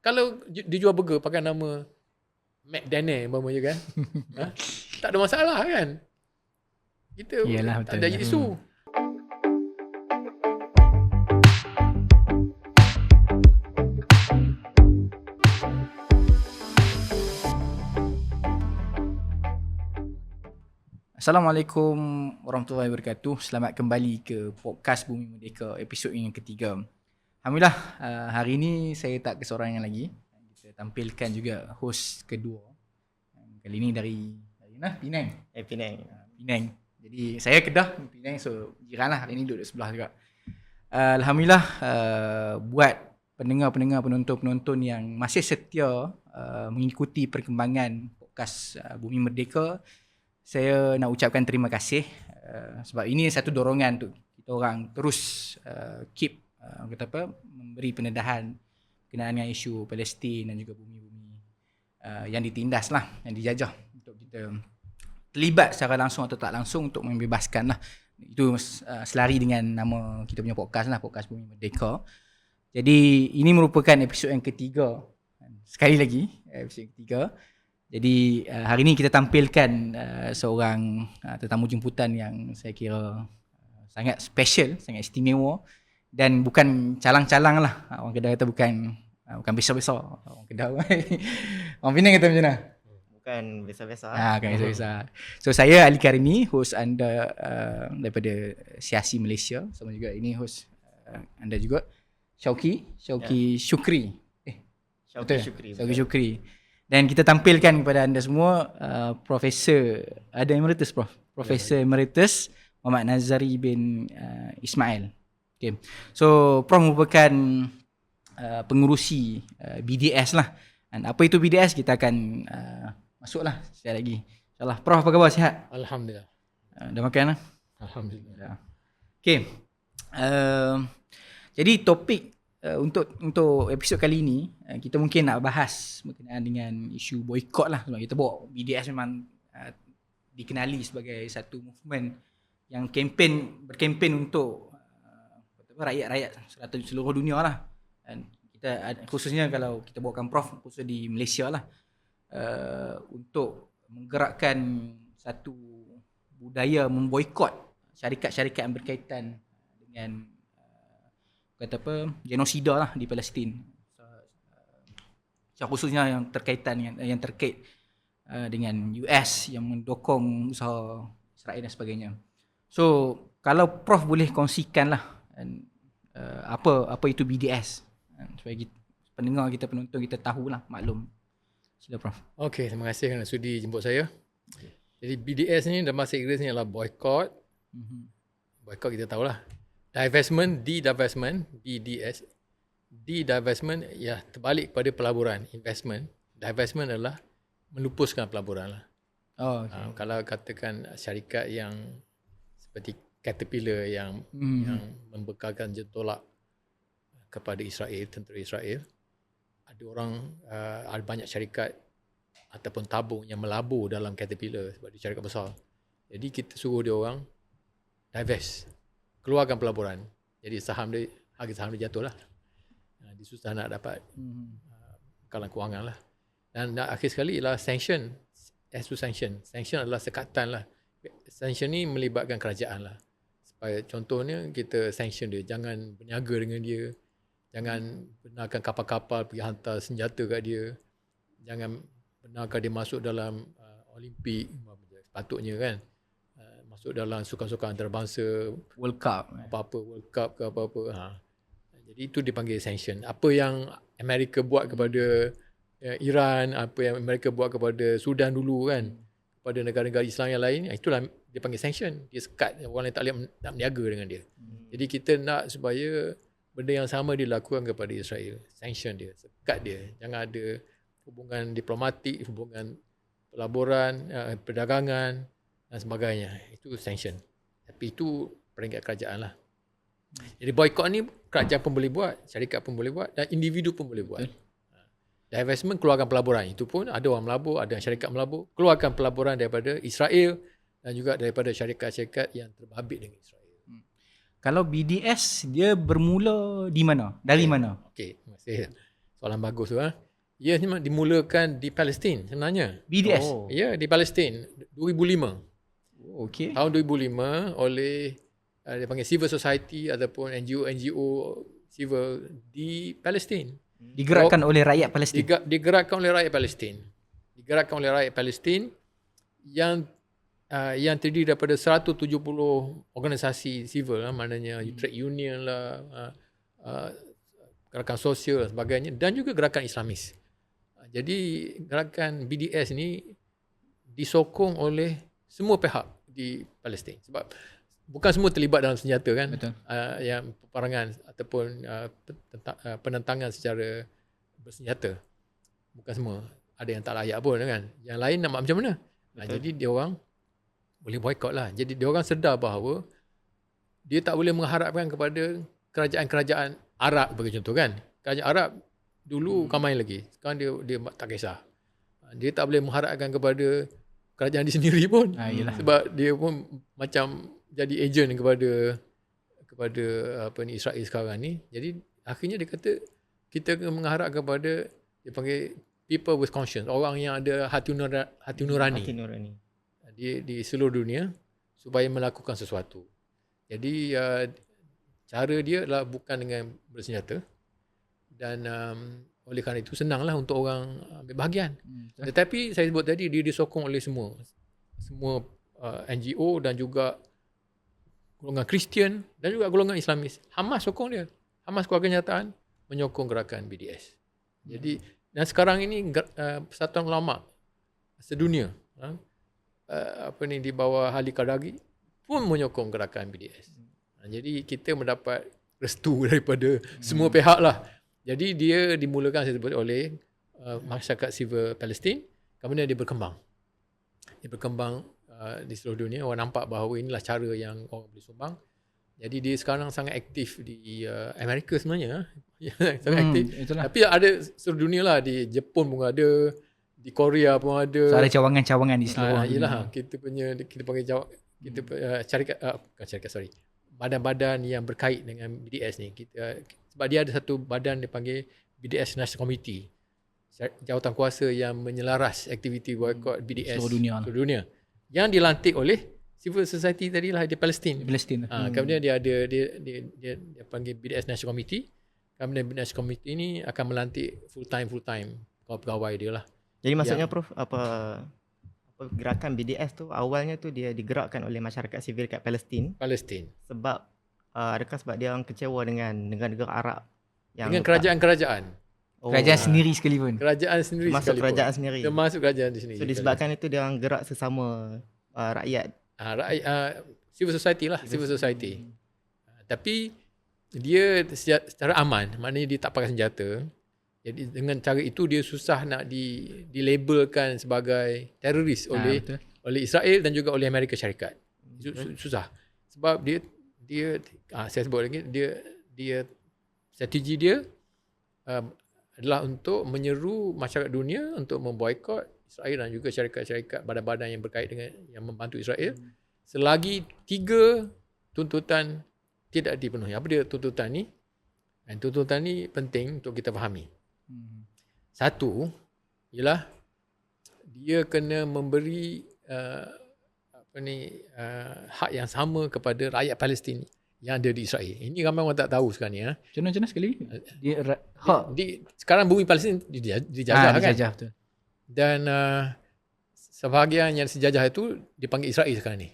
Kalau dia jual burger pakai nama McDaniel umpamanya kan. Tak ada masalah kan. Kita Yalah, tak betul. ada isu. Assalamualaikum warahmatullahi wabarakatuh. Selamat kembali ke podcast Bumi Merdeka episod yang ketiga. Alhamdulillah, hari ini saya tak keseorangan lagi. Kita tampilkan juga host kedua. Kali ini dari mana? Penang. Penang. Penang. Jadi saya Kedah, Penang, so jiran lah. Hari ini duduk sebelah juga. Alhamdulillah, buat pendengar-pendengar, penonton-penonton yang masih setia mengikuti perkembangan podcast Bumi Merdeka, saya nak ucapkan terima kasih sebab ini satu dorongan untuk kita orang terus keep memberi pendedahan berkenaan dengan isu Palestin dan juga bumi-bumi yang ditindas lah, yang dijajah, untuk kita terlibat secara langsung atau tak langsung untuk membebaskan lah. Itu selari dengan nama kita punya podcast lah, podcast Bumi Merdeka. Jadi ini merupakan episod yang ketiga. Sekali lagi, episod yang ketiga. Jadi hari ini kita tampilkan seorang tetamu jemputan yang saya kira sangat special, sangat istimewa, dan bukan calang-calang lah. Orang Kedah kata bukan besar-besar. Orang Kedah orang Penang kata macam mana? Bukan besar-besar. Bukan besar-besar. So saya Ali Karimi, host anda daripada Siasi Malaysia. Sama juga ini host anda juga, Syauqi Syukri. Syauqi Syukri. Dan kita tampilkan kepada anda semua Profesor, ada Emeritus Prof. Profesor Emeritus Muhammad Nazari bin Ismail. Okay. So Prof merupakan pengurusi BDS lah. Dan apa itu BDS kita akan masuklah sekali lagi. InsyaAllah. Prof, apa khabar? Sihat? Alhamdulillah. Dah makan lah? Alhamdulillah. Okay. Jadi topik untuk episod kali ini, kita mungkin nak bahas berkenaan dengan isu boykot lah. Sebab kita bawa BDS memang dikenali sebagai satu movement yang berkempen untuk rakyat-rakyat seluruh dunia lah. Dan kita khususnya kalau kita bawakan Prof khusus di Malaysia lah, untuk menggerakkan satu budaya memboykot syarikat-syarikat yang berkaitan dengan genosida lah di Palestin, khususnya yang terkait dengan US yang mendukung usaha Israel dan sebagainya. So kalau Prof boleh kongsikan lah apa itu BDS, supaya pendengar kita, penonton kita tahulah, maklum. Sila Prof. Okey, terima kasih kerana sudi jemput saya. Jadi BDS ni dalam bahasa Inggeris ni adalah boycott. Boycott kita tahulah. Divestment, de-divestment, BDS. De-divestment ya terbalik kepada pelaburan, investment. Divestment adalah melupuskan pelaburan lah. Kalau katakan syarikat yang seperti Caterpillar yang membekalkan jentolak kepada Israel, tentera Israel, ada banyak syarikat ataupun tabung yang melabur dalam Caterpillar sebab dia syarikat besar. Jadi kita suruh dia orang divest, keluarkan pelaburan. Jadi harga saham dia jatuh lah. Dia susah nak dapat bekalan kewangan lah. Dan akhir sekali ialah sanction. Sanction adalah sekatan lah. Sanction ni melibatkan kerajaan lah. Supaya contohnya kita sanction dia, jangan berniaga dengan dia, jangan benarkan kapal-kapal pergi hantar senjata kat dia, jangan benarkan dia masuk dalam Olimpik, sepatutnya kan, masuk dalam sukan-sukan antarabangsa, World Cup, apa-apa World Cup ke apa-apa. Jadi itu dipanggil sanction. Apa yang Amerika buat kepada Iran, apa yang Amerika buat kepada Sudan dulu kan, kepada negara-negara Islam yang lain, itulah dia panggil sanction. Dia sekat, orang lain tak boleh nak berniaga dengan dia. Jadi kita nak supaya benda yang sama dilakukan kepada Israel. Sanction dia, sekat dia. Jangan ada hubungan diplomatik, hubungan pelaburan, perdagangan dan sebagainya. Itu sanction. Tapi itu peringkat kerajaan lah. Jadi boycott ni kerajaan pun boleh buat, syarikat pun boleh buat, dan individu pun boleh buat. Divestment, keluarkan pelaburan. Itu pun ada orang melabur, ada syarikat melabur. Keluarkan pelaburan daripada Israel dan juga daripada syarikat-syarikat yang terbabit dengan Israel. Kalau BDS dia bermula di mana? Dari mana? Okey, terima kasih. Soalan bagus tu. Ia memang dimulakan di Palestin sebenarnya. BDS. Oh. Ya, di Palestin 2005. Okey. Tahun 2005 oleh dia panggil civil society ataupun NGO civil di Palestin. Digerakkan oleh rakyat Palestin. Digerakkan oleh rakyat Palestin. Digerakkan oleh rakyat Palestin yang terdiri daripada 170 organisasi civil maknanya trade union lah, gerakan sosial dan sebagainya, dan juga gerakan Islamis. Jadi gerakan BDS ni disokong oleh semua pihak di Palestin sebab bukan semua terlibat dalam senjata kan. Betul. Yang peperangan ataupun penentangan secara bersenjata. Bukan semua. Ada yang tak layak pun kan. Yang lain nak buat macam mana? Jadi dia orang boleh boycott lah. Jadi dia orang sedar bahawa dia tak boleh mengharapkan kepada kerajaan-kerajaan Arab bagi contoh kan. Kerajaan Arab dulu kamai lagi. Sekarang dia tak kisah. Dia tak boleh mengharapkan kepada kerajaan dia sendiri pun. Sebab dia pun macam jadi ejen kepada Israel sekarang ni. Jadi akhirnya dia kata kita mengharap kepada dia panggil people with conscience, orang yang ada hati nurani. Di seluruh dunia supaya melakukan sesuatu. Jadi cara dia adalah bukan dengan bersenjata dan oleh kerana itu senanglah untuk orang ambil bahagian. Tetapi saya sebut tadi dia disokong oleh semua NGO dan juga golongan Kristian dan juga golongan Islamis. Hamas sokong dia. Hamas Keluarga Kenyataan menyokong gerakan BDS. Jadi dan sekarang ini Persatuan Ulama sedunia di bawah Ali Qadari pun menyokong gerakan BDS. Jadi kita mendapat restu daripada semua pihak lah. Jadi dia dimulakan saya sebut oleh masyarakat sivil Palestin, kemudian dia berkembang. Di seluruh dunia. Orang nampak bahawa inilah cara yang orang boleh sumbang. Jadi dia sekarang sangat aktif di Amerika sebenarnya. Sangat aktif. Itulah. Tapi ada seluruh dunia lah. Di Jepun pun ada. Di Korea pun ada. So, ada cawangan-cawangan di seluruh dunia. Kita panggil badan-badan yang berkait dengan BDS ni. Sebab dia ada satu badan dia panggil BDS National Committee. Jawatan kuasa yang menyelaras aktiviti boycott BDS seluruh dunia. Yang dilantik oleh civil society tadilah di Palestin. Kemudian dia ada dia panggil BDS National Committee. Kemudian BDS Committee ini akan melantik full time pegawai dia lah. Jadi maksudnya Prof, apa gerakan BDS tu awalnya tu dia digerakkan oleh masyarakat sivil kat Palestin. Sebab adakah sebab dia orang kecewa dengan negara-negara Arab yang dengan kerajaan-kerajaan. Kerajaan sendiri sekalipun. Termasuk kerajaan sendiri. Termasuk kerajaan di sini. So disebabkan itu dia orang gerak sesama rakyat. Civil society lah, civil society. Tapi dia secara aman, maknanya dia tak pakai senjata. Jadi dengan cara itu dia susah nak dilabelkan sebagai teroris oleh Israel dan juga oleh Amerika Syarikat. Susah. Sebab dia saya sebut lagi dia strategi dia adalah untuk menyeru masyarakat dunia untuk memboikot Israel dan juga syarikat-syarikat badan-badan yang berkait dengan yang membantu Israel selagi 3 tuntutan tidak dipenuhi. Apa dia tuntutan ni? Dan tuntutan ni penting untuk kita fahami. Satu ialah dia kena memberi hak yang sama kepada rakyat Palestin yang ada di Israel. Ini ramai orang tak tahu sekarang ni. Macam mana sekali? Sekarang bumi Palestin dijajah kan? Dijajah, betul. Dan sebahagian yang dijajah itu dipanggil Israel sekarang ni.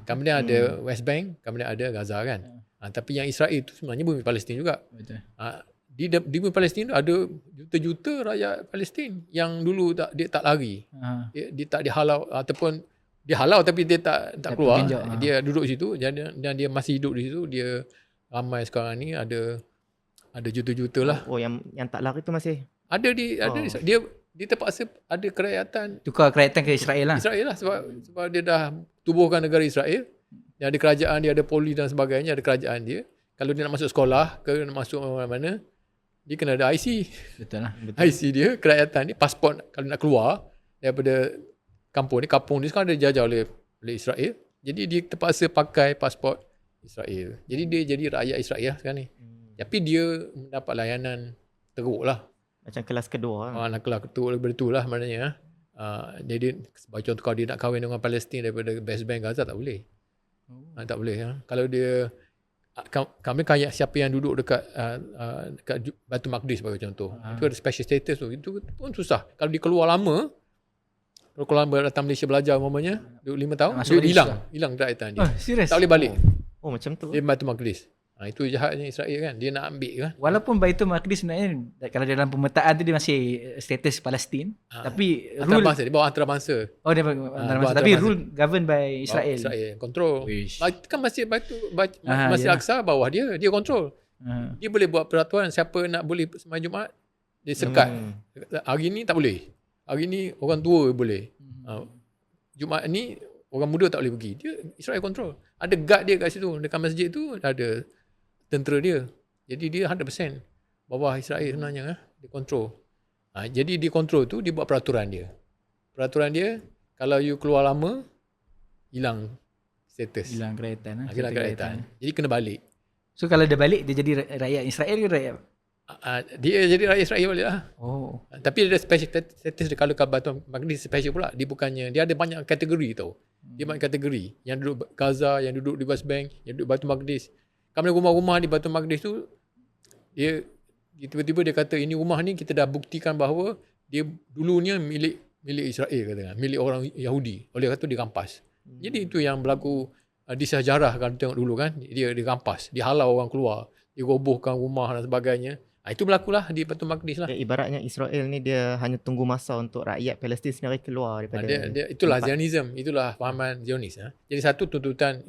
Kemudian ada West Bank, kemudian ada Gaza kan. Tapi yang Israel itu sebenarnya bumi Palestin juga. Betul. Di bumi Palestin ada juta-juta rakyat Palestin yang dulu dia tak lari. Dia tak dihalau ataupun dihalau tapi dia tak keluar. Dia duduk di situ dan dia masih hidup di situ. Dia ramai sekarang ni ada juta-juta lah. Yang tak lari tu masih ada dia terpaksa ada kerajaan tukar kerajaan ke Israel lah. Israel lah sebab dia dah tubuhkan negara Israel. Dia ada kerajaan dia, ada polis dan sebagainya, ada kerajaan dia. Kalau dia nak masuk sekolah ke nak masuk mana-mana, dia kena ada IC. Betul lah. IC dia, kerajaan ni, pasport kalau nak keluar daripada kampung ni sekarang dia dijajah oleh Israel. Jadi dia terpaksa pakai pasport Israel. Jadi dia jadi rakyat Israel sekarang ni. Tapi dia mendapat layanan teruk lah. Macam kelas kedua. Anak kelas betul lah maknanya. Jadi sebagai contoh kalau dia nak kahwin dengan Palestin daripada West Bank Gaza tak boleh. Tak boleh. Kalau dia kami kaya siapa yang duduk dekat Batu Maqdis sebagai contoh. Itu ada special status tu. Itu pun susah. Kalau dia keluar lama, kalau datang Malaysia belajar umpamanya, duduk 5 tahun, dia hilang kedaeratan dia. Serius? Tak boleh balik. Oh macam tu. Dia Batu Maqdis. Itu jahatnya Israel kan. Dia nak ambil kan. Walaupun Baitul Maqdis sebenarnya kalau dalam pemetaan tu dia masih status Palestin, tapi antarabangsa, dia bawa antarabangsa. Oh dia antarabangsa, tapi rule governed by Israel. Israel control. Kan masih Masjid Aqsa bawah dia kontrol. Dia boleh buat peraturan siapa nak boleh sembahyang Jumaat, dia sekat. Hari ni tak boleh. Hari ni orang tua boleh. Jumaat ni orang muda tak boleh pergi. Dia Israel control. Ada guard dia kat situ. Dekat masjid tu ada tentera dia. Jadi dia 100% bawah Israel sebenarnya. Dia control. Jadi dia control tu, dia buat peraturan dia. Peraturan dia, kalau you keluar lama, hilang status. Hilang kerajaan. Hilang kerajaan. Jadi kena balik. So kalau dia balik, dia jadi rakyat Israel ke rakyat? Dia jadi rakyat Israel balik lah. Tapi dia ada special status dia. Kalau Batu Maqdis special pula. Dia bukannya, dia ada banyak kategori tau. Dia banyak kategori. Yang duduk Gaza, yang duduk di West Bank, yang duduk Batu Maqdis. Kami rumah-rumah di Batu Maqdis tu, dia tiba-tiba dia kata ini rumah ni kita dah buktikan bahawa dia dulunya milik Israel katakan, milik orang Yahudi. Oleh kata dia rampas. Jadi itu yang berlaku di sejarah kan, tengok dulu kan, dia rampas, dia halau orang keluar, dia robohkan rumah dan sebagainya. Itu berlakulah di Batu Maqdis lah. Ibaratnya Israel ni dia hanya tunggu masa untuk rakyat Palestin sendiri keluar daripada itulah Zionism, itulah fahaman Zionis. Jadi satu tuntutan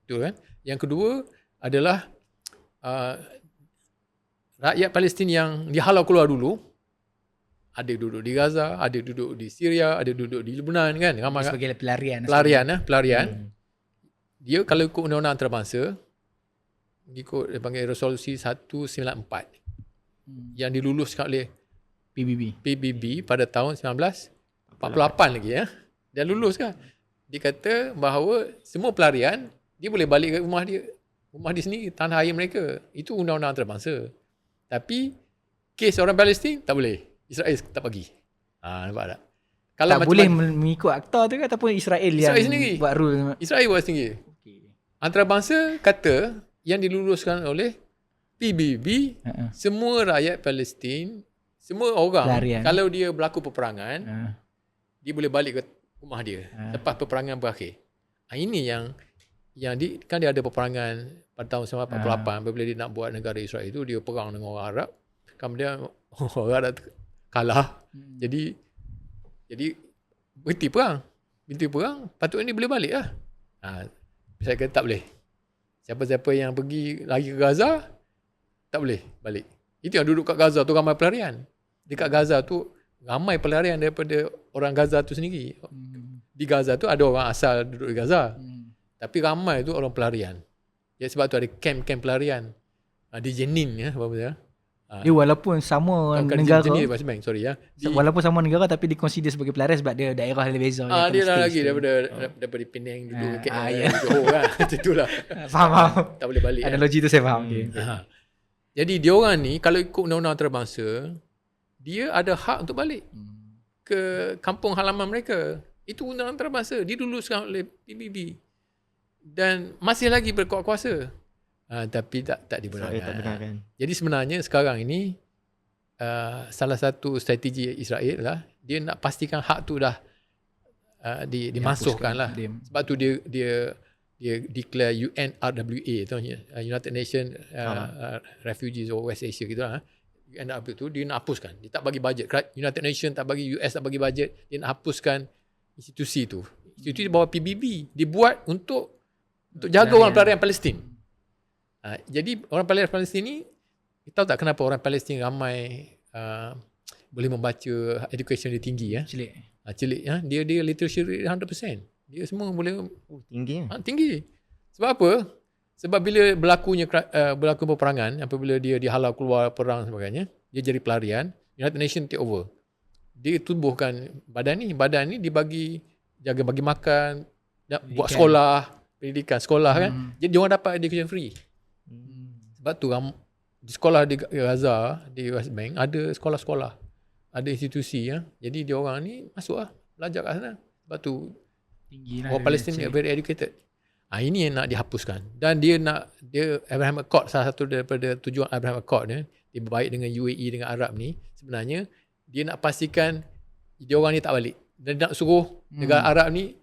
itu kan. Yang kedua adalah rakyat Palestin yang dihalau keluar dulu. Ada duduk di Gaza, ada duduk di Syria, ada duduk di Lebanon kan. Ramai sebagai pelarian. Dia kalau ikut undang-undang antarabangsa, ikut dia panggil resolusi 194 yang diluluskan oleh PBB pada tahun 1948 lagi ya. Dia lulus kan. Dia kata bahawa semua pelarian dia boleh balik ke rumah dia sendiri, tanah air mereka. Itu undang-undang antarabangsa. Tapi kes orang Palestin tak boleh. Israel tak bagi. Nampak tak? Kalau tak boleh mengikut akta tu ke ataupun Israel yang sendiri buat rule? Israel buat sendiri. Antarabangsa kata yang diluluskan oleh PBB, semua rakyat Palestin, semua orang pelarian. Kalau dia berlaku peperangan, dia boleh balik ke rumah dia lepas peperangan berakhir. Ini yang kan dia ada peperangan pada tahun 1948 apabila dia nak buat negara Israel itu, dia perang dengan orang Arab. Kemudian orang Arab kalah. Jadi berhenti perang. Patutnya dia boleh balik lah. Saya kata tak boleh. Siapa-siapa yang pergi lagi ke Gaza tak boleh balik. Itu yang duduk kat Gaza tu ramai pelarian. Dekat Gaza tu ramai pelarian daripada orang Gaza tu sendiri. Di Gaza tu ada orang asal duduk di Gaza. Tapi ramai tu orang pelarian. Ya, sebab tu ada kamp-kamp pelarian. Di Jenin ya, apa-apa. Dia walaupun sama negara. Walaupun sama negara tapi dikonsider sebagai pelarian sebab dia daerah yang beza. Dia dah lagi daripada Penang duduk ke KL. Johor kan. Itulah. Faham. Tak boleh balik. Analogi tu saya faham. Jadi dia orang ni kalau ikut undang-undang antarabangsa, dia ada hak untuk balik ke kampung halaman mereka. Itu undang-undang antarabangsa. Diluluskan oleh PBB. Dan masih lagi berkuat kuasa. Tapi tak dibenarkan. Jadi sebenarnya sekarang ini salah satu strategi Israel lah, dia nak pastikan hak tu dah dimasukkan lah. Sebab tu dia declare UNRWA tu, United Nations Refugees or West Asia gitu lah. UNRWA tu dia nak hapuskan. Dia tak bagi bajet. United Nations tak bagi, US tak bagi bajet. Dia nak hapuskan institusi tu. Institusi di bawah PBB dibuat untuk jaga orang pelarian Palestin. Jadi orang pelarian Palestin ni, kita tahu tak kenapa orang Palestin ramai boleh membaca, education dia tinggi ya. Celik ya. Dia literacy rate 100%. Dia semua boleh tinggi. Tinggi. Sebab apa? Sebab bila berlaku peperangan, apabila dia dihalau keluar perang dan sebagainya, dia jadi pelarian, United Nations take over. Dia tubuhkan badan ni dibagi, jaga bagi makan, buat sekolah, pendidikan sekolah kan. Jadi dia orang dapat education free. Sebab tu di sekolah di Gaza, di West Bank, ada sekolah-sekolah, ada institusi ya. Jadi dia orang ni masuk lah, belajar kat sana. Sebab tu orang Palestin very educated. Ini yang nak dihapuskan. Dan dia Abraham Accord, salah satu daripada tujuan Abraham Accord dia berbaik dengan UAE dengan Arab ni, sebenarnya dia nak pastikan dia orang ni tak balik. Dan nak suruh negara Arab ni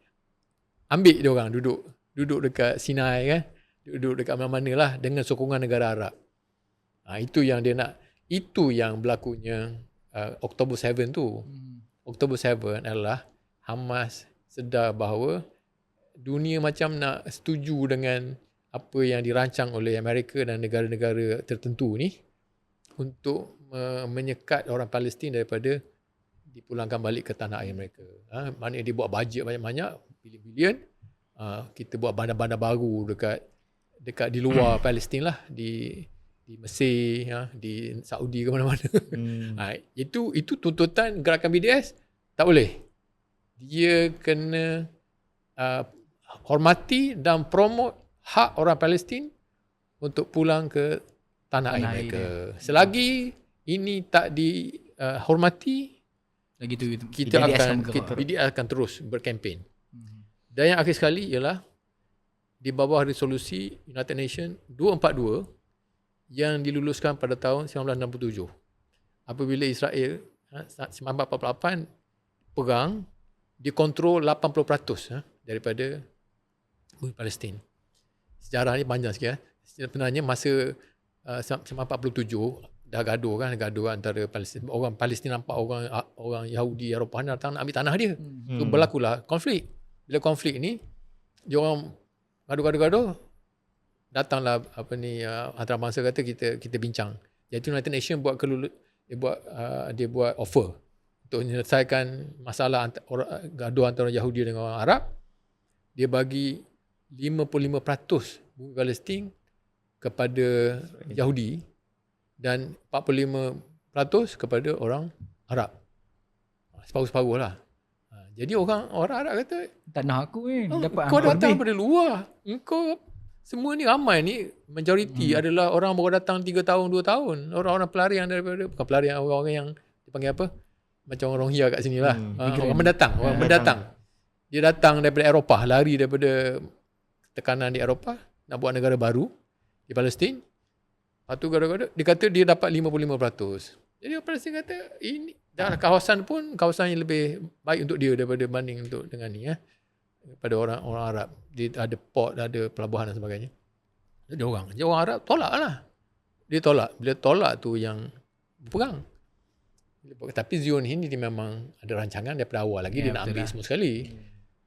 ambil dia orang duduk dekat Sinai kan, duduk dekat mana-mana lah dengan sokongan negara Arab. Itu yang dia nak. Itu yang berlakunya Oktober 7 tu. Oktober 7 adalah Hamas sedar bahawa dunia macam nak setuju dengan apa yang dirancang oleh Amerika dan negara-negara tertentu ni untuk menyekat orang Palestin daripada dipulangkan balik ke tanah air mereka. Maknanya dia buat bajet banyak-banyak, bilion-bilion. Kita buat bandar-bandar baru dekat di luar Palestin lah, di Mesir, di Saudi ke mana-mana. Itu tuntutan gerakan BDS. Tak boleh. Dia kena hormati dan promote hak orang Palestin untuk pulang ke tanah air mereka. Selagi ini tak dihormati, BDS akan terus berkempen. Dan yang akhir sekali ialah di bawah resolusi United Nations 242 yang diluluskan pada tahun 1967. Apabila Israel 1948 perang, dia kontrol 80% daripada bumi Palestin. Sejarah ni panjang sikit. Sebenarnya masa 1947 dah gaduh antara Palestin. Orang Palestin nampak orang Yahudi Eropah datang nak ambil tanah dia. So berlakulah konflik. Bila konflik ni, dia orang gaduh, datanglah antarabangsa kata kita bincang. Jadi United Nations dia buat offer untuk menyelesaikan masalah gaduh antara Yahudi dengan orang Arab. Dia bagi 55% bumi Palestin kepada Yahudi dan 45% kepada orang Arab. Separuh-separuh lah. Jadi orang Arab kata, tanah aku dapat kau datang daripada luar. Kau semua ni ramai ni, majoriti adalah orang baru datang 3 tahun, 2 tahun. Orang-orang pelarian daripada, bukan pelarian, orang-orang yang dipanggil apa? Macam orang Rohingya kat sini lah. Orang mendatang. Dia datang daripada Eropah, lari daripada tekanan di Eropah, nak buat negara baru di Palestin. Lepas tu dia kata dia dapat 55%. Jadi orang Palestin kata, ini dan kawasan pun kawasan yang lebih baik untuk dia daripada banding untuk dengan ni pada orang Arab. Dia ada port, ada pelabuhan dan sebagainya. Jadi orang Arab tolak lah. Dia tolak. Bila tolak tu yang berperang. Tapi Zionis ni dia memang ada rancangan daripada awal lagi, dia nak ambil semua sekali.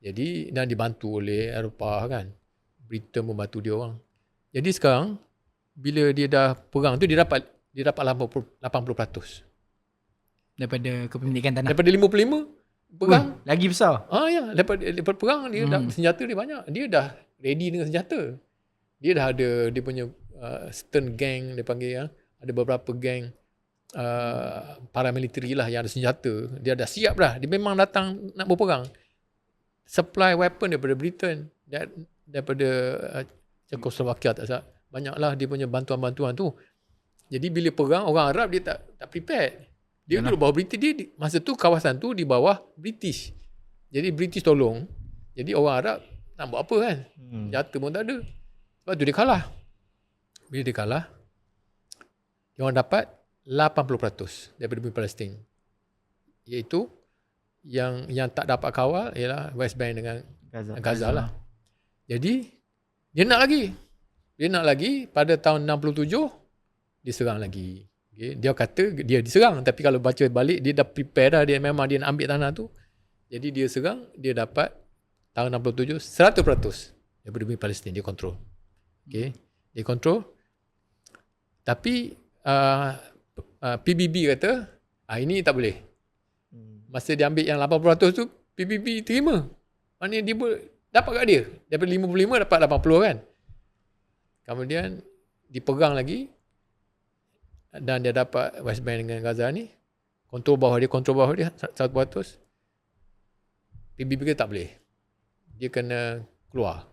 Jadi dan dibantu oleh Eropah kan. Britain membantu dia orang. Jadi sekarang bila dia dah perang tu dia dapat 80% daripada kepemilikan tanah. Daripada 55 perang lagi besar. Daripada perang dia dah senjata dia banyak. Dia dah ready dengan senjata. Dia dah ada dia punya Stern gang dia panggil ada beberapa gang paramilitary lah yang ada senjata. Dia dah siap dah. Dia memang datang nak berperang. Supply weapon daripada Britain, daripada Czechoslovakia tak salah. Banyaklah dia punya bantuan-bantuan tu. Jadi bila perang orang Arab dia tak prepared. Dia dulu bawah British, dia masa tu kawasan tu di bawah British. Jadi British tolong. Jadi orang Arab nak buat apa kan? Senjata pun tak ada. Sebab tu dia kalah. Bila dia kalah, dia orang dapat 80% daripada bumi Palestin. Iaitu yang tak dapat kawal ialah West Bank dengan Gaza lah. Jadi dia nak lagi pada tahun 67 diserang lagi. Okay. Dia kata dia diserang, tapi kalau baca balik dia dah prepare dah, dia memang dia nak ambil tanah tu. Jadi dia serang, dia dapat tahun 67 100% daripada bumi Palestin dia kontrol. Okay. Dia kontrol. Tapi PBB kata ini tak boleh. Masa dia ambil yang 80% tu PBB terima. Maknanya dia dapat kat dia. Daripada 55 dapat 80 kan. Kemudian dipegang lagi dan dia dapat West Bank dengan Gaza ni. Kontrol bawah dia 100%. PBB kata tak boleh. Dia kena keluar.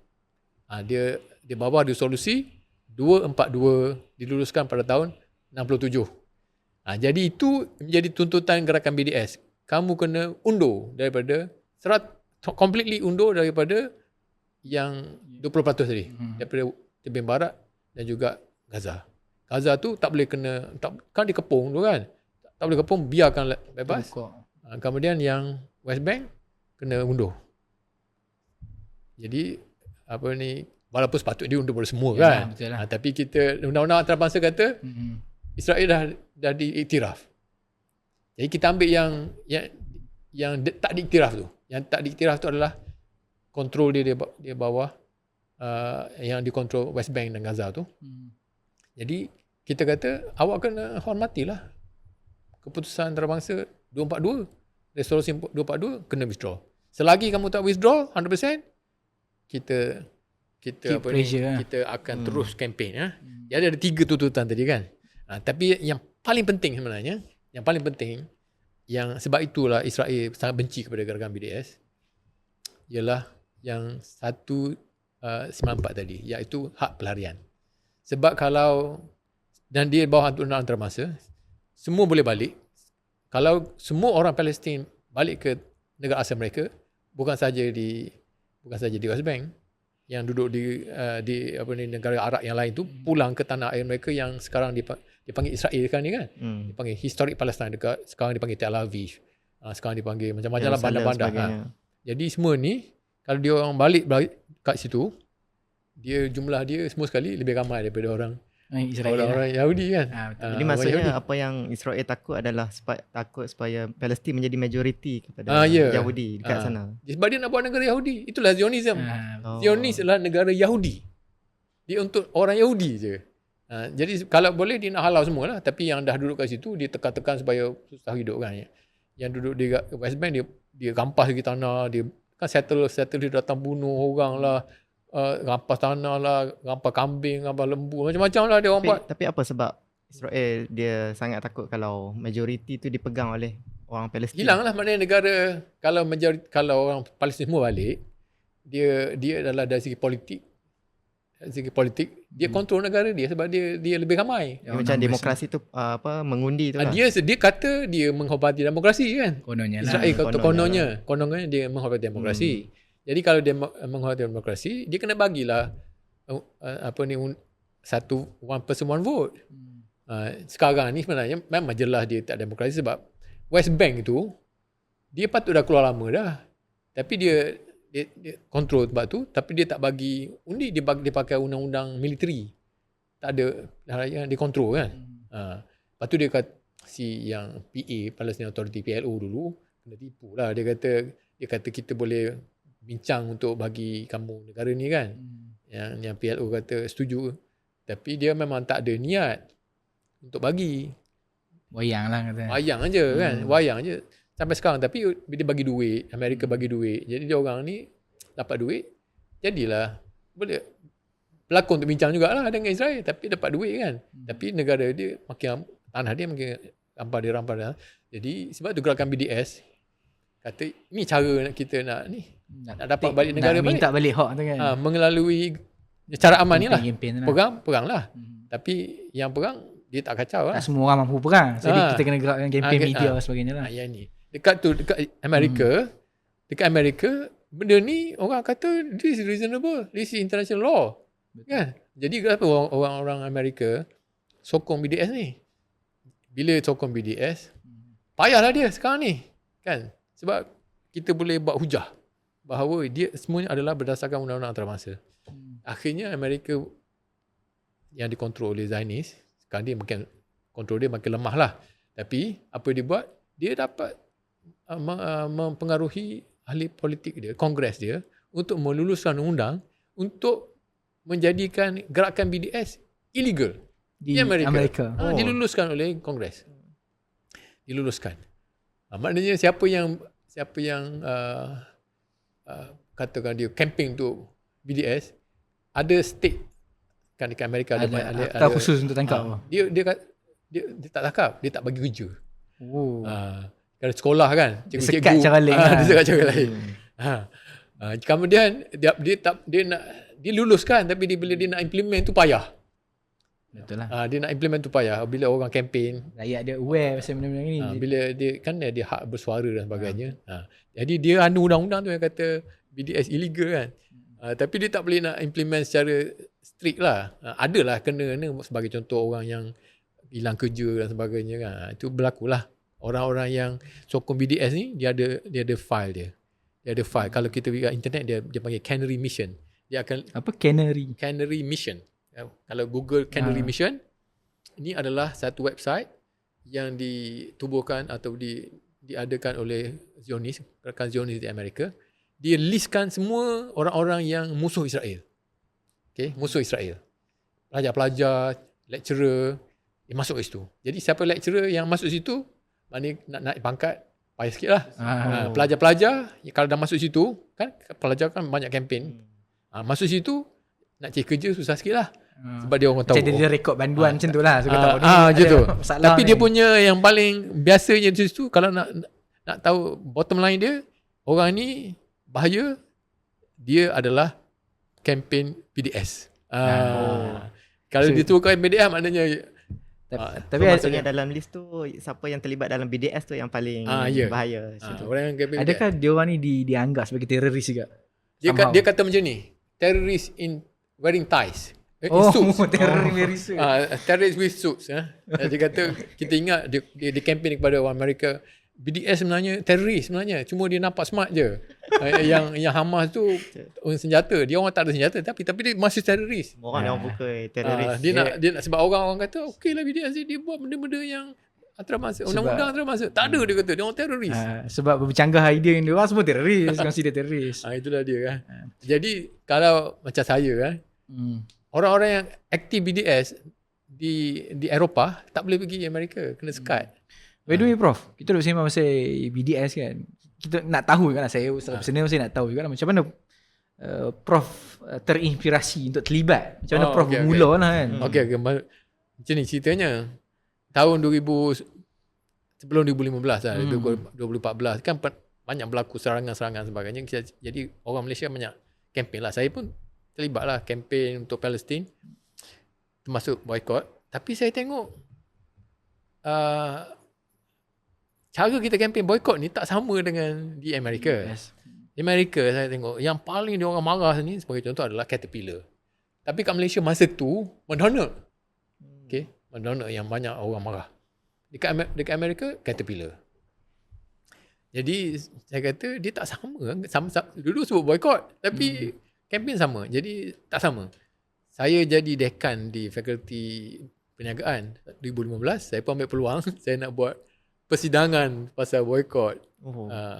Dia bawah resolusi 242 diluluskan pada tahun 67. Jadi itu menjadi tuntutan gerakan BDS. Kamu kena undur daripada completely undur daripada yang 20% tadi. Daripada Tebing Barat dan juga Gaza. Gaza tu tak boleh kan dikepung tu kan. Tak boleh kepung, biarkan bebas. Kemudian yang West Bank kena undur. Jadi walaupun sepatutnya dia undur pada semua kan. Betul lah. Tapi kita undang-undang antarabangsa kata Israel dah diiktiraf. Jadi kita ambil yang tak diiktiraf tu. Yang tak diiktiraf tu adalah kontrol dia bawah yang dikontrol West Bank dan Gaza tu. Jadi kita kata awak kena hormatilah keputusan antarabangsa 242. Resolusi 242 kena withdraw. Selagi kamu tak withdraw 100%, kita akan terus kempen. Jadi ada 3 tuntutan tadi kan. Tapi yang paling penting sebenarnya, yang sebab itulah Israel sangat benci kepada gerakan BDS, ialah yang 194 tadi, iaitu hak pelarian. Sebab dan dia bawah undang-undang antarabangsa, semua boleh balik. Kalau semua orang Palestin balik ke negara asal mereka, bukan saja di West Bank, yang duduk di negara Arab yang lain tu pulang ke tanah air mereka yang sekarang dipanggil Israel sekarang ni kan. Dipanggil Historic Palestine, sekarang dipanggil Tel Aviv. Sekarang dipanggil macam-macam lah bandar-bandar. Jadi semua ni kalau dia orang balik kat situ, jumlah dia semua sekali lebih ramai daripada orang Yahudi kan. Jadi maksudnya apa yang Israel takut adalah takut supaya Palestin menjadi majoriti kepada Yahudi dekat sana. Sebab dia nak buat negara Yahudi. Itulah Zionism. Zionis adalah negara Yahudi. Dia untuk orang Yahudi je. Jadi kalau boleh dia nak halau semua lah. Tapi yang dah duduk kat situ, dia tekan-tekan supaya susah hidup kan. Yang duduk di West Bank, dia rampas lagi tanah. Dia kan settle dia datang bunuh orang lah. Rampas tanah lah, rampas kambing, rampas lembu, macam-macam lah dia orang buat. Tapi apa sebab Israel dia sangat takut kalau majoriti tu dipegang oleh orang Palestin? Hilang lah maknanya negara, kalau orang Palestin semua balik, dia adalah dari segi politik, dia kontrol negara dia sebab dia lebih ramai. Macam demokrasi tu mengundi tu lah. Dia kata dia menghormati demokrasi kan. Kononnya Israel kata kononnya dia menghormati demokrasi. Jadi kalau dia menghormati demokrasi, dia kena bagilah one person one vote. Sekarang ni sebenarnya memang jelas dia tak demokrasi sebab West Bank tu dia patut dah keluar lama dah. Tapi dia kontrol tempat tu, tapi dia tak bagi undi, dia pakai undang-undang militeri. Tak ada yang dia kontrol kan. Lepas tu dia kata yang PA, Palestinian Authority, PLO dulu kena tipu lah. Dia kata kita boleh bincang untuk bagi kamu negara ni kan. Yang PLO kata setuju, tapi dia memang tak ada niat untuk bagi. Wayang lah kata. Wayang aja kan. Wayang aja sampai sekarang. Tapi dia bagi duit, Amerika bagi duit, jadi dia orang ni dapat duit, jadilah boleh berlakon untuk bincang jugalah dengan Israel, tapi dapat duit kan. Tapi negara dia makin, tanah dia makin rampas. Jadi sebab tu gerakan BDS kata ni cara kita nak dapat balik negara balik. Minta balik hak tu kan. Melalui cara aman ni lah. Lah. Perang lah. Tapi yang perang dia tak kacau lah. Tak semua orang mampu perang. Jadi kita kena gerakkan kempen media dan sebagainya lah. Yang ni. Dekat Amerika, benda ni orang kata this is reasonable. This is international law. Kan? Jadi kenapa orang Amerika sokong BDS ni? Bila sokong BDS, payahlah dia sekarang ni. Kan? Sebab kita boleh buat hujah bahawa dia semuanya adalah berdasarkan undang-undang antarabangsa. Akhirnya Amerika yang dikontrol oleh Zionis, sekarang dia kontrol dia makin lemah lah. Tapi apa dia buat? Dia dapat mempengaruhi ahli politik dia, kongres dia, untuk meluluskan undang untuk menjadikan gerakan BDS illegal di Amerika. Diluluskan oleh kongres. Diluluskan. Maknanya siapa yang katakan dia camping untuk BDS, ada state kan dekat Amerika ada akta khusus untuk tangkap. Dia tak tangkap, dia tak bagi kerja. Kalau sekolah kan, cikgu-cikgu sekat cara lain. Dia sekat cara lain. Kemudian dia luluskan, tapi bila dia nak implement tu payah. Betul lah. Dia nak implement tu payah. Bila orang campaign, Rakyat dia aware pasal benda-benda ni. bila dia kan dia hak bersuara dan sebagainya. Jadi dia anu undang-undang tu yang kata BDS illegal kan. Tapi dia tak boleh nak implement secara strict lah. Adalah kena sebagai contoh orang yang hilang kerja dan sebagainya kan. Itu berlakulah. Orang-orang yang sokong BDS ni dia ada file dia. Dia ada file. Kalau kita pergi kat internet dia panggil Canary Mission. Dia akan Apa Canary? Canary Mission. Kalau Google Canary Mission, ini adalah satu website yang ditubuhkan atau diadakan oleh Zionis, rakan Zionis di Amerika. Dia listkan semua orang-orang yang musuh Israel. Okay, musuh Israel. Pelajar-pelajar, lecturer, dia masuk ke situ. Jadi siapa lecturer yang masuk situ, maknanya nak naik pangkat, payah sikit lah. Pelajar-pelajar, kalau dah masuk situ, kan pelajar kan banyak kempen. Masuk situ, nak cari kerja susah sikit lah. Sebab dia orang tahu. Macam dia rekod banduan macam tu lah. So, tahu ni gitu. Tapi ni. dia punya yang paling biasanya di situ, kalau nak tahu bottom line dia, orang ni bahaya, dia adalah kempen BDS. Kalau dia turunkan BDS maknanya tapi maksudnya dalam list tu siapa yang terlibat dalam BDS tu yang paling bahaya. Orang yang kempen adakah dia orang ni dianggap sebagai teroris juga? Dia kata macam ni, terrorist in wearing ties. Teroris. Terrorist with suits. Dia kata kita ingat dia kempen kepada orang Amerika. BDS sebenarnya teroris sebenarnya. Cuma dia nampak smart je. yang Hamas tu senjata. Dia orang tak ada senjata tapi dia masih teroris. Orang yang pukul teroris. Dia nak sebab orang kata okey lah BDS dia buat benda-benda yang antarabangsa. Undang-undang antarabangsa. Tak ada dia kata. Dia orang teroris. Sebab bercanggah idea yang dia orang semua teroris. Consider teroris. Itulah dia kan. Jadi kalau macam saya kan. Orang-orang yang aktif BDS di Eropah tak boleh pergi Amerika. Kena sekat. By the way Prof, kita duk sembang pasal BDS kan. Kita nak tahu juga lah, saya secara personal saya nak tahu juga lah macam mana Prof terinspirasi untuk terlibat. Macam mana Prof bermula lah kan. Macam ni ceritanya. Tahun 2000 sebelum 2015 lah, 2014 kan banyak berlaku serangan-serangan sebagainya. Jadi orang Malaysia banyak kempen lah. Saya pun terlibat lah kempen untuk Palestin. Termasuk boycott. Tapi saya tengok cara kita kempen boycott ni tak sama dengan di Amerika. Di Amerika saya tengok yang paling dia orang marah ni sebagai contoh adalah Caterpillar. Tapi kat Malaysia masa tu McDonald. Okay, McDonald yang banyak orang marah. Dekat Amerika Caterpillar. Jadi saya kata dia tak sama. Dulu sebut boycott tapi kempen sama. Jadi tak sama. Saya jadi dekan di fakulti perniagaan 2015. Saya pun ambil peluang saya nak buat persidangan pasal boycott.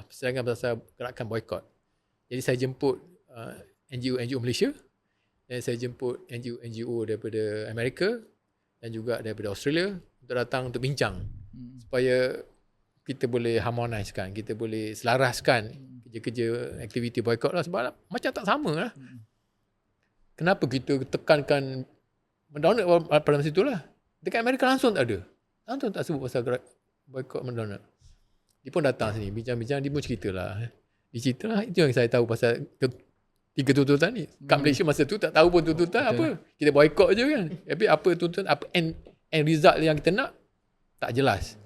Persidangan pasal gerakan boycott. Jadi saya jemput NGO Malaysia dan saya jemput NGO daripada Amerika dan juga daripada Australia untuk datang untuk bincang supaya kita boleh harmonizekan, kita boleh selaraskan kerja-kerja aktiviti boycott lah, sebab macam tak sama lah. Kenapa kita tekankan McDonald pada masa itulah. Dekat Amerika langsung tak ada. Langsung tak sebut pasal boycott McDonald. Dia pun datang sini bincang-bincang, dia pun ceritalah. Dia ceritalah, itu yang saya tahu pasal tiga tuntutan ni. Kat Malaysia masa tu tak tahu pun tuntutan apa. Kita boycott je kan. Tapi apa tuntutan, apa end result yang kita nak tak jelas.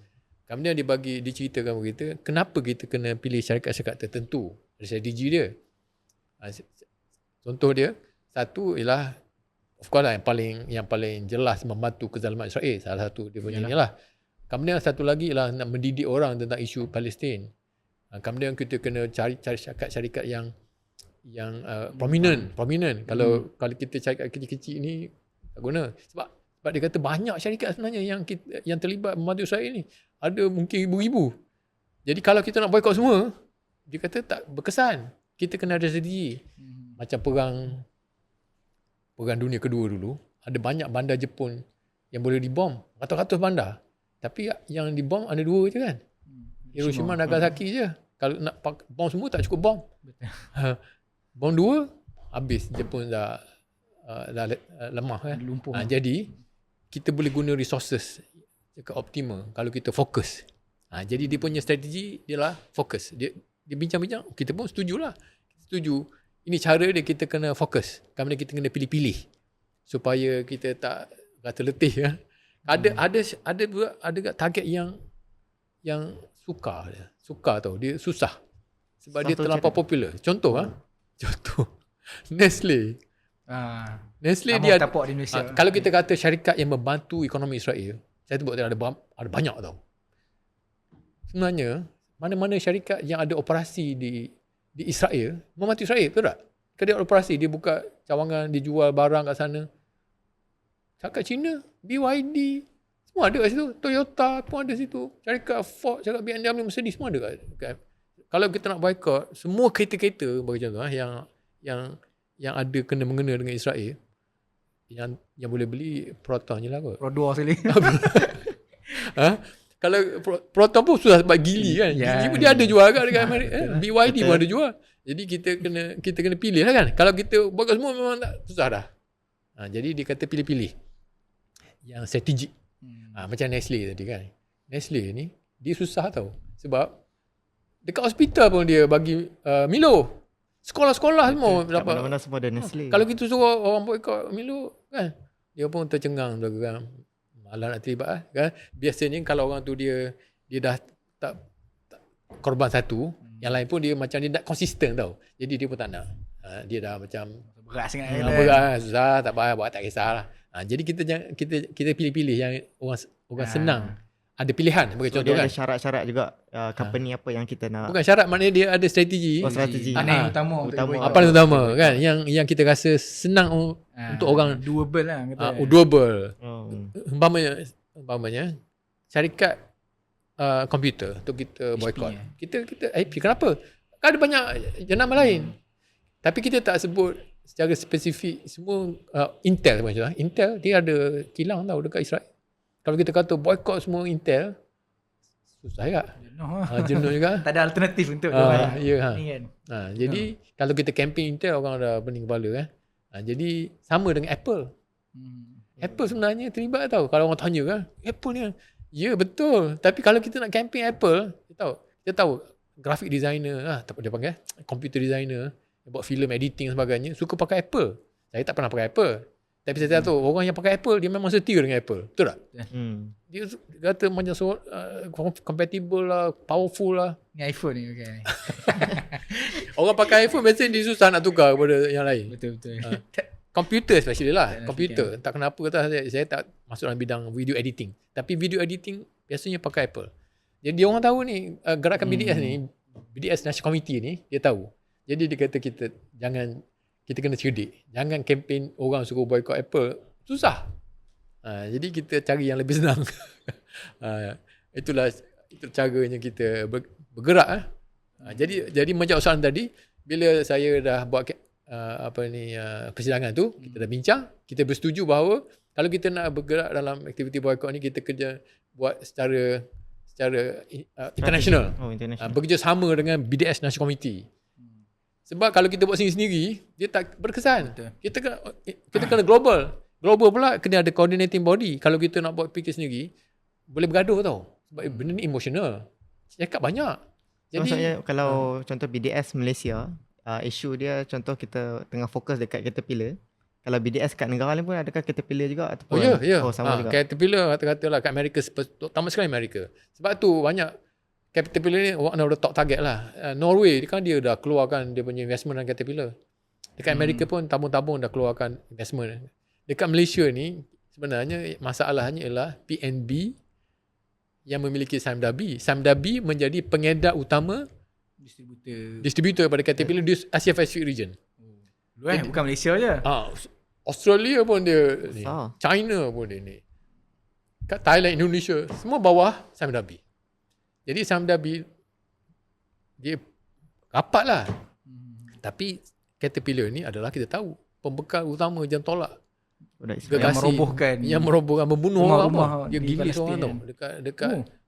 Kemudian dia ceritakan kepada kita kenapa kita kena pilih syarikat-syarikat tertentu. Ada strategi dia. Contoh dia, satu ialah of course lah yang paling jelas membantu kezaliman Israel. Salah satu dia punya inilah. Kemudian satu lagi ialah nak mendidik orang tentang isu Palestin. Kemudian kita kena cari syarikat-syarikat yang prominent. Kalau kita syarikat kecil-kecil ni tak guna. Sebab dia kata banyak syarikat sebenarnya yang terlibat membantu Israel ni. Ada mungkin ribu-ribu. Jadi kalau kita nak boycott semua, dia kata tak berkesan. Kita kena ada strategi. Macam perang dunia kedua dulu, ada banyak bandar Jepun yang boleh dibom. Ratus-ratus bandar. Tapi yang dibom ada 2 je kan. Hiroshima, Nagasaki je. Kalau nak bom semua tak cukup bom. Bom 2 habis Jepun dah lemah kan. Jadi kita boleh guna resources ke optimal kalau kita fokus. Jadi dia punya strategi dia lah fokus. Dia bincang-bincang, kita pun setujulah. Setuju. Ini cara dia, kita kena fokus. Kemudian kita kena pilih-pilih supaya kita tak kata letih ya. Ada juga target yang suka tau, dia susah sebab dia terlampau popular. Contoh Nestle dia tapak di Malaysia. Kalau kita kata syarikat yang membantu ekonomi Israel, saya sebut ada banyak tau. Sebenarnya mana-mana syarikat yang ada operasi di Israel membantu Israel, betul tak? Dia operasi, dia buka cawangan, dia jual barang kat sana. Syarikat Cina, BYD, semua ada kat situ. Toyota pun ada situ. Syarikat Ford, syarikat BMW, Mercedes, semua ada kat. Kalau kita nak boycott, semua kereta-kereta bagi contoh yang ada kena-mengena dengan Israel, yang boleh beli Proton je lah kot. Pro 2 sekali. Kalau Proton pun susah sebab gili kan. Gili pun dia ada jual dekat Amerika. BYD pun ada jual. Jadi kita kena pilih lah kan. Kalau kita buat semua memang tak susah dah. Jadi dia kata pilih-pilih yang strategik. Macam Nestle tadi kan. Nestle ni dia susah tau. Sebab dekat hospital pun dia bagi Milo. Sekolah-sekolah semua dapat. Mana-mana semua ada Nestle. Kalau kita suruh orang boycott Milo kan, dia pun tercengang belakang. Malah nak terlibat kan. Biasanya kalau orang tu dia dah tak korban satu, yang lain pun dia macam dia tak konsisten tau. Jadi dia pun tak nak. Dia dah macam berat sangat. Berat, susah, tak payah buat, tak kisahlah. Jadi kita pilih-pilih yang orang senang. Ada pilihan bagi contoh dia kan. ada syarat-syarat juga company apa yang kita nak. Bukan syarat, maknanya dia ada strategi. Strategi. Yang utama. Apa yang utama kan, yang kita rasa senang untuk orang, doable lah kata. Doable. Umpamanya syarikat komputer untuk kita boycott. Kita IP kenapa? Kan ada banyak jenama lain. Tapi kita tak sebut secara spesifik semua. Intel macam Intel dia ada kilang tau dekat Israel. Kalau kita kata boycott semua Intel, susah juga. Jenuh juga. Tak ada alternatif untuk jadi kalau kita campaign Intel, orang dah pening kepala kan. Jadi sama dengan Apple. Apple sebenarnya terlibat tau. Kalau orang tanya kan, Apple ni kan. Ya betul. Tapi kalau kita nak campaign Apple, kita tahu graphic designer dia panggil computer designer, buat film editing dan sebagainya, suka pakai Apple. Saya tak pernah pakai Apple. Tapi saya tahu orang yang pakai Apple, dia memang setia dengan Apple. Betul tak? Dia kata macam compatible lah, powerful lah. Ni iPhone ni okay. Orang pakai iPhone biasanya dia susah nak tukar kepada yang lain. Betul. Komputer especially lah. Komputer. Tak kenapa kata saya tak masuk dalam bidang video editing. Tapi video editing biasanya pakai Apple. Jadi dia orang tahu ni, gerakan BDS ni, BDS National Committee ni, dia tahu. Jadi dia kata kita kena cerdik. Jangan kempen orang suruh boycott Apple. Susah. Jadi kita cari yang lebih senang. Itulah caranya kita bergerak. Jadi menjawab soalan tadi, bila saya dah buat persidangan tu, kita dah bincang, kita bersetuju bahawa kalau kita nak bergerak dalam aktiviti boycott ni, kita buat secara international. Bekerjasama dengan BDS National Committee. Sebab kalau kita buat sendiri-sendiri, dia tak berkesan. Betul. Kita kena global. Global pula kena ada coordinating body. Kalau kita nak buat fikir sendiri, boleh bergaduh tau. Sebab benda ni emotional. Cakap banyak. Jadi maksudnya kalau contoh BDS Malaysia, isu dia contoh kita tengah fokus dekat Caterpillar. Kalau BDS kat negara lain pun adakah Caterpillar juga ataupun sama juga? Caterpillar kata-katalah kat Amerika, terutama sekali Amerika. Sebab tu banyak Caterpillar ni one of the top target lah. Norway kan dia dah keluarkan dia punya investment dalam Caterpillar. Dekat Amerika pun tabung-tabung dah keluarkan investment. Dekat Malaysia ni sebenarnya masalahnya ialah PNB yang memiliki Sime Darby. Sime Darby menjadi pengedar utama distributor pada Caterpillar di Asia Pacific region. Bukan Malaysia je. Australia pun dia ni. China pun dia ni. Kat Thailand, Indonesia, semua bawah Sime Darby. Jadi Sime Darby dia rapat lah. Tapi Caterpillar ni adalah kita tahu pembekal utama jam tolak. Yang merobohkan membunuh orang. Dia gilis orang tau.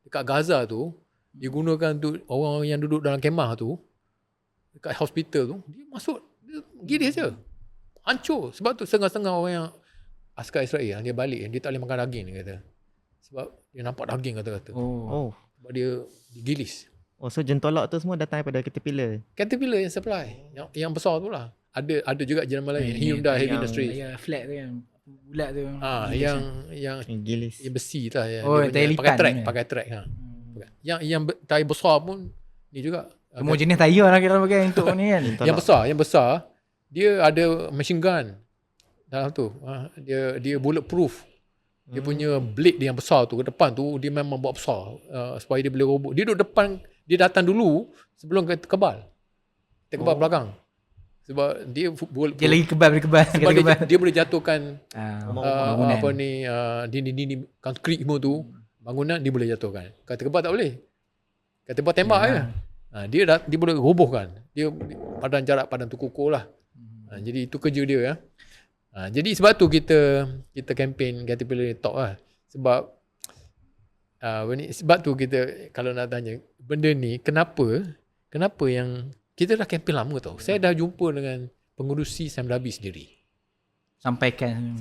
Dekat Gaza tu, dia gunakan tu orang yang duduk dalam kemah tu, dekat hospital tu, dia masuk, dia gilis je. Hancur. Sebab tu setengah-setengah orang yang askar Israel, dia balik, dia tak boleh makan daging, dia kata. Sebab dia nampak daging kata-kata. Sebab dia gilis. So jentolak tu semua datang daripada Caterpillar? Caterpillar yang supply. Yang besar tu lah. Ada juga jenama lain. Hyundai Heavy Industries. Flat tu yang bulat tu. Yang Gilis. besi lah ya. Oh, Dia punya lipan pakai track Yang tayar besar pun ni juga. Semua jenis tayar lah kita pakai untuk ni kan. Yang besar dia ada machine gun dalam tu. Dia bulletproof. Dia punya blade dia yang besar tu, ke depan tu dia memang buat besar supaya dia boleh robot. Dia duduk depan, dia datang dulu sebelum kita kebal belakang. Sebab dia lagi kebal. Sebab dia boleh jatuhkan dinding konkrit semua tu, bangunan dia boleh jatuhkan. Kata kebal tak boleh. Kata kebal tembak je. Dia boleh robohkan. Dia padan tu kukuh lah. Jadi itu kerja dia ya. Jadi sebab tu kita campaign Caterpillar Talk lah. Sebab tu kita kalau nak tanya benda ni kenapa yang kita dah campaign lama tau. Saya dah jumpa dengan pengurusi Sam Labi sendiri. Sampaikan.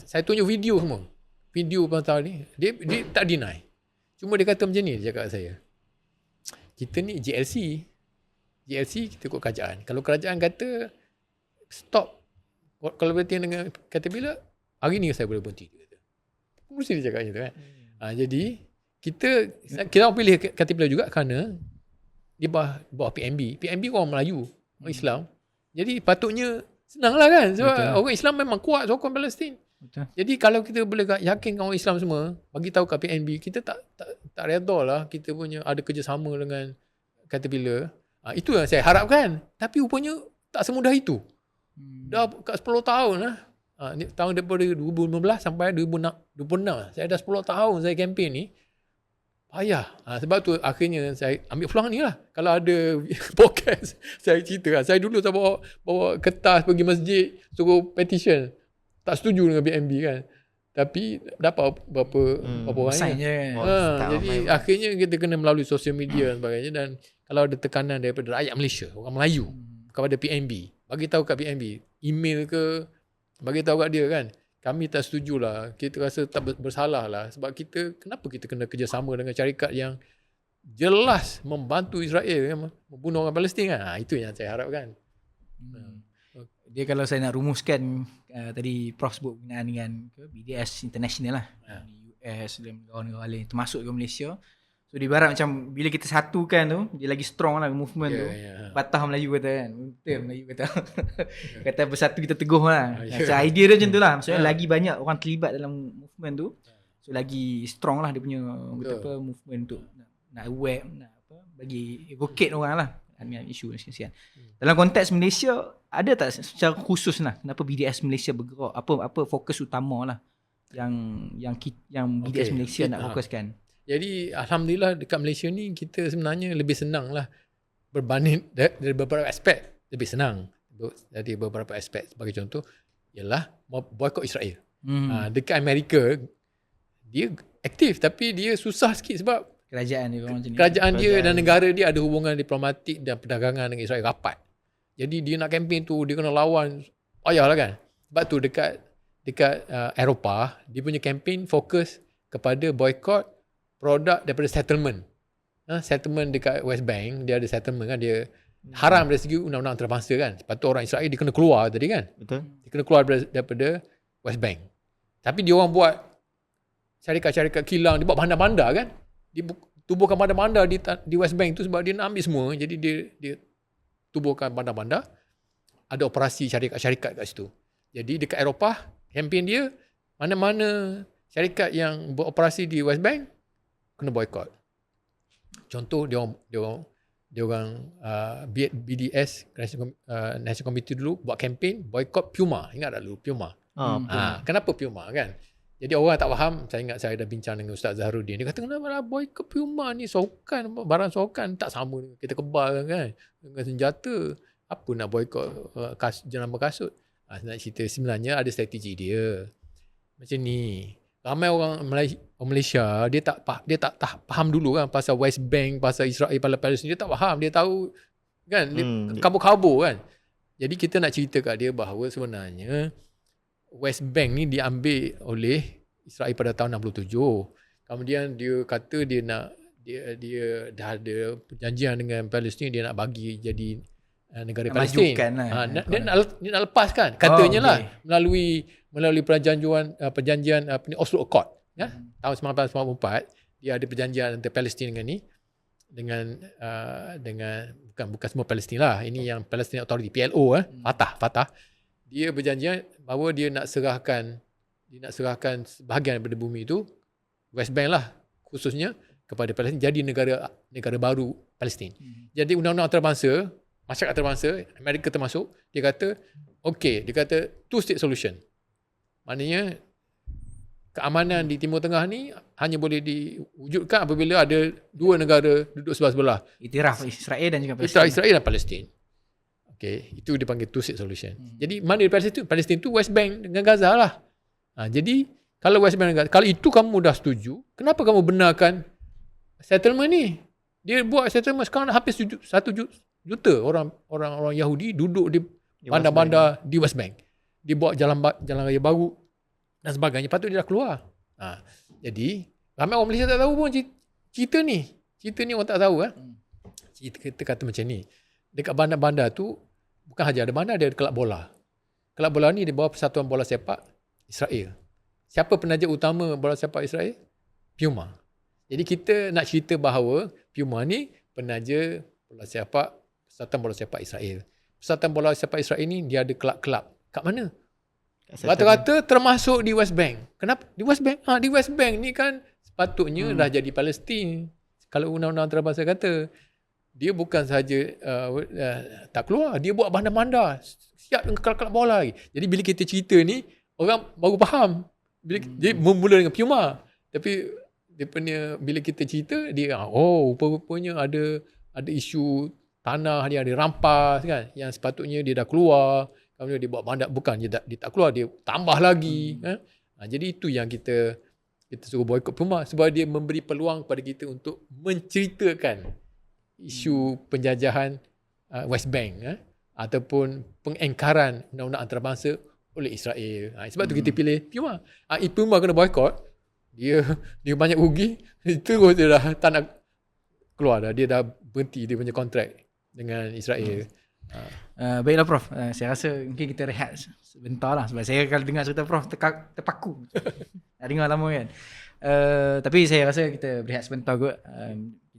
Saya tunjuk video semua. Video pasal ni dia tak deny. Cuma dia kata macam ni, dia cakap saya. Kita ni GLC kita ikut kerajaan. Kalau kerajaan kata stop, kalau berhenti dengan Caterpillar, hari ni saya boleh berhenti. Mesti dia cakap macam tu kan. Jadi kita orang pilih Caterpillar juga kerana dia bawa PNB. PNB orang Melayu, orang Islam. Jadi patutnya senang lah kan. Sebab orang Islam memang kuat sokong Palestin. Betul. Jadi kalau kita boleh yakinkan orang Islam semua, bagi tahu kat PNB, kita tak redha lah kita punya ada kerjasama dengan Caterpillar. Itu yang saya harapkan. Tapi rupanya tak semudah itu. Dah kat 10 tahun lah. Tahun daripada 2015 sampai 2026. Saya dah 10 tahun saya kempen ni. Payah. Sebab tu akhirnya saya ambil peluang ni lah. Kalau ada podcast, saya cerita lah. Saya dulu saya bawa kertas pergi masjid, suruh petition. Tak setuju dengan BNB kan. Tapi dapat berapa orang ni. Jadi akhirnya kita kena melalui sosial media dan sebagainya. Dan kalau ada tekanan daripada rakyat Malaysia, orang Melayu, kepada PNB, bagi tahu kat PNB, email ke, bagi tahu kat dia kan, kami tak setujulah, kita rasa tak bersalah lah, sebab kenapa kita kena kerjasama dengan syarikat yang jelas membantu Israel yang membunuh orang Palestin kan. Itu yang saya harapkan. Dia kalau saya nak rumuskan tadi Prof sebut berkenaan dengan BDS international lah, di US dan negara-negara lain termasuk ke Malaysia. So di barat macam bila kita satukan tu, dia lagi strong lah movement tu. Patah Melayu kata kan. Betul Melayu kata. Kata bersatu kita teguh lah. So idea dia macam tu lah. Maksudnya lagi banyak orang terlibat dalam movement tu. So lagi strong lah dia punya movement tu. Nak web, nak bagi advocate orang lah dengan isu kesian. Dalam konteks Malaysia, ada tak secara khusus lah kenapa BDS Malaysia bergerak? Apa fokus utama lah yang BDS Malaysia nak fokuskan? Jadi Alhamdulillah dekat Malaysia ni kita sebenarnya lebih senang lah berbanding dari beberapa aspek lebih senang. Jadi beberapa aspek sebagai contoh ialah boycott Israel. Dekat Amerika dia aktif tapi dia susah sikit sebab kerajaan dia dan negara dia ada hubungan diplomatik dan perdagangan dengan Israel rapat. Jadi dia nak kempen tu dia kena lawan payahlah kan. Sebab tu dekat Eropah dia punya kempen fokus kepada boycott produk daripada settlement. Settlement dekat West Bank, dia ada settlement kan, dia haram dari segi undang-undang antarabangsa kan. Lepas tu orang Israel dia kena keluar tadi kan. Betul. Dia kena keluar daripada West Bank. Tapi dia orang buat syarikat-syarikat kilang, dia buat bandar-bandar kan. Dia tubuhkan bandar-bandar di West Bank tu sebab dia nak ambil semua. Jadi dia tubuhkan bandar-bandar. Ada operasi syarikat-syarikat kat situ. Jadi dekat Eropah, kempen dia mana-mana syarikat yang beroperasi di West Bank kena boycott. Contoh dia orang BDS National Committee dulu buat kempen boycott Puma. Ingat tak dulu Puma? Kenapa Puma kan? Jadi orang tak faham. Saya ingat saya dah bincang dengan Ustaz Zaharuddin. Dia kata kenapa lah boycott Puma ni, sokan, barang sokan tak sama dengan kita kebal kan, dengan senjata. Apa nak boycott jenama kasut? Nak cerita sebenarnya ada strategi dia. Macam ni. Ramai orang Malaysia dia tak faham dulu kan pasal West Bank, pasal Israel, Palestin. Dia tak faham, dia tahu kan kabur-kabur kan. Jadi kita nak cerita kat dia bahawa sebenarnya West Bank ni diambil oleh Israel pada tahun 67. Kemudian dia kata dia dah ada perjanjian dengan Palestin, dia nak bagi jadi negara Palestin. Dia nak lepaskan katanya lah melalui melalui perjanjian Oslo Accord ya, tahun 1994 dia ada perjanjian antara Palestin dengan bukan semua Palestin lah, ini yang Palestine Authority PLO Fatah. Dia berjanjian bahawa dia nak serahkan sebahagian daripada bumi itu, West Bank lah khususnya, kepada Palestin jadi negara baru Palestin. Jadi undang-undang antarabangsa, masyarakat antarabangsa Amerika termasuk, dia kata two state solution. Maknanya keamanan di Timur Tengah ni hanya boleh diwujudkan apabila ada dua negara duduk sebelah-sebelah. Iktiraf Israel dan juga Palestin. Israel dan Palestin. Okey, itu dipanggil two state solution. Jadi mana di Palestin tu? Palestin tu West Bank dengan Gaza lah. Jadi kalau West Bank dengan Gaza, kalau itu kamu dah setuju, kenapa kamu benarkan settlement ni? Dia buat settlement sekarang hampir 1 juta orang Yahudi duduk di bandar-bandar di West Bank. Dia buat jalan raya baru dan sebagainya. Lepas tu dia dah keluar. Jadi ramai orang Malaysia tak tahu pun cerita ni orang tak tahu. Kita kata macam ni, dekat bandar-bandar tu bukan saja ada bandar, ada kelab bola. Kelab bola ni di bawah Persatuan Bola Sepak Israel. Siapa penaja utama bola sepak Israel? Puma. Jadi kita nak cerita bahawa Puma ni penaja bola sepak Persatuan Bola Sepak Israel. Persatuan Bola Sepak Israel ni dia ada kelab-kelab. Kat mana? Rata-rata termasuk di West Bank. Kenapa? Di West Bank? Di West Bank ni kan sepatutnya dah jadi Palestin. Kalau undang-undang antarabangsa kata, dia bukan sahaja tak keluar, dia buat bandar-bandar siap dengan kelab-kelab bola lagi. Jadi bila kita cerita ni, orang baru faham. Dia mula dengan Puma. Tapi dia punya, bila kita cerita, dia rupa-rupanya ada isu tanah dia ada rampas kan, yang sepatutnya dia dah keluar, kemudian dia buat bandar, bukan dia tak keluar, dia tambah lagi. Jadi itu yang kita suruh boykot Puma, sebab dia memberi peluang kepada kita untuk menceritakan isu penjajahan West Bank ataupun pengengkaran undang-undang antarabangsa oleh Israel. Sebab tu kita pilih Puma. Puma kena boykot, dia banyak rugi, terus dia dah tak nak keluar dah, dia dah berhenti dia punya kontrak dengan Israel. Baiklah Prof, saya rasa mungkin kita rehat sebentar lah, sebab saya kalau dengar cerita Prof terpaku. Dah dengar lama kan. Tapi saya rasa kita berehat sebentar kot.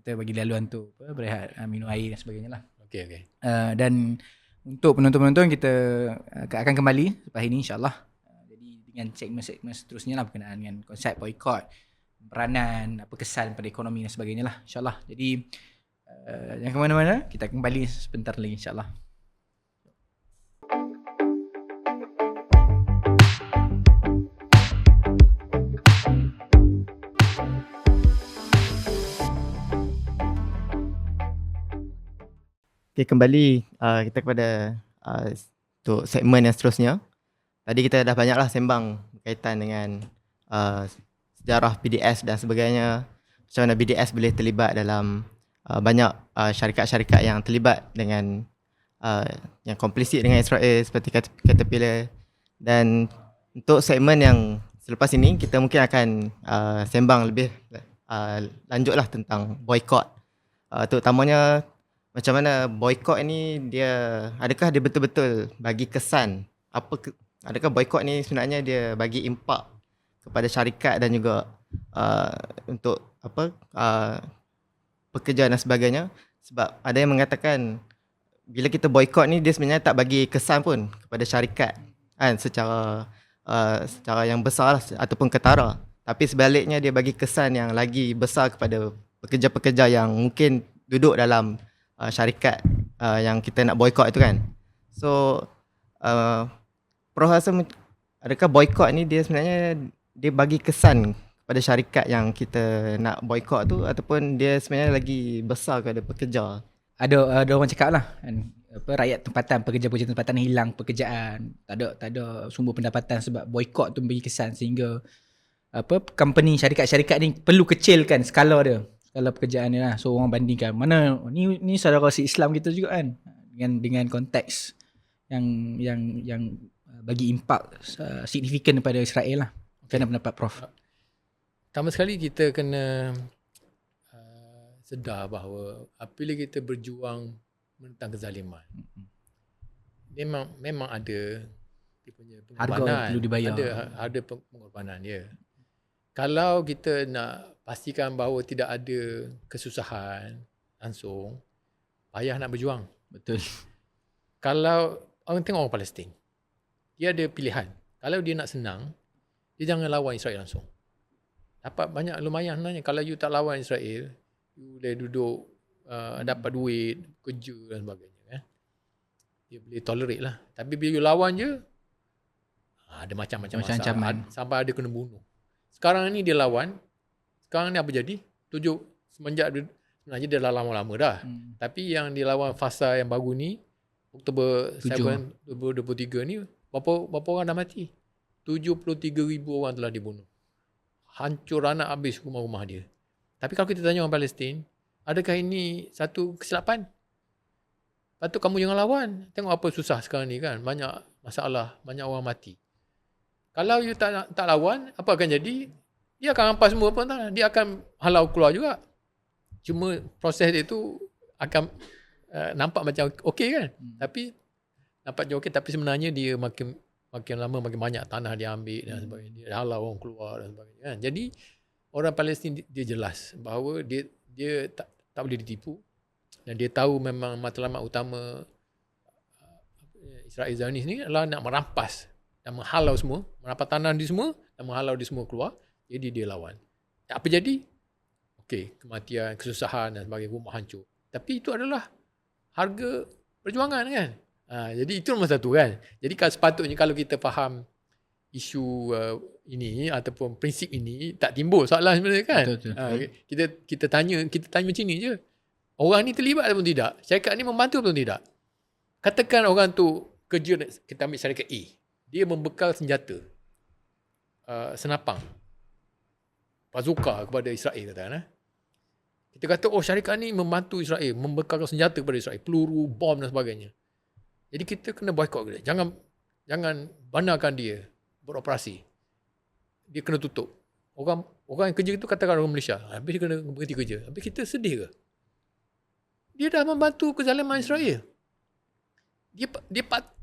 Kita bagi laluan tu berehat, minum air dan sebagainya lah. Okay. Dan untuk penonton-penonton, kita akan kembali selepas ini insyaAllah. Jadi dengan segmen-segmen seterusnya lah berkenaan dengan konsep boykot, peranan, apa kesan pada ekonomi dan sebagainya lah insyaAllah. Jadi jangan ke mana-mana, kita kembali sebentar lagi insyaAllah. Okay, kembali kita kepada untuk segmen yang seterusnya. Tadi kita dah banyaklah sembang berkaitan dengan sejarah BDS dan sebagainya. Macam mana BDS boleh terlibat dalam banyak syarikat-syarikat yang terlibat dengan yang komplisit dengan Israel seperti Caterpillar. Dan untuk segmen yang selepas ini, kita mungkin akan sembang lebih lanjutlah tentang boykot. Terutamanya macam mana boykot ini adakah dia betul-betul bagi kesan, adakah boykot ni sebenarnya dia bagi impak kepada syarikat dan juga untuk pekerja dan sebagainya. Sebab ada yang mengatakan bila kita boykot ni dia sebenarnya tak bagi kesan pun kepada syarikat kan, secara yang besar lah, ataupun ketara. Tapi sebaliknya dia bagi kesan yang lagi besar kepada pekerja-pekerja yang mungkin duduk dalam syarikat yang kita nak boykot itu kan. So Prof rasa adakah boykot ni dia sebenarnya dia bagi kesan pada syarikat yang kita nak boykot tu, ataupun dia sebenarnya lagi besar kepada pekerja? Ada orang cakap lah kan, rakyat tempatan, pekerja-pekerja tempatan hilang pekerjaan, tak ada sumber pendapatan sebab boykot tu bagi kesan, sehingga company, syarikat-syarikat ni perlu kecilkan skala pekerjaan ni lah. So orang bandingkan mana ni saudara si Islam kita juga kan, dengan konteks yang bagi impak signifikan kepada Israel lah. Macam mana pendapat Prof? Pertama sekali kita kena sedar bahawa apabila kita berjuang menentang kezaliman, memang ada dia punya Harga pengorbanan. perlu dibayar. Ada pengorbanan dia. Kalau kita nak pastikan bahawa tidak ada kesusahan langsung, payah nak berjuang. Betul. Kalau orang tengok orang Palestin, dia ada pilihan. Kalau dia nak senang, dia jangan lawan Israel langsung. Dapat banyak lumayan sebenarnya. Kalau you tak lawan Israel, you boleh duduk dapat duit, kerja dan sebagainya kan. Dia boleh tolerate lah. Tapi bila you lawan je, ada macam-macam masalah. Sampai ada kena bunuh. Sekarang ni dia lawan. Sekarang ni apa jadi? Semenjak sebenarnya dia dah lama-lama dah. Tapi yang dia lawan fasa yang baru ni, Oktober 7, 2023 ni, berapa orang dah mati? 73,000 orang telah dibunuh. Hancur anak habis rumah-rumah dia. Tapi kalau kita tanya orang Palestin, adakah ini satu kesilapan? Patut kamu jangan lawan. Tengok apa susah sekarang ni kan. Banyak masalah, banyak orang mati. Kalau you tak lawan, apa akan jadi? Dia akan hampas semua pun tak. Dia akan halau keluar juga. Cuma proses dia tu akan nampak macam okey kan. Tapi nampak macam okey, tapi sebenarnya dia makin lama makin banyak tanah dia ambil dan sebagainya. Dia halau orang keluar dan sebagainya kan. Jadi orang Palestin dia jelas bahawa dia tak boleh ditipu, dan dia tahu memang matlamat utama Israel Zionis ni adalah nak merampas dan menghalau semua, merampas tanah di semua dan menghalau di semua keluar. Jadi dia lawan. Apa jadi? Okey, kematian, kesusahan dan sebagainya, rumah hancur. Tapi itu adalah harga perjuangan kan. Jadi itu nombor satu kan. Jadi sepatutnya kalau kita faham isu ini ataupun prinsip ini, tak timbul soalan sebenarnya kan. Betul. Kita tanya macam ni je. Orang ni terlibat ataupun tidak? Syarikat ni membantu ataupun tidak? Katakan orang tu kerja, kita ambil syarikat A. Dia membekal senjata, senapang, bazooka kepada Israel katakan. Kita kata syarikat ni membantu Israel, membekalkan senjata kepada Israel, peluru, bom dan sebagainya. Jadi kita kena boykot dia. Jangan benarkan dia beroperasi. Dia kena tutup. Orang yang kerja itu katakan orang Malaysia, habis dia kena berhenti kerja. Habis kita sedih ke? Dia dah membantu kezaliman Israel. Dia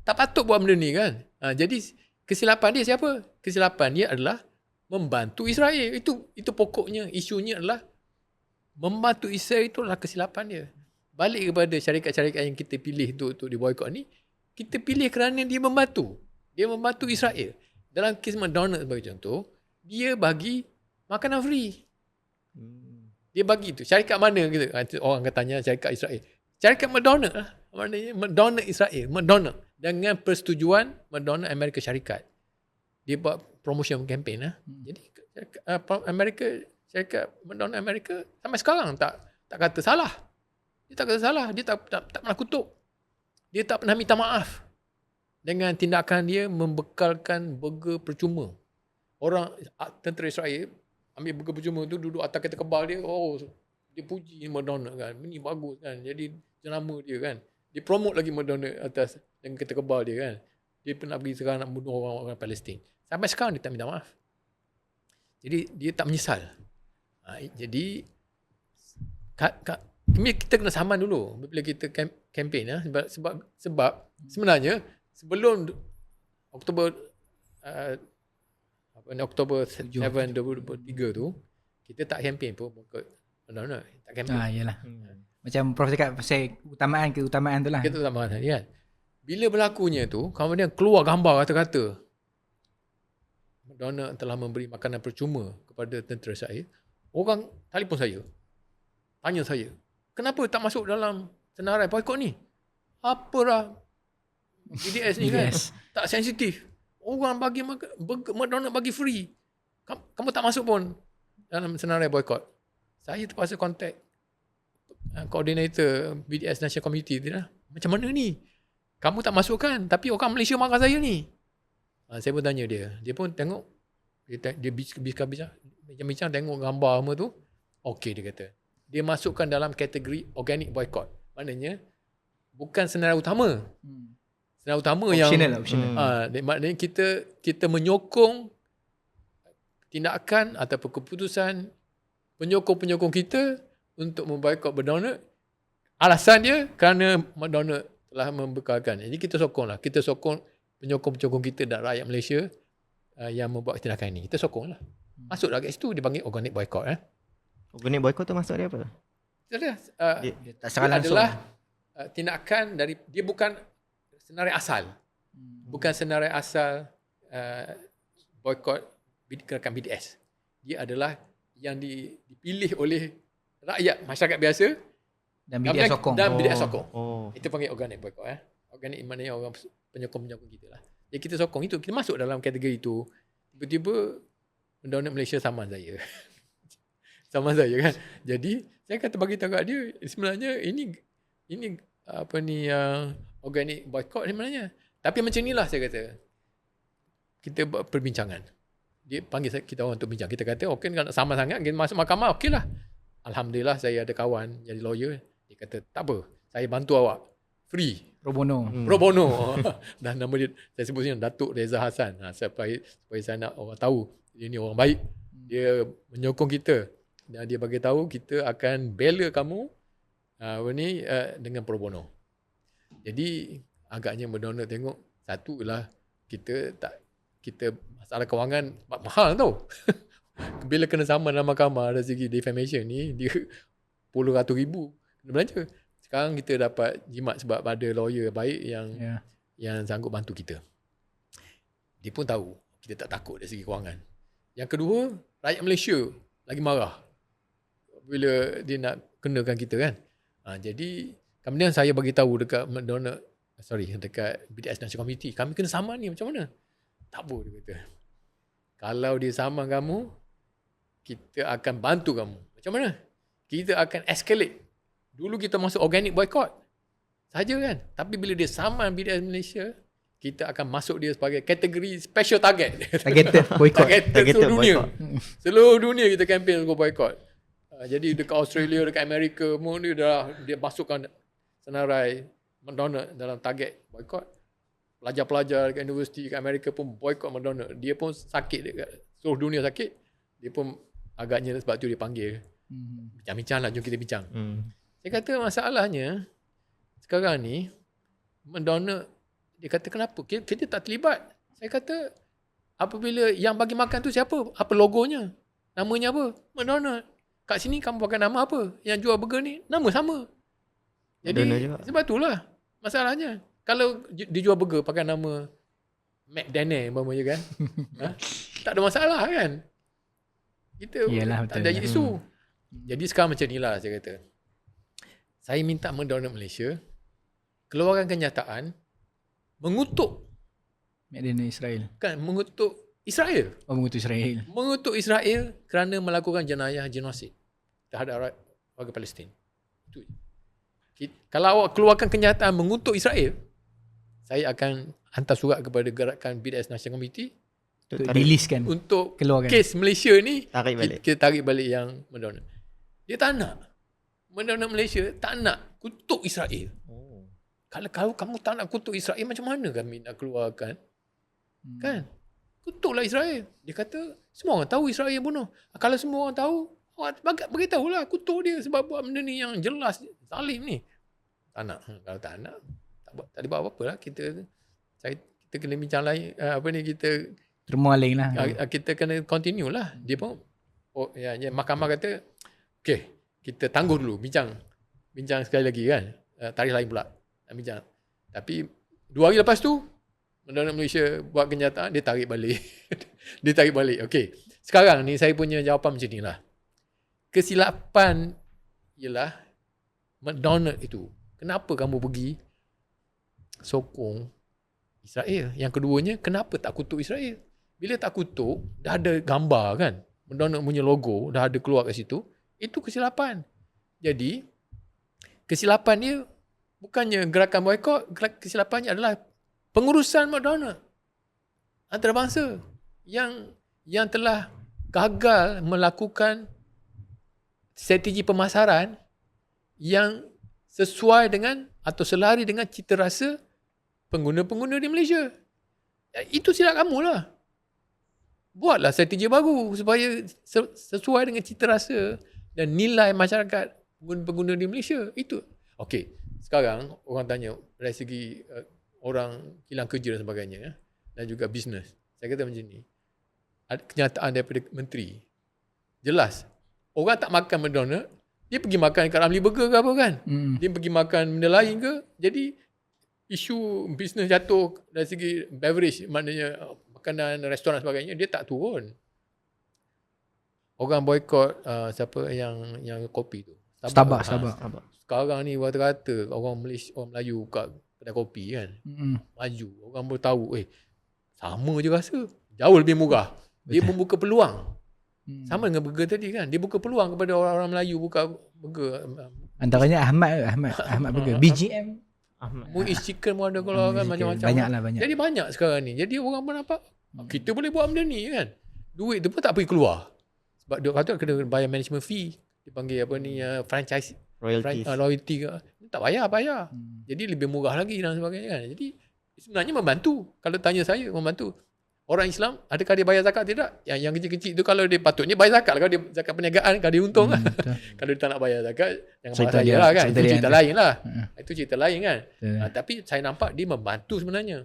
tak patut buat benda ni kan. Jadi kesilapan dia siapa? Kesilapan dia adalah membantu Israel. Itu pokoknya, isunya adalah membantu Israel, itulah kesilapan dia. Balik kepada syarikat-syarikat yang kita pilih untuk diboykot ni, kita pilih kerana dia membantu. Dia membantu Israel. Dalam kes McDonald's sebagai contoh, dia bagi makanan free. Dia bagi tu. Syarikat mana kita? Orang akan tanya syarikat Israel. Syarikat McDonald's lah. Maknanya McDonald's Israel. McDonald's. Dengan persetujuan McDonald's Amerika Syarikat. Dia buat promotion campaign lah. Jadi syarikat McDonald's Amerika sampai sekarang tak kata salah. Dia tak kata salah. Dia tak pernah kutuk. Dia tak pernah minta maaf dengan tindakan dia membekalkan burger percuma. Orang tentera Israel ambil burger percuma tu, duduk atas kereta kebal dia. Dia puji McDonald's kan. Ini bagus kan. Jadi jenama dia kan. Dia promote lagi McDonald's atas dengan kereta kebal dia kan. Dia pernah pergi sekarang nak bunuh orang Palestin. Sampai sekarang dia tak minta maaf. Jadi dia tak menyesal. Jadi kita kena saman dulu bila kita kempen ya. Sebab sebenarnya sebelum Oktober 7 2023 tu, kita tak kempen pun tak kempen. Yalah. Macam Prof cakap pasal keutamaan tu lah. Kita keutamaan tadi kan. Bila berlakunya tu, kemudian keluar gambar kata-kata McDonald telah memberi makanan percuma kepada tentera Israel. Orang telefon saya, tanya saya, kenapa tak masuk dalam senarai boykot ni? Apalah BDS ni kan? Tak sensitif. Orang bagi McDonald bagi free. Kamu tak masuk pun dalam senarai boykot. Saya terpaksa contact koordinator BDS National Committee dia. Macam mana ni? Kamu tak masuk kan? Tapi orang Malaysia marah saya ni. Saya pun tanya dia. Dia pun tengok. Dia bincang tengok gambar semua tu. Okey dia kata. Dia masukkan dalam kategori organic boycott. Maknanya bukan senarai utama. Senarai utama optional yang maknanya kita menyokong tindakan ataupun keputusan penyokong-penyokong kita untuk memboikot McDonald. Alasan dia kerana McDonald telah membekalkan. Jadi kita sokonglah. Kita sokong penyokong-penyokong kita dan rakyat Malaysia yang membuat tindakan ini. Kita sokong lah. Masuklah kat situ, dipanggil organic boycott. Organic boycott tu maksud dia apa? Dia Tak secara langsung. adalah tindakan dari, dia bukan senarai asal. Bukan senarai asal boycott gerakan BDS. Dia adalah yang dipilih oleh rakyat, masyarakat biasa Dan BDS sokong. Dan BDS sokong. Oh. Itu panggil organic boycott. Organic maknanya orang penyokong-penyokong kita lah. Jadi kita sokong itu, kita masuk dalam kategori itu. Tiba-tiba Mendonor Malaysia sama saya. Sama saya kan. Jadi saya kata bagi tahu kat dia, sebenarnya ini apa ni organic boycott sebenarnya. Tapi macam inilah saya kata. Kita buat perbincangan. Dia panggil kita orang untuk bincang. Kita kata okey kalau nak sama sangat kita masuk mahkamah, okeylah. Alhamdulillah saya ada kawan jadi lawyer. Dia kata tak apa, saya bantu awak. Free. Pro bono. Pro bono. Dan nama dia, saya sebut sini Datuk Reza Hassan. Supaya saya nak orang tahu dia ni orang baik. Dia menyokong kita. Dan dia bagi tahu kita akan bela kamu dengan pro bono. Jadi agaknya Mendonor tengok, satu lah kita masalah kewangan mahal tau. Bila kena sama dalam mahkamah dari segi defamation ni, dia puluh ratus ribu kena belanja. Sekarang kita dapat jimat sebab ada lawyer baik yang sanggup bantu kita. Dia pun tahu kita tak takut dari segi kewangan. Yang kedua, rakyat Malaysia lagi marah bila dia nak kenakan kita kan. Jadi kemudian saya bagi tahu dekat dekat BDS National Committee, kami kena saman ni macam mana? Tak boleh, dia kata. Kalau dia saman kamu, kita akan bantu kamu. Macam mana? Kita akan escalate. Dulu kita masuk organic boycott saja kan. Tapi bila dia saman BDS Malaysia, kita akan masuk dia sebagai kategori special target. Targeted boycott. Targeted seluruh dunia. Seluruh dunia kita campaign untuk boycott. Jadi dekat Australia, dekat Amerika pun dia masukkan senarai Mendonor dalam target boycott. Pelajar-pelajar dekat universiti dekat Amerika pun boycott Mendonor. Dia pun sakit dekat seluruh dunia sakit. Dia pun agaknya sebab tu dia panggil. Bincang-bincang lah, jom kita bincang. Saya kata masalahnya sekarang ni Mendonor, dia kata kenapa kita tak terlibat. Saya kata apabila yang bagi makan tu siapa? Apa logonya? Namanya apa? Mendonor. Kat sini kamu pakai nama apa? Yang jual burger ni nama sama. Jadi sebab itulah masalahnya. Kalau dia jual burger pakai nama McDaniel umpamanya kan. Tak ada masalah kan. Kita tak ada isu. Jadi sekarang macam inilah saya kata. Saya minta Mendonor Malaysia keluarkan kenyataan mengutuk McDaniel Israel. Kan mengutuk Israel. Mengutuk Israel. Mengutuk Israel kerana melakukan jenayah genosid terhadap warga Palestin. Itu. Kalau awak keluarkan kenyataan mengutuk Israel, saya akan hantar surat kepada gerakan BDS National Committee untuk riliskan, untuk keluarkan kes Malaysia ni, kita tarik balik yang Mendonor. Dia tak nak. Mendonor Malaysia tak nak kutuk Israel. Kalau kamu tak nak kutuk Israel, macam mana kami nak keluarkan? Kan? Kutuklah Israel. Dia kata semua orang tahu Israel bunuh. Kalau semua orang tahu, awak beritahulah kutuk dia sebab buat benda ni yang jelas zalim ni. Tak nak. Kalau tak nak, tak ada buat apa-apa lah. Kita kena bincang lain. Kita termualing lah. Kita kena continue lah. Dia pun mahkamah kata okey, kita tangguh dulu bincang sekali lagi kan. Tarikh lain pula nak bincang. Tapi 2 hari lepas tu Mendonor Malaysia buat kenyataan, dia tarik balik. Dia tarik balik. Okey. Sekarang ni saya punya jawapan macam ni lah. Kesilapan ialah Mendonor itu. Kenapa kamu pergi sokong Israel? Yang keduanya, kenapa tak kutuk Israel? Bila tak kutuk, dah ada gambar kan? Mendonor punya logo dah ada keluar kat situ. Itu kesilapan. Jadi, kesilapan dia bukannya gerakan boycott, kesilapannya adalah pengurusan Mendonor antarabangsa yang telah gagal melakukan strategi pemasaran yang sesuai dengan atau selari dengan cita rasa pengguna-pengguna di Malaysia. Itu silap kamu lah. Buatlah strategi baru supaya sesuai dengan cita rasa dan nilai masyarakat pengguna-pengguna di Malaysia. Itu. Okey, sekarang orang tanya dari segi orang hilang kerja dan sebagainya, dan juga bisnes. Saya kata macam ni. Ada kenyataan daripada menteri. Jelas. Orang tak makan McDonald, dia pergi makan kat Ramly Burger ke apa kan? Dia pergi makan benda lain ke? Jadi isu bisnes jatuh dari segi beverage, maknanya makanan, restoran dan sebagainya, dia tak turun. Orang boykot siapa yang kopi tu? Starbucks. Sekarang ni rata-rata orang Malaysia, orang Melayu buka kedai kopi kan. Maju. Orang boleh tahu, sama je rasa. Jauh lebih murah. Dia membuka peluang. Sama dengan burger tadi kan. Dia buka peluang kepada orang-orang Melayu buka burger. Antaranya Ahmad Burger. BGM. Muiz Chicken pun ada kalau kan, macam-macam. Banyak. Jadi banyak sekarang ni. Jadi orang pun nampak, kita boleh buat benda ni kan. Duit tu pun tak pergi keluar. Sebab dia kata kena bayar management fee. Dipanggil apa ni, franchise. Royalty ke. Tak bayar. Jadi lebih murah lagi dan sebagainya kan. Jadi sebenarnya membantu. Kalau tanya saya, membantu. Orang Islam, adakah dia bayar zakat tidak? Yang kecil-kecil tu kalau dia patutnya bayar zakat. Kalau dia zakat perniagaan, kalau dia untung kan. Kalau dia tak nak bayar zakat, jangan marah saya lah kan. Itu cerita lain lah. Itu cerita lain kan. Tapi saya nampak dia membantu sebenarnya.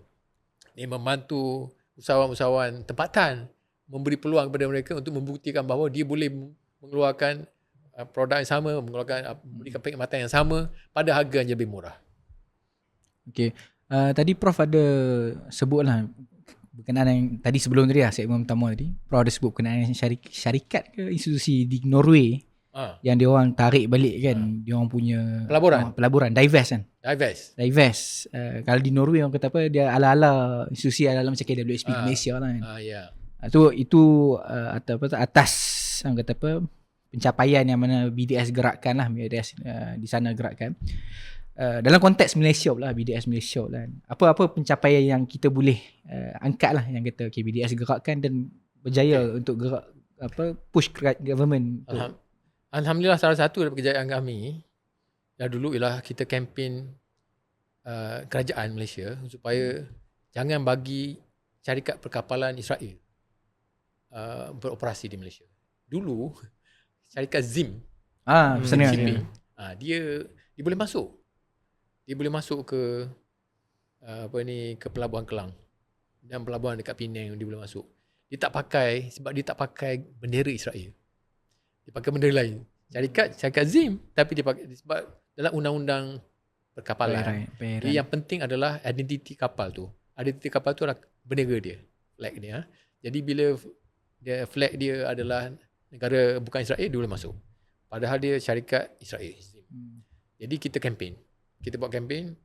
Dia membantu usahawan-usahawan tempatan. Memberi peluang kepada mereka untuk membuktikan bahawa dia boleh mengeluarkan produk yang sama, memberikan perkhidmatan yang sama pada harga yang lebih murah. Okay. Tadi Prof ada sebutlah berkenaan yang tadi sebelum tadi segmen pertama tadi, Prof ada sebut berkenaan syarikat ke institusi di Norway yang dia orang tarik balik kan, dia orang punya pelaburan divest kan. Divest. Kalau di Norway orang kata apa, dia ala-ala institusi ala-ala macam KWSP Malaysia lah kan. Itu atas orang kata apa, pencapaian yang mana BDS gerakkan lah, BDS di sana gerakkan. Dalam konteks Malaysia pula, BDS Malaysia pula, apa pencapaian yang kita boleh angkat lah, yang kata BDS gerakkan dan berjaya untuk gerak push government. Alhamdulillah, salah satu daripada kejayaan kami dah dulu ialah kita kempen kerajaan Malaysia supaya jangan bagi syarikat perkapalan Israel beroperasi di Malaysia. Dulu syarikat ZIM, dia boleh masuk. Dia boleh masuk ke ke Pelabuhan Kelang dan pelabuhan dekat Penang, dia boleh masuk. Dia tak pakai, sebab dia tak pakai bendera Israel. Dia pakai bendera lain. Syarikat ZIM, tapi dia pakai sebab dalam undang-undang perkapalan. Yang penting adalah identiti kapal tu. Identiti kapal tu adalah bendera dia, flag dia. Jadi bila flag dia adalah negara bukan Israel, dia boleh masuk. Padahal dia syarikat Israel. Jadi kita kempen. Kita buat kempen,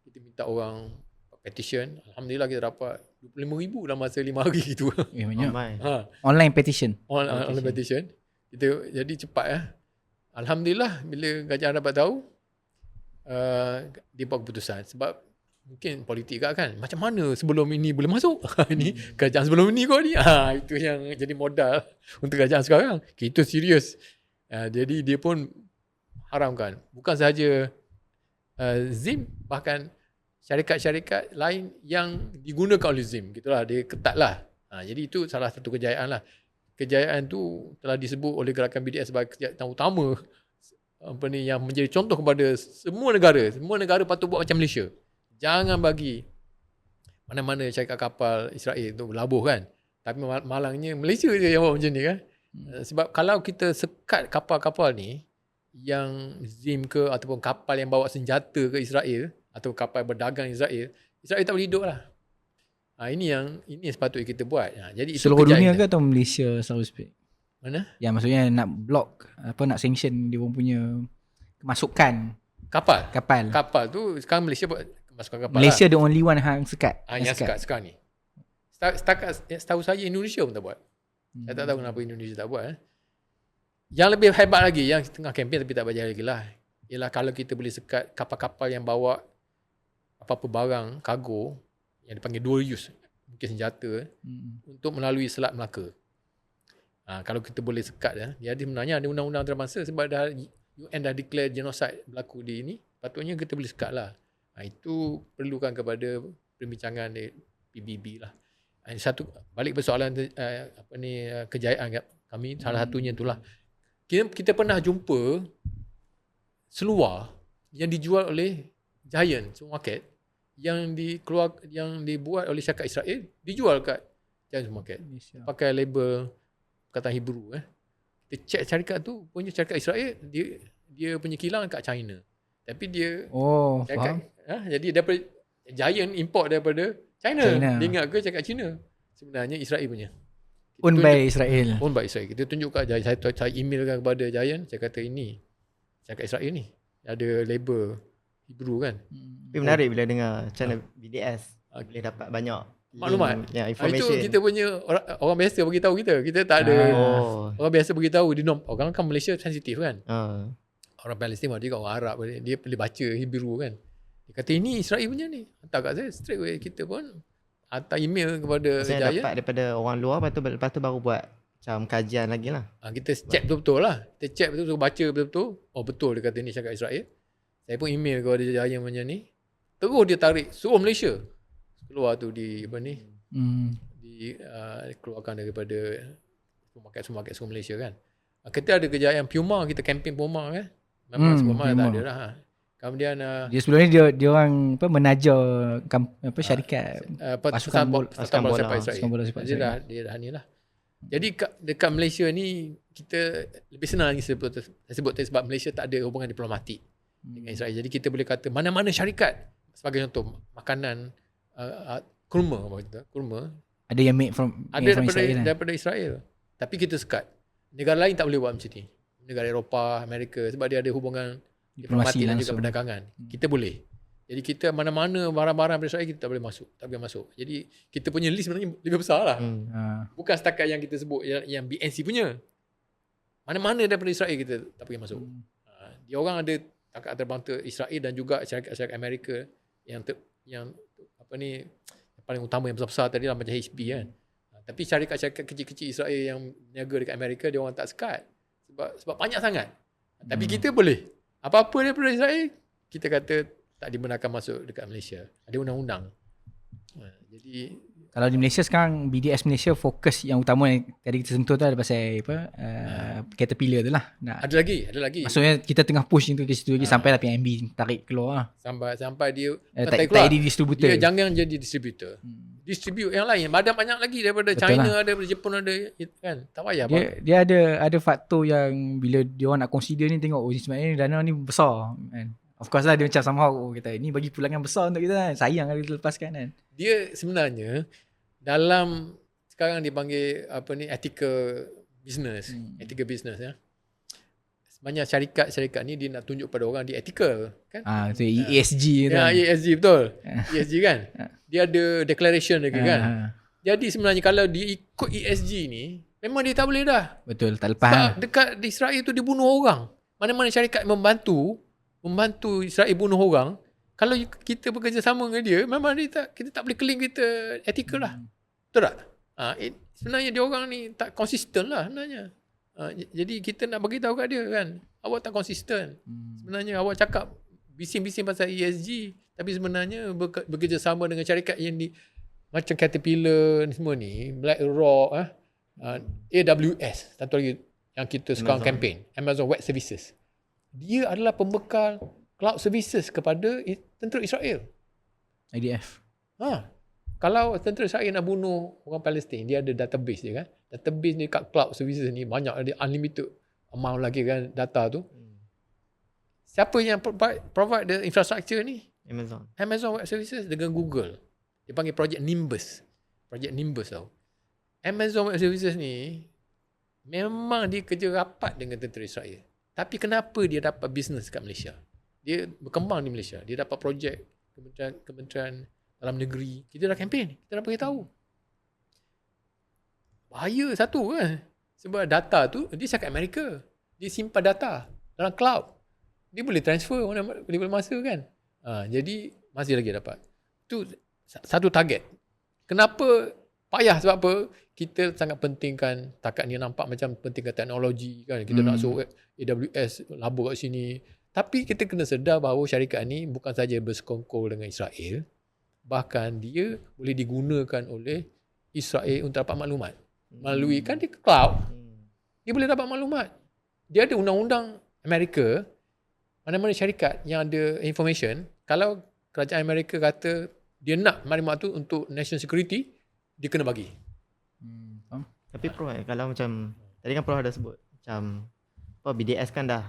kita minta orang petition. Alhamdulillah kita dapat 25,000 dalam masa 5 hari gitu. Banyak. Online petition. Online petition. Jadi cepat. Alhamdulillah bila kerajaan dapat tahu, dia buat keputusan. Sebab mungkin politik kan. Macam mana sebelum ini boleh masuk? Ini kerajaan sebelum ini kau ni. Itu yang jadi modal untuk kerajaan sekarang. Kita serius. Jadi dia pun haramkan. Bukan sahaja ZIM, bahkan syarikat-syarikat lain yang digunakan oleh ZIM. Gitulah, dia ketat lah. Jadi itu salah satu kejayaan lah. Kejayaan tu telah disebut oleh gerakan BDS sebagai kejayaan utama yang menjadi contoh kepada semua negara. Semua negara patut buat macam Malaysia. Jangan bagi mana-mana syarikat kapal Israel tu berlabuh kan. Tapi malangnya Malaysia je yang buat macam ni kan. Sebab kalau kita sekat kapal-kapal ni, yang ZIM ke ataupun kapal yang bawa senjata ke Israel atau kapal berdagang Israel tak boleh hidup lah. Ini yang sepatutnya kita buat. Jadi seluruh dunia ke atau Malaysia selalu speak? Mana? Yang maksudnya nak block nak sanction dia punya kemasukan kapal tu. Sekarang Malaysia buat kemasukan kapal. Malaysia the only one yang sekat. Yang sekat sekarang ni. Setahu saya Indonesia pun tak buat. Saya tak tahu kenapa Indonesia tak buat. Yang lebih hebat lagi, yang tengah kempen tapi tak berjaya lagi lah, ialah kalau kita boleh sekat kapal-kapal yang bawa apa-apa barang, kargo, yang dipanggil dual use, mungkin senjata, untuk melalui Selat Melaka. Kalau kita boleh sekat, dia sebenarnya ada undang-undang antarabangsa sebab UN dah declare genocide berlaku di ini, patutnya kita boleh sekat lah. Itu perlukan kepada perbincangan PBB lah. Satu, balik persoalan kejayaan kami, salah satunya itulah. Kita pernah jumpa seluar yang dijual oleh Giant supermarket yang dibuat oleh syarikat Israel dijual kat Giant Supermarket. Pakai label perkataan Hebrew. Kita check syarikat tu punya syarikat Israel, dia punya kilang kat China. Tapi dia faham. Jadi daripada Giant import daripada China. Dia ingat ke cakap China? Sebenarnya Israel punya. Owned by Israel. Owned by Israel. Kita tunjuk kat Giant. Saya emailkan kepada Giant. Saya kata ini cakap Israel ni. Ada label Hebrew kan. Tapi menarik bila dengar channel BDS. Boleh dapat banyak maklumat. Information. Itu kita punya orang biasa bagi tahu kita. Kita tak ada orang biasa bagi tahu. Orang kan Malaysia sensitif kan. Orang Palestin juga orang Arab dia boleh baca Hebrew kan. Dia kata ini Israel punya ni. Hantar kat saya straight away. Kita pun hantar email kepada Giant. Dapat daripada orang luar lepas tu baru buat macam kajian lagi lah. Kita check betul-betul lah. Kita check betul-betul, baca betul-betul. Oh betul dia kata ni cakap Israel. Saya pun email kepada Giant macam ni. Terus dia tarik suruh Malaysia. Keluar tu di apa ni? Keluarkan daripada supermarket seluruh Malaysia kan. Kita ada kejayaan Puma, kita campaign Puma kan. Memang Puma tak ada lah. Kemudian dia sebelum ni dia orang menajar syarikat pasukan bola sepak Israel. Dia dah ni lah. Jadi dekat Malaysia ni kita lebih senang lagi sebut sebab Malaysia tak ada hubungan diplomatik dengan Israel. Jadi kita boleh kata mana-mana syarikat, sebagai contoh makanan kurma ada yang made from Israel daripada Israel. Tapi kita sekat. Negara lain tak boleh buat macam ni. Negara Eropah, Amerika, sebab dia ada hubungan diplomatik dan juga perdagangan. Kita boleh. Jadi kita mana-mana barang-barang dari Israel kita tak boleh masuk. Jadi kita punya list sebenarnya lebih besar lah. Bukan setakat yang kita sebut yang BNC punya. Mana-mana daripada Israel kita tak boleh masuk. Dia orang ada tangkap terbang Israel dan juga syarikat-syarikat Amerika yang apa ni yang paling utama yang besar-besar tadi lah macam HP kan. Tapi syarikat-syarikat kecil-kecil Israel yang niaga dekat Amerika dia orang tak sekat sebab banyak sangat. Tapi kita boleh. Apa-apa daripada Israel kita kata tak dibenarkan masuk dekat Malaysia. Ada undang-undang. Jadi kalau di Malaysia sekarang BDS Malaysia fokus yang utama yang tadi kita sentuh tu ada pasal Caterpillar tu lah. Ada lagi. Maksudnya kita tengah push into ke situ lagi sampai lah PNB tarik keluar lah. Sampai dia tak jadi distributor. Dia jangan jadi distributor. Distribute yang lain. Ada banyak lagi daripada betul China lah. Ada daripada Jepun ada kan. Tak payah dia ada faktor yang bila dia orang nak consider ni tengok sebenarnya dana ni besar kan. Of course lah dia macam somehow kata ni bagi pulangan besar untuk kita kan. Sayang kalau kita lepaskan kan. Dia sebenarnya dalam sekarang dipanggil ethical business. Ethical business ya. Sebenarnya syarikat ni dia nak tunjuk pada orang dia ethical kan. Itu ESG tu. Ya, ESG betul. ESG kan. Dia ada declaration lagi kan. Jadi sebenarnya kalau dia ikut ESG ni memang dia tak boleh dah. Betul, tak lepas. Sebab dekat di Israel tu dia bunuh orang. Mana-mana syarikat membantu Israel bunuh orang, kalau kita bekerjasama dengan dia, memang kita tak boleh claim kita ethical lah. Betul tak? Sebenarnya dia orang ni tak konsisten lah sebenarnya. Jadi kita nak bagi tahu kat dia kan, awak tak konsisten. Sebenarnya awak cakap bising-bising pasal ESG, tapi sebenarnya bekerjasama dengan syarikat yang macam Caterpillar ni semua ni, BlackRock, AWS, satu lagi yang kita sekarang campaign, Amazon Web Services. Dia adalah pembekal cloud services kepada tentera Israel. IDF. Kalau tentera Israel nak bunuh orang Palestin, dia ada database dia kan. Database ni kat cloud services ni banyak, ada unlimited amount lagi kan data tu. Siapa yang provide the infrastructure ni? Amazon Web Services dengan Google. Dia panggil Project Nimbus. Project Nimbus tau. Amazon Web Services ni memang dia kerja rapat dengan tentera Israel. Tapi kenapa dia dapat bisnes kat Malaysia? Dia berkembang di Malaysia. Dia dapat projek Kementerian Dalam Negeri. Kita dah campaign. Kita dah beritahu. Bahaya satu kan. Sebab data tu, dia cakap Amerika. Dia simpan data dalam cloud. Dia boleh transfer mana masa kan. Jadi masih lagi dapat. Itu satu target. Kenapa payah? Sebab apa? Kita sangat pentingkan, takat ni nampak macam pentingkan teknologi kan. Kita nak suruh AWS labur kat sini. Tapi kita kena sedar bahawa syarikat ni bukan saja bersekongkol dengan Israel. Bahkan dia boleh digunakan oleh Israel untuk dapat maklumat. Melalui kan dia cloud. Dia boleh dapat maklumat. Dia ada undang-undang Amerika. Mana-mana syarikat yang ada information, kalau kerajaan Amerika kata dia nak maklumat tu untuk national security, dia kena bagi. Faham? Tapi Prof, kalau macam tadi kan Prof ada sebut macam BDS kan dah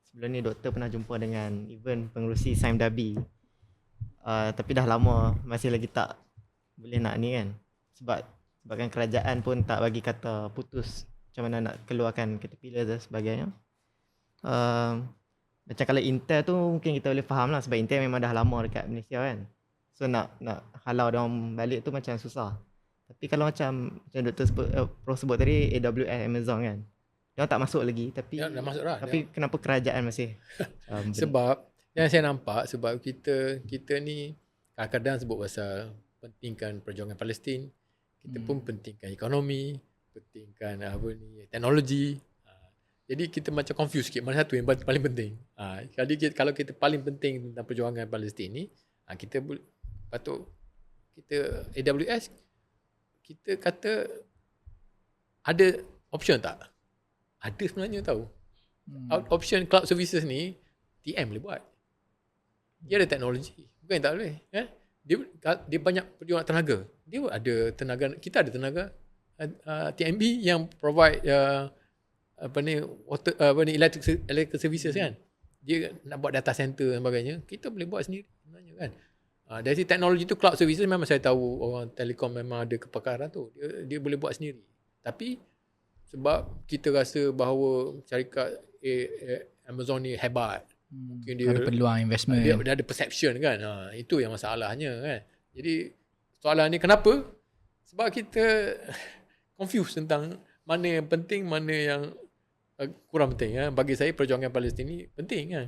sebelum ni doktor pernah jumpa dengan even pengerusi Saim Dabi, tapi dah lama masih lagi tak boleh nak ni kan, sebabkan kerajaan pun tak bagi kata putus macam mana nak keluarkan caterpillar dan sebagainya. Macam kalau Intel tu mungkin kita boleh faham lah, sebab Intel memang dah lama dekat Malaysia kan, so nak halau dia orang balik tu macam susah. Tapi kalau macam doktor Prof sebut tadi AWS, Amazon kan, dia tak masuk lagi, tapi Dah masuk dah. tapi kenapa kerajaan masih Sebab yang saya nampak, sebab kita ni kadang-kadang sebut pasal pentingkan perjuangan Palestin, kita pun pentingkan ekonomi, pentingkan teknologi. Jadi kita macam confuse sikit mana satu yang paling penting. Jadi kalau kita paling penting tentang perjuangan Palestin ni, kita patut kita AWS, kita kata ada option tak? Ada sebenarnya tahu. Option cloud services ni TM boleh buat. Dia ada teknologi. Bukan tak boleh. Dia banyak perjuangan tenaga. Dia ada tenaga, kita ada tenaga TMB yang provide electric services kan. Dia nak buat data center dan sebagainya. Kita boleh buat sendiri sebenarnya kan. Dari teknologi tu cloud services memang saya tahu orang telekom memang ada kepakaran tu. Dia boleh buat sendiri. Tapi sebab kita rasa bahawa syarikat Amazon ni hebat. Mungkin dia ada peluang investment. Dia ada perception kan. Itu yang masalahnya kan. Jadi soalan ni kenapa? Sebab kita confuse tentang mana yang penting, mana yang kurang penting. Bagi saya perjuangan Palestin ni penting kan.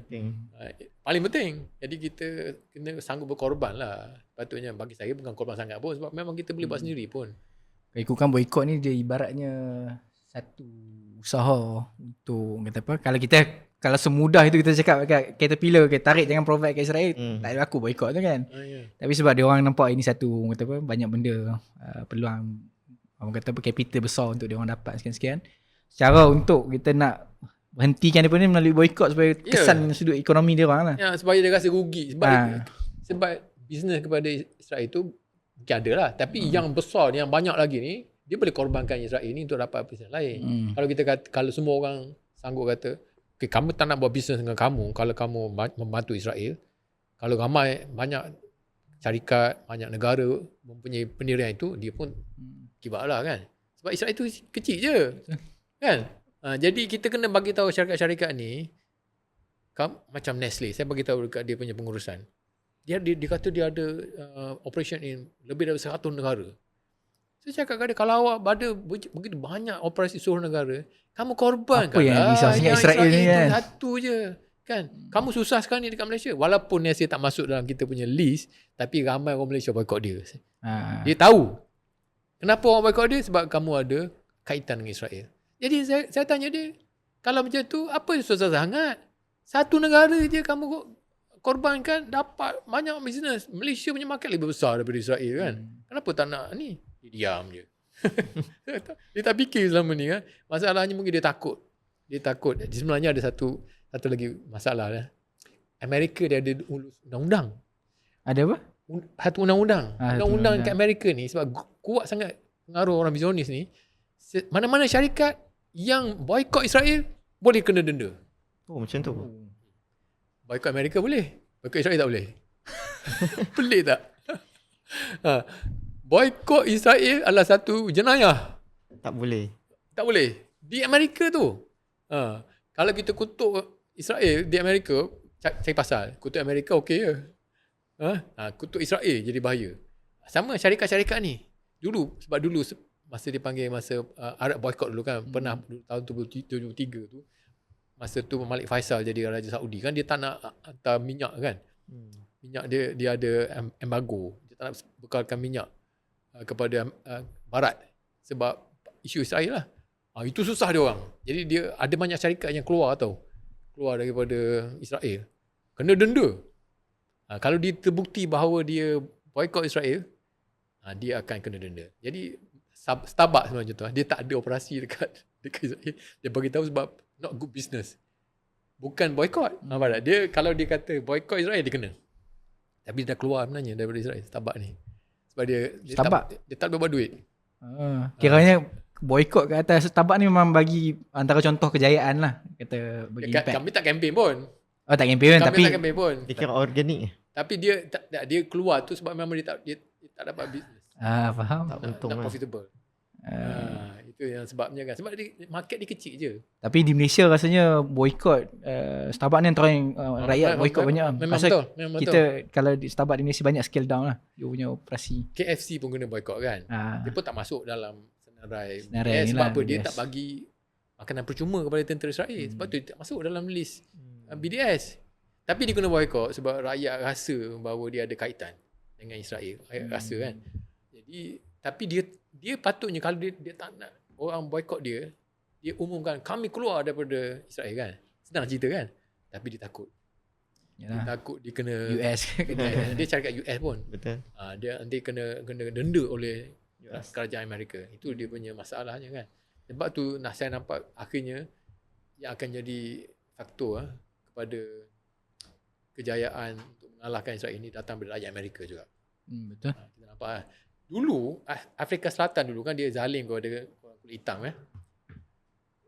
Paling penting. Jadi kita kena sanggup berkorban lah. Patutnya bagi saya bukan korban sangat pun, sebab memang kita boleh buat sendiri pun. Ikutkan boykot ni dia ibaratnya satu usaha untuk kata apa, kalau semudah itu kita cakap kat Caterpillar, tarik jangan provide kat Israel, tak ada aku boykot tu kan. Tapi sebab dia orang nampak ini satu kata apa, banyak benda peluang orang kata apa, capital besar untuk dia orang dapat sekian-sekian. Cara untuk kita nak hentikan dia pun ni melalui boykot supaya kesan sudut ekonomi dia orang lah. Supaya dia rasa rugi. Sebab bisnes kepada Israel tu mungkin ada lah. Tapi yang besar, yang banyak lagi ni, dia boleh korbankan Israel ni untuk dapat bisnes lain. Kalau kita kata, kalau semua orang sanggup kata, okay, kamu tak nak buat bisnes dengan kamu kalau kamu membantu Israel. Kalau ramai, banyak syarikat, banyak negara mempunyai pendirian itu, dia pun kibat lah kan. Sebab Israel itu kecil je. Kan? Jadi kita kena bagi tahu syarikat-syarikat ni, macam Nestle, saya bagi tahu dekat dia punya pengurusan. Dia kata dia ada operation in lebih dari 100 negara. Saya cakap kat dia, kalau awak ada begitu banyak operasi seluruh negara, kamu korbankan apa yang risaunya Israel ni kan. Satu je. Kan? Kamu susah sekarang ni dekat Malaysia. Walaupun Nestle tak masuk dalam kita punya list, tapi ramai orang Malaysia boykot dia. Dia tahu. Kenapa orang boykot dia? Sebab kamu ada kaitan dengan Israel. Jadi saya tanya dia, kalau macam tu, apa susah sangat? Satu negara je kamu korbankan, dapat banyak bisnes. Malaysia punya market lebih besar daripada Israel kan. Kenapa tak nak ni? Dia diam je. Dia tak fikir selama ni kan. Masalahnya mungkin dia takut. Sebenarnya ada satu lagi masalah lah. Amerika dia ada undang-undang. Ada apa? Satu undang-undang. Undang-undang kat Amerika ni sebab kuat sangat pengaruh orang Zionis ni. Mana-mana syarikat yang boykot Israel boleh kena denda. Oh, macam tu. Boykot Amerika boleh, boykot Israel tak boleh. Pelik tak? Boykot Israel adalah satu jenayah. Tak boleh. Tak boleh. Di Amerika tu. Kalau kita kutuk Israel di Amerika, cari pasal. Kutuk Amerika okey je. Kutuk Israel jadi bahaya. Sama syarikat-syarikat ni. Sebab dulu masa dipanggil Arab boykot dulu kan, pernah tahun 2073 tu, masa tu Malik Faisal jadi Raja Saudi kan, dia tak nak hantar minyak kan. Minyak dia ada embargo. Dia tak nak bekalkan minyak kepada barat sebab isu Israel lah. Itu susah dia orang. Jadi dia ada banyak syarikat yang keluar daripada Israel. Kena denda. Kalau dia terbukti bahawa dia boykot Israel, dia akan kena denda. Jadi Starbucks sebenarnya tu, dia tak ada operasi dekat Israel. Dia bagi tahu sebab not good business. Bukan boykot. Dia kalau dia kata boykot Israel, dia kena. Tapi dia dah keluar sebenarnya daripada Israel, Starbucks ni. Sebab dia Starbucks? dia tak boleh buat duit. Kiranya boykot ke atas Starbucks ni memang bagi antara contoh kejayaan lah. Kata bagi impact. Kami tak campaign pun. Oh tak campaign Kami tapi tak campaign pun. Dia kira organik. Tapi dia keluar tu sebab memang dia tak dapat bisnes. faham. Tak untung Tak lah. profitable. Itu yang sebabnya kan. Sebab market dia kecil je. Tapi di Malaysia rasanya boykot Starbucks ni antara yang rakyat boykot banyak. Memang Pasal betul. Memang kita kalau di Starbucks di Malaysia banyak scale down lah dia punya operasi. KFC pun kena boykot kan. Dia pun tak masuk dalam senarai Senarai BDS. ni Sebab lah, apa? Dia BDS. tak bagi makanan percuma kepada tentera Israel. Sebab tu dia tak masuk dalam list BDS. Tapi dia kena boykot sebab rakyat rasa bahawa dia ada kaitan dengan Israel. Rakyat rasa kan. Jadi tapi dia patutnya kalau dia tak nak orang boykot dia umumkan kami keluar daripada Israel kan. Senang cerita kan. Tapi dia takut. Dia takut dia kena US. dia cari kat US pun. Betul. Dia nanti kena denda oleh US. kerajaan Amerika. Itu dia punya masalahnya kan. Sebab tu saya nampak akhirnya yang akan jadi faktor kepada kejayaan untuk mengalahkan Israel ini datang dari rakyat Amerika juga. Betul. Kita nampak dulu Afrika Selatan dulu kan dia zalim kepada orang kulit hitam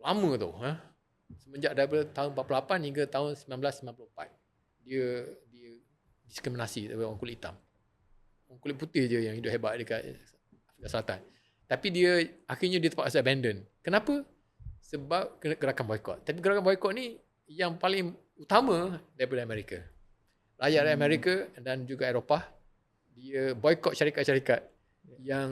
lama tu semenjak daripada tahun 48 hingga tahun 1994 dia diskriminasi oleh orang kulit hitam. Orang kulit putih je yang hidup hebat dekat Afrika Selatan. Tapi dia akhirnya dia terpaksa abandon. Kenapa? Sebab kena gerakan boykot. Tapi gerakan boykot ni yang paling utama daripada Amerika. Rakyat Amerika dan juga Eropah dia boykot syarikat-syarikat yang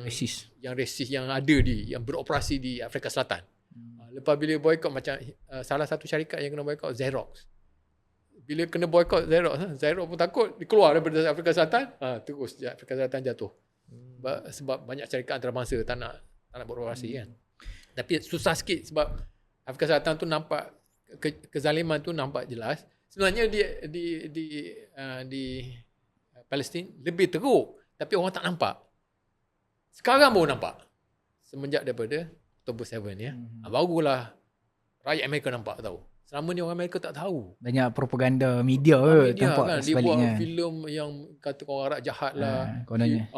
Rasis. yang resis yang ada yang beroperasi di Afrika Selatan. Lepas bila boykot macam salah satu syarikat yang kena boykot Xerox. Bila kena boykot Xerox pun takut dia keluar daripada Afrika Selatan, terus Afrika Selatan jatuh. Sebab banyak syarikat antarabangsa tak nak beroperasi kan. Tapi susah sikit sebab Afrika Selatan tu nampak kezaliman tu nampak jelas. Sebenarnya di Palestin lebih teruk tapi orang tak nampak. Sekarang baru nampak. Semenjak daripada October 7 barulah rakyat Amerika nampak tahu. Selama ni orang Amerika tak tahu. Banyak propaganda media kan, tampak dia buat sebaliknya. filem yang kata orang Arab jahat lah. Kononnya.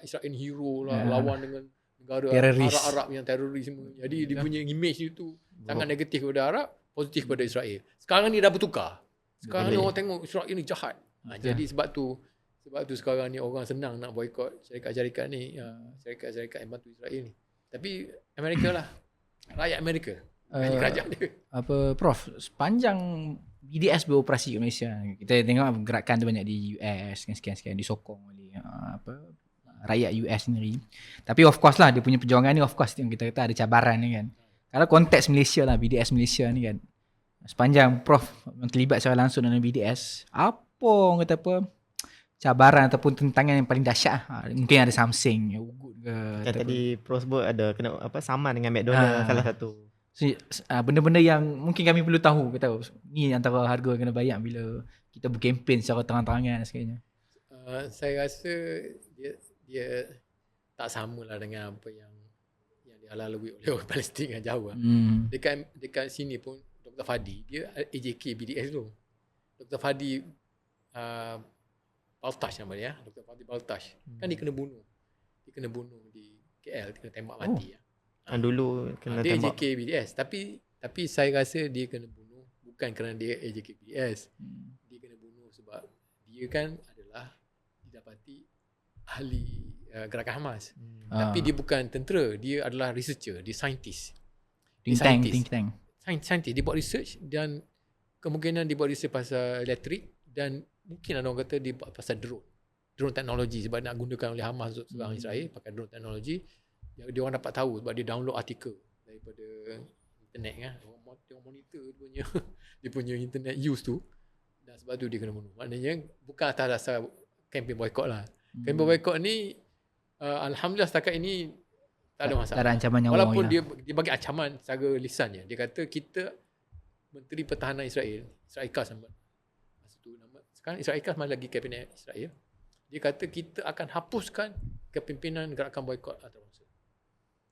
Israel hero lah, lawan dengan negara Teroris. Arab yang teroris semua. Jadi dia punya image itu sangat negatif kepada Arab, positif kepada Israel. Sekarang ni dah bertukar. Sekarang ni orang tengok Israel ni jahat. Jadi sebab tu sekarang ni orang senang nak boykot syarikat-syarikat ni, syarikat-syarikat yang bantu Israel ni. Tapi Amerika lah, rakyat Amerika, kerajaan dia. Prof, sepanjang BDS beroperasi kat Malaysia, kita tengok gerakan tu banyak di US, sekian-sekian disokong oleh rakyat US sendiri. Tapi of course lah dia punya perjuangan ni of course yang kita kata ada cabaran ni kan. Kalau konteks Malaysia lah, BDS Malaysia ni kan, sepanjang Prof terlibat secara langsung dalam BDS, apa orang kata cabaran ataupun tentangan yang paling dahsyat mungkin ada something good ke tadi Prof sebut ada kena saman dengan McDonald salah satu. Benda-benda yang mungkin kami perlu tahu ni antara harga yang kena bayar bila kita berkempen secara terang-terangan dan sebagainya. Saya rasa dia tak samalah dengan apa yang dilalui oleh orang Palestin yang jauh. Dekat sini pun Dr. Fadi dia AJK BDS tu. Dr. Fadi Baltash nama dia, Dr. Fadi Baltash. Kan dia kena bunuh. Dia kena bunuh di KL, dia kena tembak mati. Dulu kena dia tembak. AJK BDS. Tapi saya rasa dia kena bunuh bukan kerana dia AJK BDS. Dia kena bunuh sebab dia kan adalah didapati ahli gerakan Hamas. Tapi dia bukan tentera, dia adalah researcher, dia scientist. Think tank. Scientist, dia buat research dan kemungkinan dia buat research pasal elektrik dan mungkin ada orang kata dia buat pasal drone teknologi sebab nak gunakan oleh Hamas untuk serang Israel pakai drone teknologi. Dia orang dapat tahu sebab dia download artikel daripada internet kan. Orang monitor dia punya internet use tu. Dan sebab tu dia kena bunuh. Maknanya bukan atas dasar kempen boykot lah. Kempen boykot ni alhamdulillah setakat ini tak ada masalah. Tak ada ancaman nyawa. Walaupun dia bagi ancaman secara lisannya. Dia kata kita Menteri Pertahanan Israel Katz sekarang Israel Katz masih lagi kabinet Israel. Dia kata kita akan hapuskan kepimpinan gerakan boykot antarabangsa.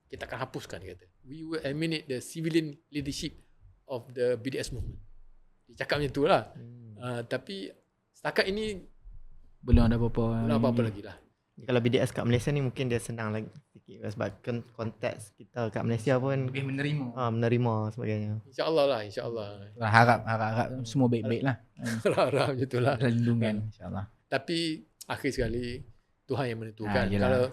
Kita akan hapuskan, dia kata. We will eliminate the civilian leadership of the BDS movement. Dia cakap macam tu lah. Tapi setakat ini belum ada apa-apa lagi lah. Kalau BDS kat Malaysia ni mungkin dia senang lagi sikit sebab konteks kita kat Malaysia pun lebih menerima sebagainya. InsyaAllah. Harap semua baik-baik lah. Harap je tu lah. Perlindungan insyaAllah. Tapi akhir sekali Tuhan yang menentukan. Yelah. Kalau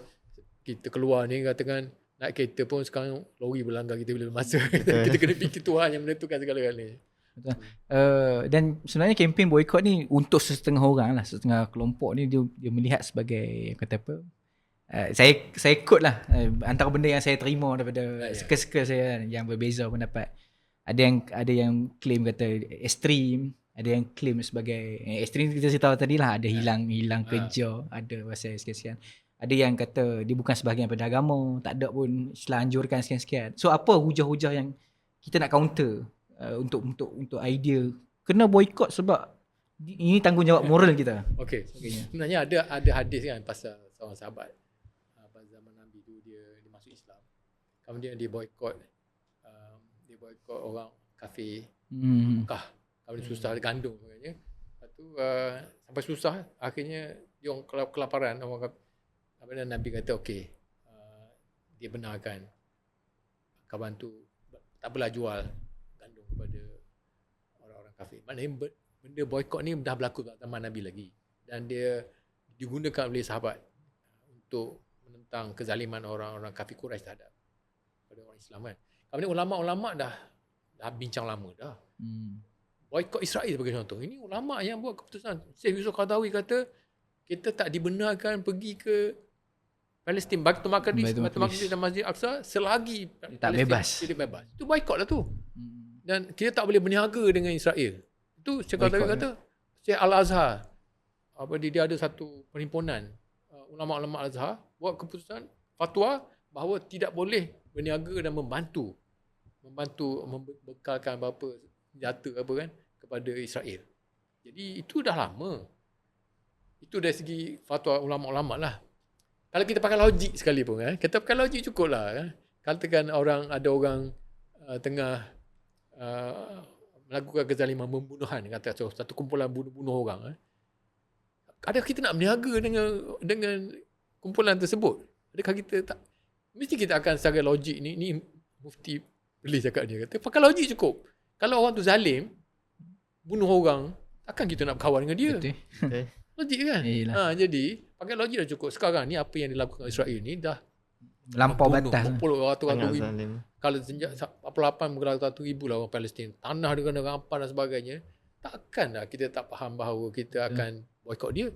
kita keluar ni katakan naik kereta pun sekarang lori berlanggar kita bila masa. Kita kena fikir Tuhan yang menentukan segala-galanya. Dan sebenarnya kempen boycott ni untuk setengah orang lah, setengah kelompok ni dia melihat sebagai kata apa, saya quote lah, antara benda yang saya terima daripada circle saya yang berbeza pendapat. Ada yang claim kata ekstrim, ada yang claim sebagai ekstrim kita tahu tadi lah, ada hilang kerja, ada pasal sekian-sekian. Ada yang kata dia bukan sebahagian pada agama, tak ada pun Islam anjurkan sekian-sekian. So apa hujah-hujah yang kita nak counter untuk idea kena boycott sebab ini tanggungjawab moral kita. Okey. Sebenarnya ada hadis kan pasal seorang sahabat pada zaman Nabi tu dia masuk Islam. Kemudian dia boycott orang kafir Mekah. Kemudian susah gandum sebenarnya. Lepas tu sampai susah akhirnya dia orang kelaparan orang kafir. Kemudian Nabi kata okey, dia benarkan kawan tu tak apalah jual gandum kepada orang-orang kafir. Maknanya benda boykot ni dah berlaku kat zaman Nabi lagi. Dan dia digunakan oleh sahabat untuk menentang kezaliman orang-orang kafir Quraisy terhadap pada orang Islam kan. Kemudian ulama-ulama dah bincang lama dah. Boykot Israel sebagai contoh. Ini ulama yang buat keputusan. Syekh Yusuf Qaradawi kata kita tak dibenarkan pergi ke Palestin, Baitul Maqdis dan Masjid Aqsa selagi tak bebas. Itu boykot lah tu. Dan kita tak boleh berniaga dengan Israel. Itu Syekh Qaradawi kata, Syekh Al-Azhar, dia ada satu perhimpunan ulama-ulama Al-Azhar buat keputusan fatwa bahawa tidak boleh berniaga dan membantu membekalkan apa senjata apa kan kepada Israel. Jadi itu dah lama. Itu dari segi fatwa ulama-ulama lah. Kalau kita pakai logik sekalipun kita pakai logik cukup lah katakan ada orang tengah melakukan kezaliman, pembunuhan, kata satu kumpulan bunuh orang. Adakah kita nak berniaga dengan kumpulan tersebut? Adakah kita tak? Mesti kita akan secara logik ni Mufti boleh cakap dia kata pakai logik cukup. Kalau orang tu zalim, bunuh orang, takkan kita nak berkawan dengan dia? Betul. Logik kan? Jadi pakai logik dah cukup. Sekarang ni apa yang dilakukan Israel ni dah melampau batas. Ratus-ratus ribu. Kalau sejak 48 beratus-ratus ribu lah orang Palestin. Tanah dia kena rampas dan sebagainya. Takkan lah kita tak faham bahawa kita akan boykot dia.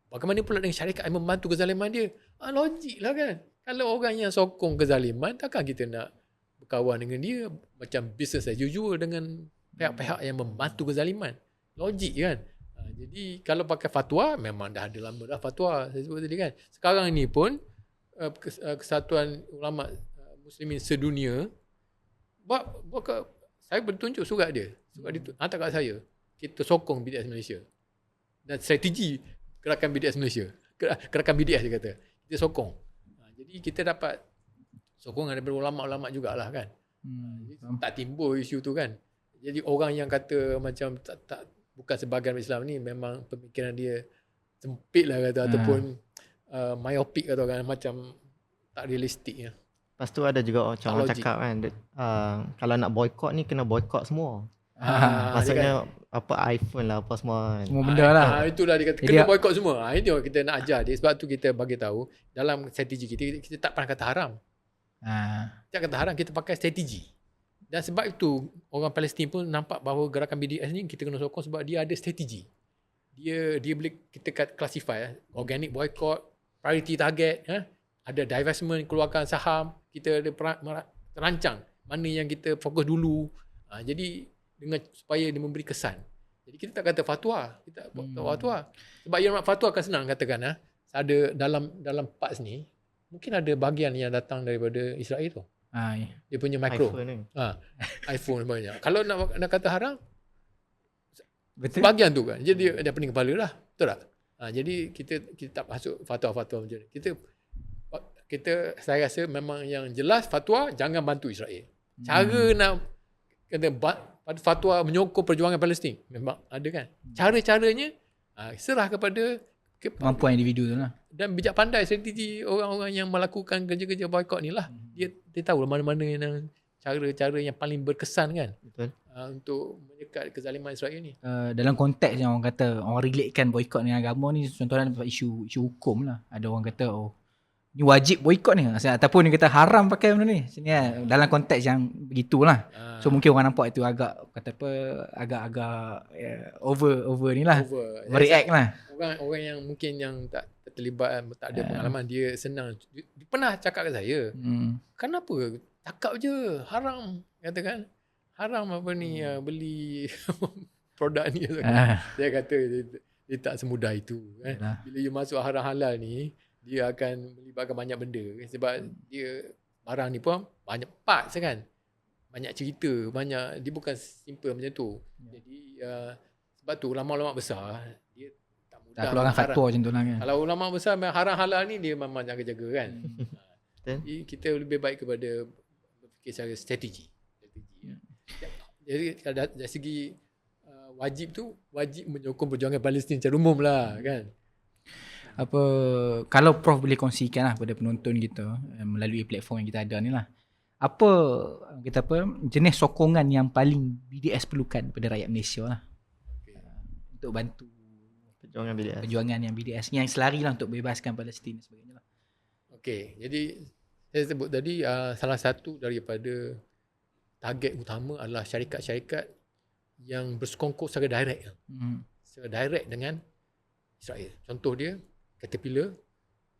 Bagaimana pula dengan syarikat yang membantu kezaliman dia? Logik lah kan. Kalau orang yang sokong kezaliman, takkan kita nak berkawan dengan dia macam business as usual dengan pihak-pihak yang membantu kezaliman. Logik kan. Jadi kalau pakai fatwa, memang dah ada lama dah fatwa saya sebut tadi kan. Sekarang ni pun Kesatuan Ulama Muslimin Sedunia saya bertunjuk surat dia hantar kat saya. Kita sokong BDS Malaysia dan strategi gerakan BDS Malaysia, gerakan BDS dia kata kita sokong. Jadi kita dapat sokongan daripada ulama-ulama jugalah kan. Tak timbul isu tu kan. Jadi orang yang kata macam tak bukan sebahagian Islam ni memang pemikiran dia sempit lah kata ataupun myopik atau kan macam tak realistik ya. Lepas tu ada juga orang cakap kan kalau nak boykot ni kena boykot semua. Maksudnya apa iPhone lah apa semua. Semua benda lah. Itulah dia kata kena boykot semua. Ini kita nak ajar dia sebab tu kita bagi tahu dalam strategi kita tak pernah kata haram. Tak kata haram, kita pakai strategi. Dan sebab itu orang Palestin pun nampak bahawa gerakan BDS ni kita kena sokong sebab dia ada strategi. Dia boleh kita classify organic boycott, priority target, ada divestment, keluarkan saham, kita ada terancang mana yang kita fokus dulu. Jadi dengan supaya dia memberi kesan. Jadi kita tak kata fatwa, kita fatwa. Sebab yang nak fatwa akan senang katakan ada dalam parts ni mungkin ada bahagian yang datang daripada Israel tu. Dia punya micro iPhone banyak. Kalau nak kata haram, betul, bahagian tu kan. Jadi dia pening kepala lah. Betul tak? Jadi kita tak masuk fatwa-fatwa macam ni. Kita saya rasa memang yang jelas fatwa jangan bantu Israel. Cara nak kata fatwa menyokong perjuangan Palestin memang ada kan. Cara-caranya Serah kepada kemampuan individu tu lah. dan bijak pandai strategi orang-orang yang melakukan kerja-kerja boykot ni lah. Dia tahu mana-mana yang cara-cara yang paling berkesan kan. Betul. Untuk menyekat kezaliman Israel ni. Dalam konteks yang orang kata orang relatekan boykot dengan agama ni, contohnya isu hukum lah. Ada orang kata ni wajib boykot ni ataupun dia kata haram pakai benda ni. Sini dalam konteks yang begitulah. So mungkin orang nampak itu agak agak over ni lah. Overreact lah. Orang yang mungkin yang tak terlibat, tak ada pengalaman, dia senang. Dia pernah cakap kat saya, kenapa cakap je haram, katakan haram apa ni beli produk ni. Dia kata dia tak semudah itu kan. Bila you masuk haram halal ni, dia akan melibatkan banyak benda sebab dia barang ni pun banyak parts kan, banyak cerita, banyak, dia bukan simple macam tu. Jadi sebab tu ulama-ulama besar dia tak mudah tak keluarkan fatwa macam tu lah kan. Kalau ulama besar haram halal ni dia memang jaga-jaga kan. Jadi kita lebih baik kepada berfikir secara strategi. Jadi dari segi wajib tu, wajib menyokong perjuangan Palestin secara umum lah kan. Kalau Prof boleh kongsikan lah pada penonton kita melalui platform yang kita ada ni lah, jenis sokongan yang paling BDS perlukan pada rakyat Malaysia lah, untuk bantu perjuangan yang BDS yang selari lah untuk bebaskan Palestin dan sebagainya lah. Okey, jadi saya sebut tadi salah satu daripada target utama adalah syarikat-syarikat yang bersekongkol secara direct. Secara direct dengan Israel. Contoh dia Caterpillar,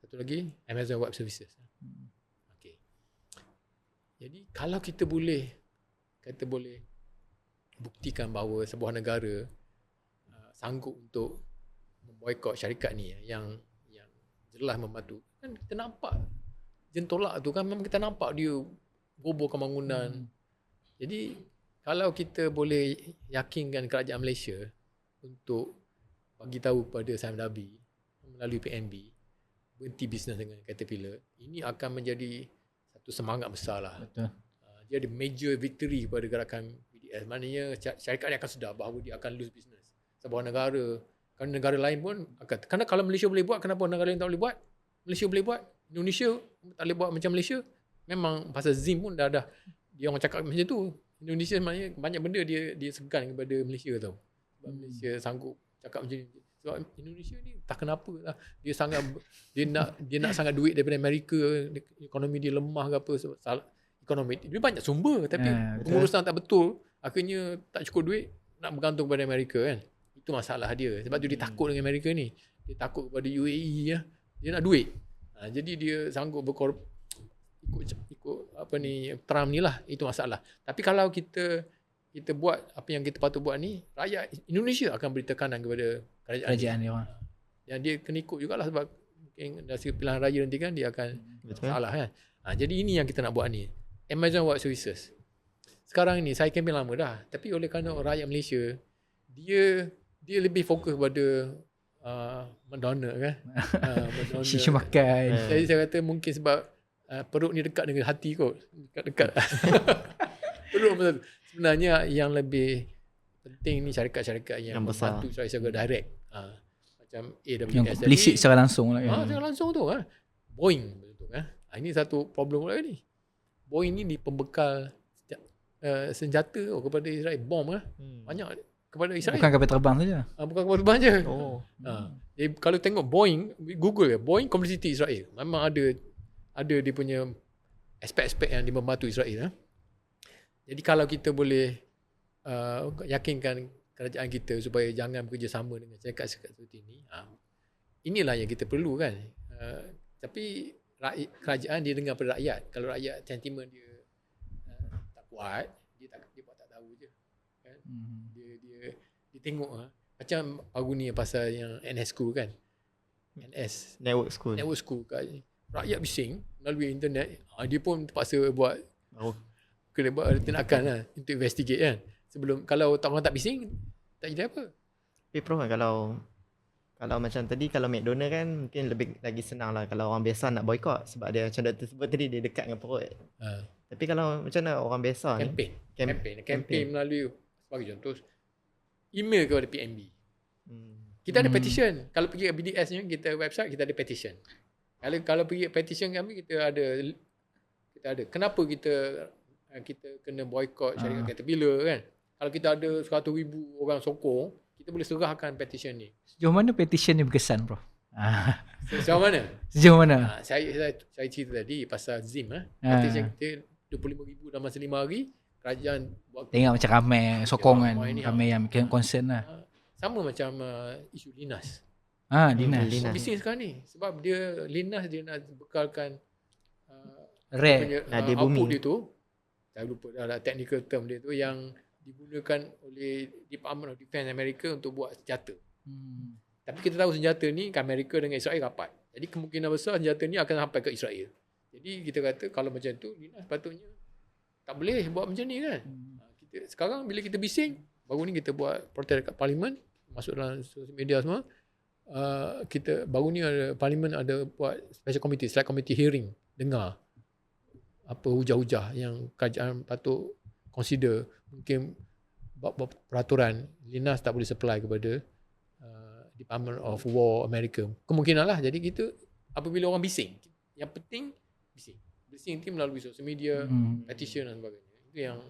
satu lagi Amazon Web Services. Okay. Jadi kalau kita boleh buktikan bahawa sebuah negara sanggup untuk memboikot syarikat ni yang jelas membantu, kan kita nampak jentolak tu kan, memang kita nampak dia robohkan bangunan. Jadi kalau kita boleh yakinkan kerajaan Malaysia untuk bagi tahu kepada Sime Darby melalui PNB berhenti bisnes dengan Caterpillar, ini akan menjadi satu semangat besar lah. Betul. Dia ada major victory kepada gerakan BDS. Maknanya syarikat ni akan sedar bahawa dia akan lose business. Sebuah negara, kan negara lain pun akan, kerana kalau Malaysia boleh buat, kenapa negara lain tak boleh buat? Malaysia boleh buat, Indonesia tak boleh buat macam Malaysia. Memang pasal ZIM pun dah dia orang cakap macam tu. Indonesia maknanya banyak benda dia segan kepada Malaysia tau. Sebab Malaysia sanggup cakap macam ni. Sebab Indonesia ni tak kenapa lah, dia nak sangat duit daripada Amerika, ekonomi dia lemah ke apa, sebab ekonomi dia banyak sumber tapi pengurusan tak betul, akhirnya tak cukup duit, nak bergantung kepada Amerika kan. Itu masalah dia. Sebab tu dia takut dengan Amerika ni. Dia takut kepada UAE ya. Dia nak duit. Jadi dia sanggup ikut apa ni Trump ni lah. Itu masalah. Tapi kalau kita buat apa yang kita patut buat ni, rakyat Indonesia akan beri tekanan kepada kerajaan dia. Yang dia kena ikut jugalah, sebab mungkin dari pilihan raya nanti kan dia akan salah kan. Jadi ini yang kita nak buat ni. Amazon Web Services. Sekarang ni saya kempen lama dah, tapi oleh kerana rakyat Malaysia dia lebih fokus pada McDonald kan. Sisa makan. Jadi saya kata mungkin sebab perut ni dekat dengan hati kot. Dekat. Perut betul. Sebenarnya yang lebih penting ni syarikat-syarikat yang membantu secara direct. Macam AWS yang implisit secara langsung lah kan. Secara langsung tu kan. Boeing betul kan. Ini satu problem pula ni. Boeing ni pembekal senjata kepada Israel, bom kan. Banyak kepada Israel. Bukan kapal terbang saja. Bukan kapal terbang je. Jadi kalau tengok Boeing, Google ya, Boeing Complicity Israel. Memang ada dia punya aspek-aspek yang dia membantu Israel. Jadi kalau kita boleh yakinkan kerajaan kita supaya jangan bekerjasama dengan syarikat-syarikat seperti ini, inilah yang kita perlu kan. Tapi kerajaan dia dengar pada rakyat. Kalau rakyat sentimen dia tak kuat, dia buat tak tahu je kan. Dia tengok macam baru ni pasal yang NS School kan. NS Network School kan. Rakyat bising melalui internet, dia pun terpaksa buat kena buat tindakan lah untuk investigate kan. Sebelum, kalau orang tak bising tak jadi apa. Tapi Prof kan, kalau macam tadi, kalau McDonald kan mungkin lebih lagi senang lah kalau orang biasa nak boykot, sebab dia macam Dr. sebut tadi, dia dekat dengan perut. Tapi kalau macam mana orang biasa campaign melalui, sebagai contoh, email kepada PNB. Kita ada petition. Kalau pergi ke BDS ni, kita website, kita ada petition. Kalau pergi petition kami, kita ada. Kenapa kita kena boycott syarikat Caterpillar kan? Kalau kita ada 100,000 orang sokong, kita boleh serahkan petition ni. Sejauh mana petition ni berkesan, Prof? Sejauh mana? Sejauh mana? Saya cerita tadi pasal ZIM. Petition kita 25,000 dalam masa 5 hari. Kerajaan buat, tengok macam ramai sokong kan, ramai yang concern lah. Sama macam isu Linas. Linas. Bising sekarang ni. Sebab Linas dia nak bekalkan Rare output dia tu. Saya lupa dah technical term dia tu, yang digunakan oleh Department of Defense Amerika untuk buat senjata. Tapi kita tahu senjata ni Amerika dengan Israel rapat. Jadi kemungkinan besar senjata ni akan sampai ke Israel. Jadi kita kata kalau macam tu, Linas patutnya tak boleh buat macam ni kan. Sekarang bila kita bising, baru ni kita buat protes dekat Parlimen, masuk dalam sosial media semua. Baru ni Parlimen ada buat special committee, select committee hearing, dengar apa hujah-hujah yang kerajaan patut consider. Mungkin buat peraturan Linas tak boleh supply kepada Department of War Amerika. Kemungkinan lah. Jadi kita apabila orang bising, yang penting bising. Bising tu melalui sosial media, petition dan sebagainya. Itu yang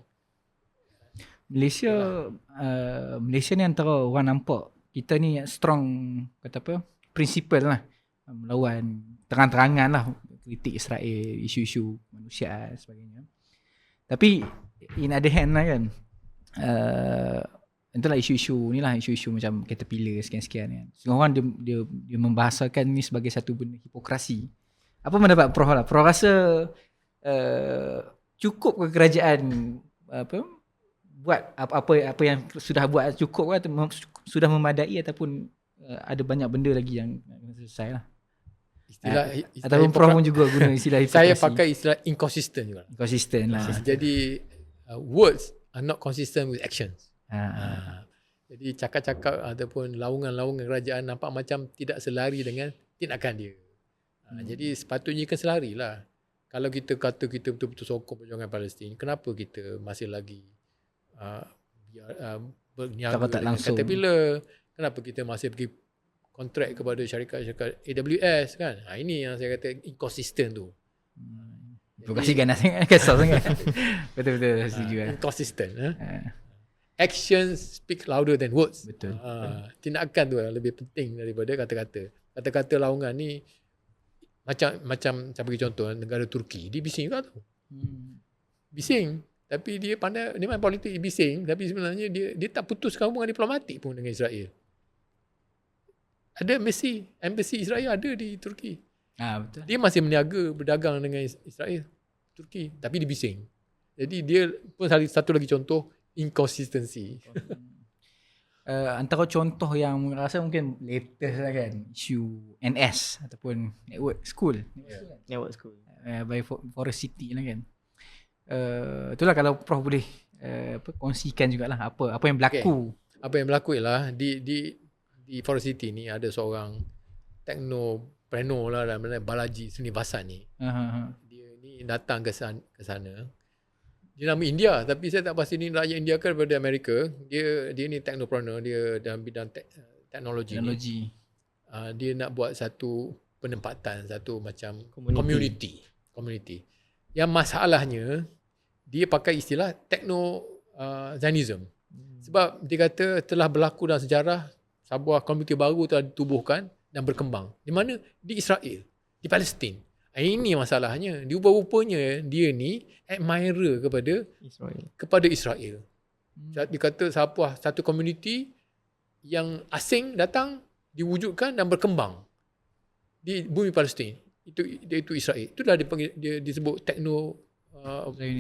Malaysia ni antara orang nampak kita ni strong, kata apa, principle lah, melawan terang-terangan lah kritik Israel, isu-isu manusia dan sebagainya. Tapi in other hand lah kan, itulah isu-isu ni lah, isu-isu macam Caterpillar sekian-sekian kan. Semua orang dia membahasakan ni sebagai satu benda hipokrasi. Apa pendapat Prof lah? Prof rasa cukup ke kerajaan buat apa yang sudah buat cukup ke, sudah memadai, ataupun ada banyak benda lagi yang selesai lah? Istilah ataupun Prof pun juga guna istilah hipokrasi. Saya pakai istilah inconsistent juga. Inconsistent lah. Jadi words are not consistent with actions. Jadi cakap-cakap ataupun laungan-laungan kerajaan nampak macam tidak selari dengan tindakan dia. Jadi sepatutnya kan selari lah. Kalau kita kata kita betul-betul sokong perjuangan Palestin, kenapa kita masih lagi berniaga dengan Caterpillar? Kenapa kita masih pergi kontrak kepada syarikat-syarikat AWS kan? Ini yang saya kata inconsistent tu. Terima kasih ganas sangat, kesal sangat. Betul-betul setuju kan. Inconsistent. Actions speak louder than words. Betul. Tindakan tu lebih penting daripada kata-kata. Kata-kata laungan ni macam saya bagi contoh negara Turki, dia bising juga tu. Bising, tapi dia pandai, dia main politik bising, tapi sebenarnya dia tak putuskan hubungan diplomatik pun dengan Israel. Ada embassy Israel ada di Turki. Betul. Dia masih berniaga, berdagang dengan Israel, Turki, tapi dia bising. Jadi dia pun satu lagi contoh inconsistency. Antara contoh yang rasa mungkin latest lah kan, isu NS ataupun network school. Network school. By Forest City lah kan. Itulah kalau Prof boleh kongsikan jugalah apa yang berlaku. Okay. Apa yang berlaku ialah di Forest City ni ada seorang teknopreneur lah, namanya Balaji Srinivasan ni. Dia ni datang ke sana. Dia nama India, tapi saya tak pasti ni rakyat India ke daripada Amerika. Dia ni teknopreneur, dia dalam bidang teknologi. Ni. Dia nak buat satu penempatan, satu macam community. Yang masalahnya dia pakai istilah Zionism. Sebab dia kata telah berlaku dalam sejarah sebuah komuniti baru telah ditubuhkan dan berkembang. Di mana? Di Israel, di Palestin. Ini masalahnya. Rupa-rupanya dia ni admirer kepada Israel. Dia kata satu komuniti yang asing datang, diwujudkan dan berkembang di bumi Palestin. Itu Israel. Itulah dia disebut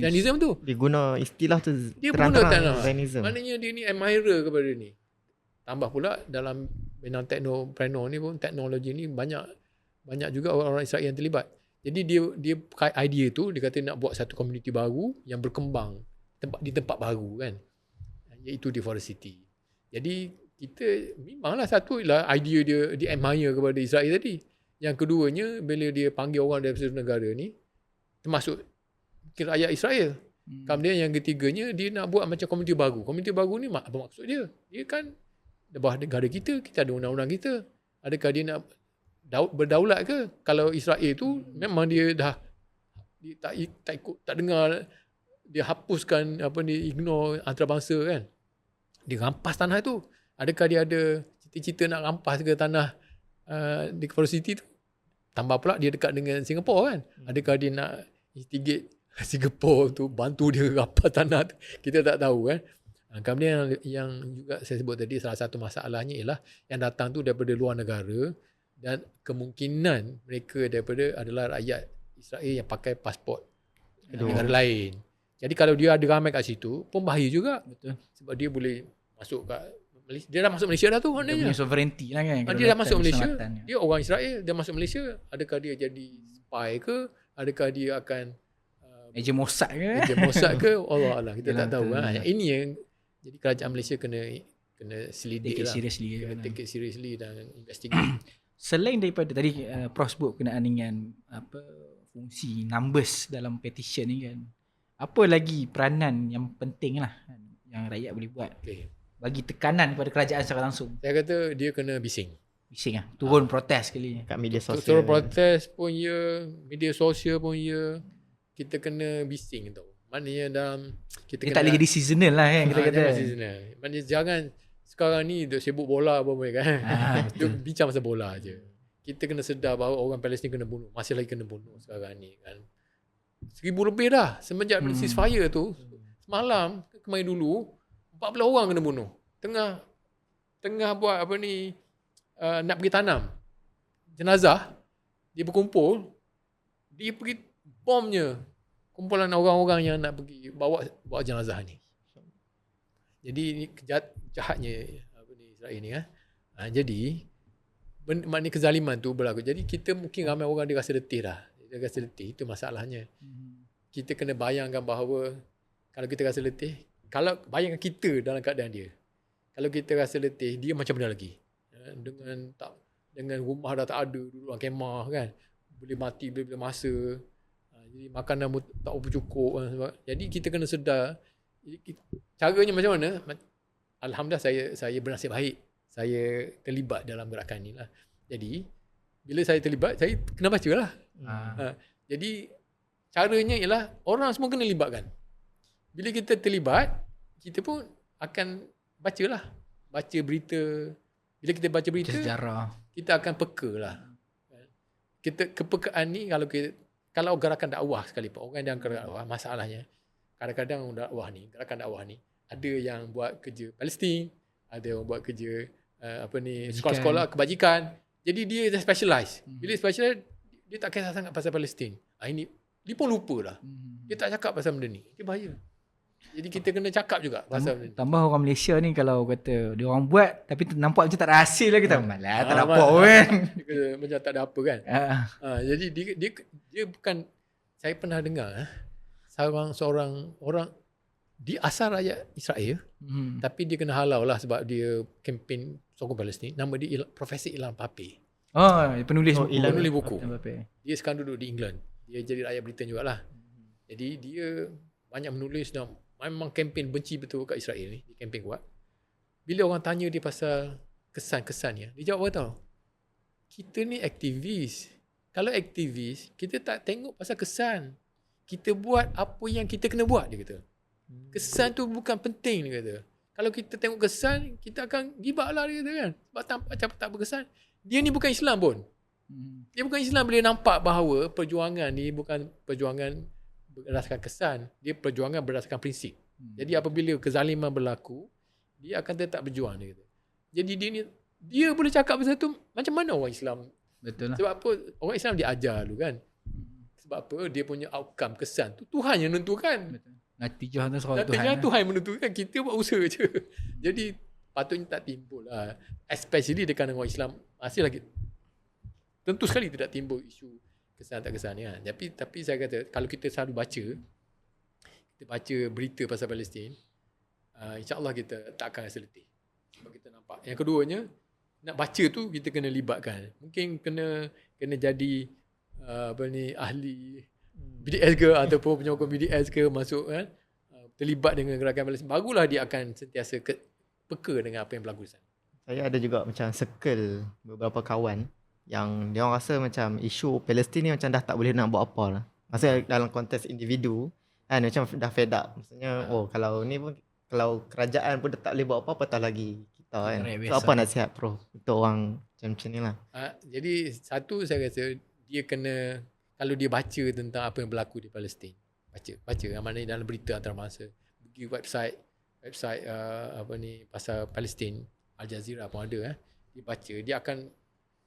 Zionism tu. Dia guna istilah tu. Dia guna Zionism. Maknanya dia ni admirer kepada ni. Tambah pula dalam bidang teknopreneur ni pun, teknologi ni banyak juga orang Israel yang terlibat. Jadi dia pakai idea tu, dia kata nak buat satu komuniti baru yang berkembang di tempat baru kan. Iaitu di Forest City. Jadi kita memanglah satu ialah idea dia admire kepada Israel tadi. Yang keduanya bila dia panggil orang dari satu negara ni, termasuk rakyat Israel. Kemudian yang ketiganya dia nak buat macam komuniti baru. Komuniti baru ni apa maksud dia? Dia kan lepas negara kita ada undang-undang kita. Adakah dia nak berdaulat ke? Kalau Israel tu memang dia dah tak ikut, tak dengar, dia hapuskan ignore antarabangsa kan. Dia rampas tanah tu. Adakah dia ada cita-cita nak rampas ke tanah di Kepala City tu? Tambah pula dia dekat dengan Singapura kan. Adakah dia nak instigate Singapura tu bantu dia rampas tanah tu? Kita tak tahu kan. Kemudian yang juga saya sebut tadi, salah satu masalahnya ialah yang datang tu daripada luar negara dan kemungkinan mereka adalah rakyat Israel yang pakai pasport negara lain. Jadi kalau dia ada ramai kat situ pun bahaya juga. Betul. Sebab dia boleh masuk kat Malaysia. Dia dah masuk Malaysia dah tu maknanya. Dia punya sovereignty lah kan. Dia dah masuk Malaysia. Dia orang Israel, dia masuk Malaysia. Adakah dia jadi spy ke? Adakah dia akan ejen Mossad ke? Ejen Mossad ke? Allah Allah, kita tak tahu kan. Ini yang jadi kerajaan Malaysia kena selidik lah. Take it seriously dan investigate. Selain daripada tadi Prof sebut kenaan dengan fungsi numbers dalam petition ni kan, apa lagi peranan yang penting lah yang rakyat boleh buat bagi tekanan kepada kerajaan secara langsung? Saya kata dia kena bising lah, turun protes sekali kat media sosial. Turun protes pun ya, media sosial pun ya, kita kena bising tau. Maknanya dalam kita tak boleh jadi seasonal lah kan, kita kata seasonal. Maknanya jangan sekarang ni duk sibuk bola apa kan. Duk bincang pasal bola je. Kita kena sedar bahawa orang Palestin kena bunuh, masih lagi kena bunuh sekarang ni kan. 1,000 lebih dah semenjak ceasefire tu. Semalam kemarin dulu 14 orang kena bunuh. Tengah buat nak pergi tanam jenazah, dia berkumpul, dia pergi bomnya kumpulan orang-orang yang nak pergi bawa jenazah ni. Jadi ini jahatnya Israel ni kan. Jadi maknanya kezaliman tu berlaku. Jadi kita mungkin ramai orang dia rasa letih dah. Dia rasa letih, itu masalahnya. Kita kena bayangkan bahawa kalau kita rasa letih, kalau bayangkan kita dalam keadaan dia. Kalau kita rasa letih, dia macam mana lagi? Dengan rumah dah tak ada, duduk dalam kemah kan. Boleh mati bila-bila masa. Jadi makanan tak cukup. Jadi kita kena sedar. Caranya macam mana? Alhamdulillah saya bernasib baik. Saya terlibat dalam gerakan ni lah. Jadi bila saya terlibat, saya kena baca lah. Jadi caranya ialah orang semua kena libatkan. Bila kita terlibat, kita pun akan bacalah. Baca berita. Bila kita baca berita, sejarah, kita akan peka lah. Kepekaan ni kalau gerakan dakwah sekalipun, orang yang gerakan dakwah, masalahnya kadang-kadang gerakan dakwah ni ada yang buat kerja Palestin, ada yang buat kerja sekolah-sekolah kebajikan. Jadi dia dah specialize. Bila specialize, dia tak kisah sangat pasal Palestin. Ini dia pun lupa lah. Dia tak cakap pasal benda ni. Dia bahaya. Jadi kita kena cakap juga pasal benda ni. Tambah orang Malaysia ni kalau kata dia orang buat tapi nampak macam tak ada hasil lah, kita malah tak ada apa kan. Macam tak ada apa kan. Jadi dia bukan, saya pernah dengar seorang orang di asal rakyat Israel, tapi dia kena halau lah sebab dia kempen sokong Palestin. Nama dia Profesor Ilham Pape. Penulis buku. Dia sekarang duduk di England. Dia jadi rakyat Britain jugalah. Jadi dia banyak menulis dan memang kempen benci betul kat Israel ni. Dia kempen kuat. Bila orang tanya dia pasal kesan-kesannya, dia jawab apa tau? Kita ni aktivis. Kalau aktivis, kita tak tengok pasal kesan. Kita buat apa yang kita kena buat, dia kata. Kesan tu bukan penting, dia kata. Kalau kita tengok kesan, kita akan give up lah, dia kata kan. Sebab macam tak berkesan. Dia ni bukan Islam pun. Dia bukan Islam bila nampak bahawa perjuangan ni bukan perjuangan berdasarkan kesan. Dia perjuangan berdasarkan prinsip. Jadi apabila kezaliman berlaku, dia akan tetap berjuang, dia kata. Jadi dia boleh cakap pasal tu, macam mana orang Islam? Betul lah. Sebab apa? Orang Islam dia ajar dulu kan. Sebab apa? Dia punya outcome, kesan tu Tuhan yang menentukan. Betul. Natijah tu soal Tuhan yang menentukan. Kita buat usaha je. Jadi patutnya tak timbul lah. Especially dekat orang Islam masih lagi tentu sekali tidak timbul isu kesan tak kesan ni kan. Tapi saya kata kalau kita selalu baca berita pasal Palestin, insya-Allah kita tak akan rasa letih. Sebab kita nampak. Yang keduanya, nak baca tu kita kena libatkan. Mungkin kena jadi ahli BDS ke ataupun penyokong BDS ke masuk kan, terlibat dengan gerakan Palestin. Barulah dia akan sentiasa peka dengan apa yang berlaku di sana. Saya ada juga macam circle beberapa kawan yang dia orang rasa macam isu Palestin ni macam dah tak boleh nak buat apa lah. Maksudnya dalam konteks individu kan macam dah fed up. Maksudnya kalau ni pun kalau kerajaan pun tak boleh buat apa-apa tak lagi kita kan. So apa nasihat Prof untuk orang macam ni lah. Jadi satu saya rasa dia kena, kalau dia baca tentang apa yang berlaku di Palestin, baca maknanya dalam berita antarabangsa, pergi website pasal Palestin, Al Jazeera pun ada dia baca, dia akan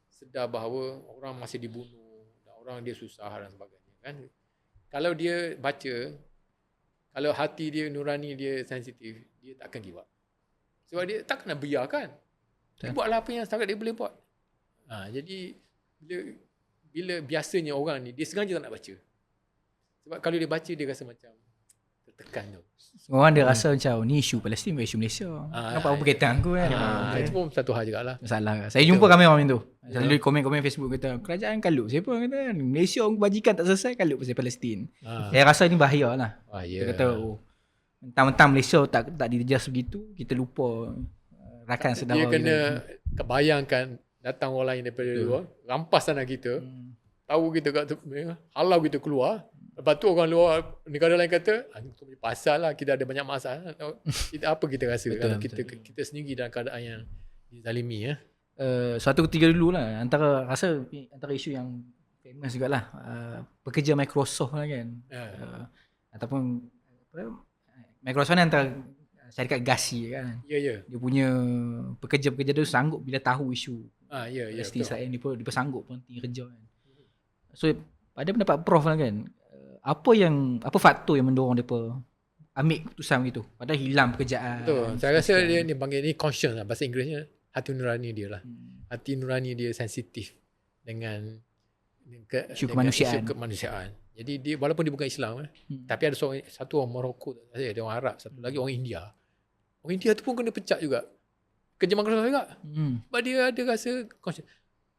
sedar bahawa orang masih dibunuh dan orang dia susah dan sebagainya kan. Kalau dia baca, kalau hati dia nurani dia sensitif, dia tak akan give up. Sebab dia tak kena biarkan. Dia buatlah apa yang setakat dia boleh buat. Jadi bila biasanya orang ni dia sengaja tak nak baca. Sebab kalau dia baca dia rasa macam tertekan tu. Orang dia rasa macam ni isu Palestin bukan isu Malaysia. Apa berkaitan aku kan. Itu pun satu hal jugalah. Masalah. Saya jumpa ramai orang tu. Selalu komen-komen Facebook kata kerajaan kalut. Siapa kata Malaysia orang kebajikan tak selesai kalut pasal Palestin. Saya rasa ni bahaya lah. Dia kata mentang-mentang Malaysia tak dijas begitu, kita lupa rakan saudara. Dia kena kebayangkan datang orang lain daripada luar, rampas tanah kita, tahu kita kat halau kita keluar. Lepas tu orang luar negara lain kata, itu punya pasal lah, kita ada banyak masalah. Apa kita rasa kalau kita sendiri dalam keadaan yang dizalimi Suatu ketika dulu lah, antara isu yang famous jugalah, pekerja Microsoft lah kan. Ataupun Microsoft ni antara syarikat gasi kan. Dia punya pekerja-pekerja tu sanggup bila tahu isu Palestin Israel ni pun dia sanggup berhenti kerja kan. So pada pendapat Prof lah kan, apa faktor yang mendorong mereka ambil keputusan begitu padahal hilang pekerjaan? Betul. Saya rasa dia panggil ni conscience lah, bahasa Inggerisnya hati nurani dia lah. Hati nurani dia sensitif dengan isu kemanusiaan. Jadi dia walaupun dia bukan Islam tapi ada satu orang Morocco, dia orang Arab, satu lagi orang India. Orang India tu pun kena pecat juga. Kerja Microsoft juga. Sebab dia ada rasa conscious.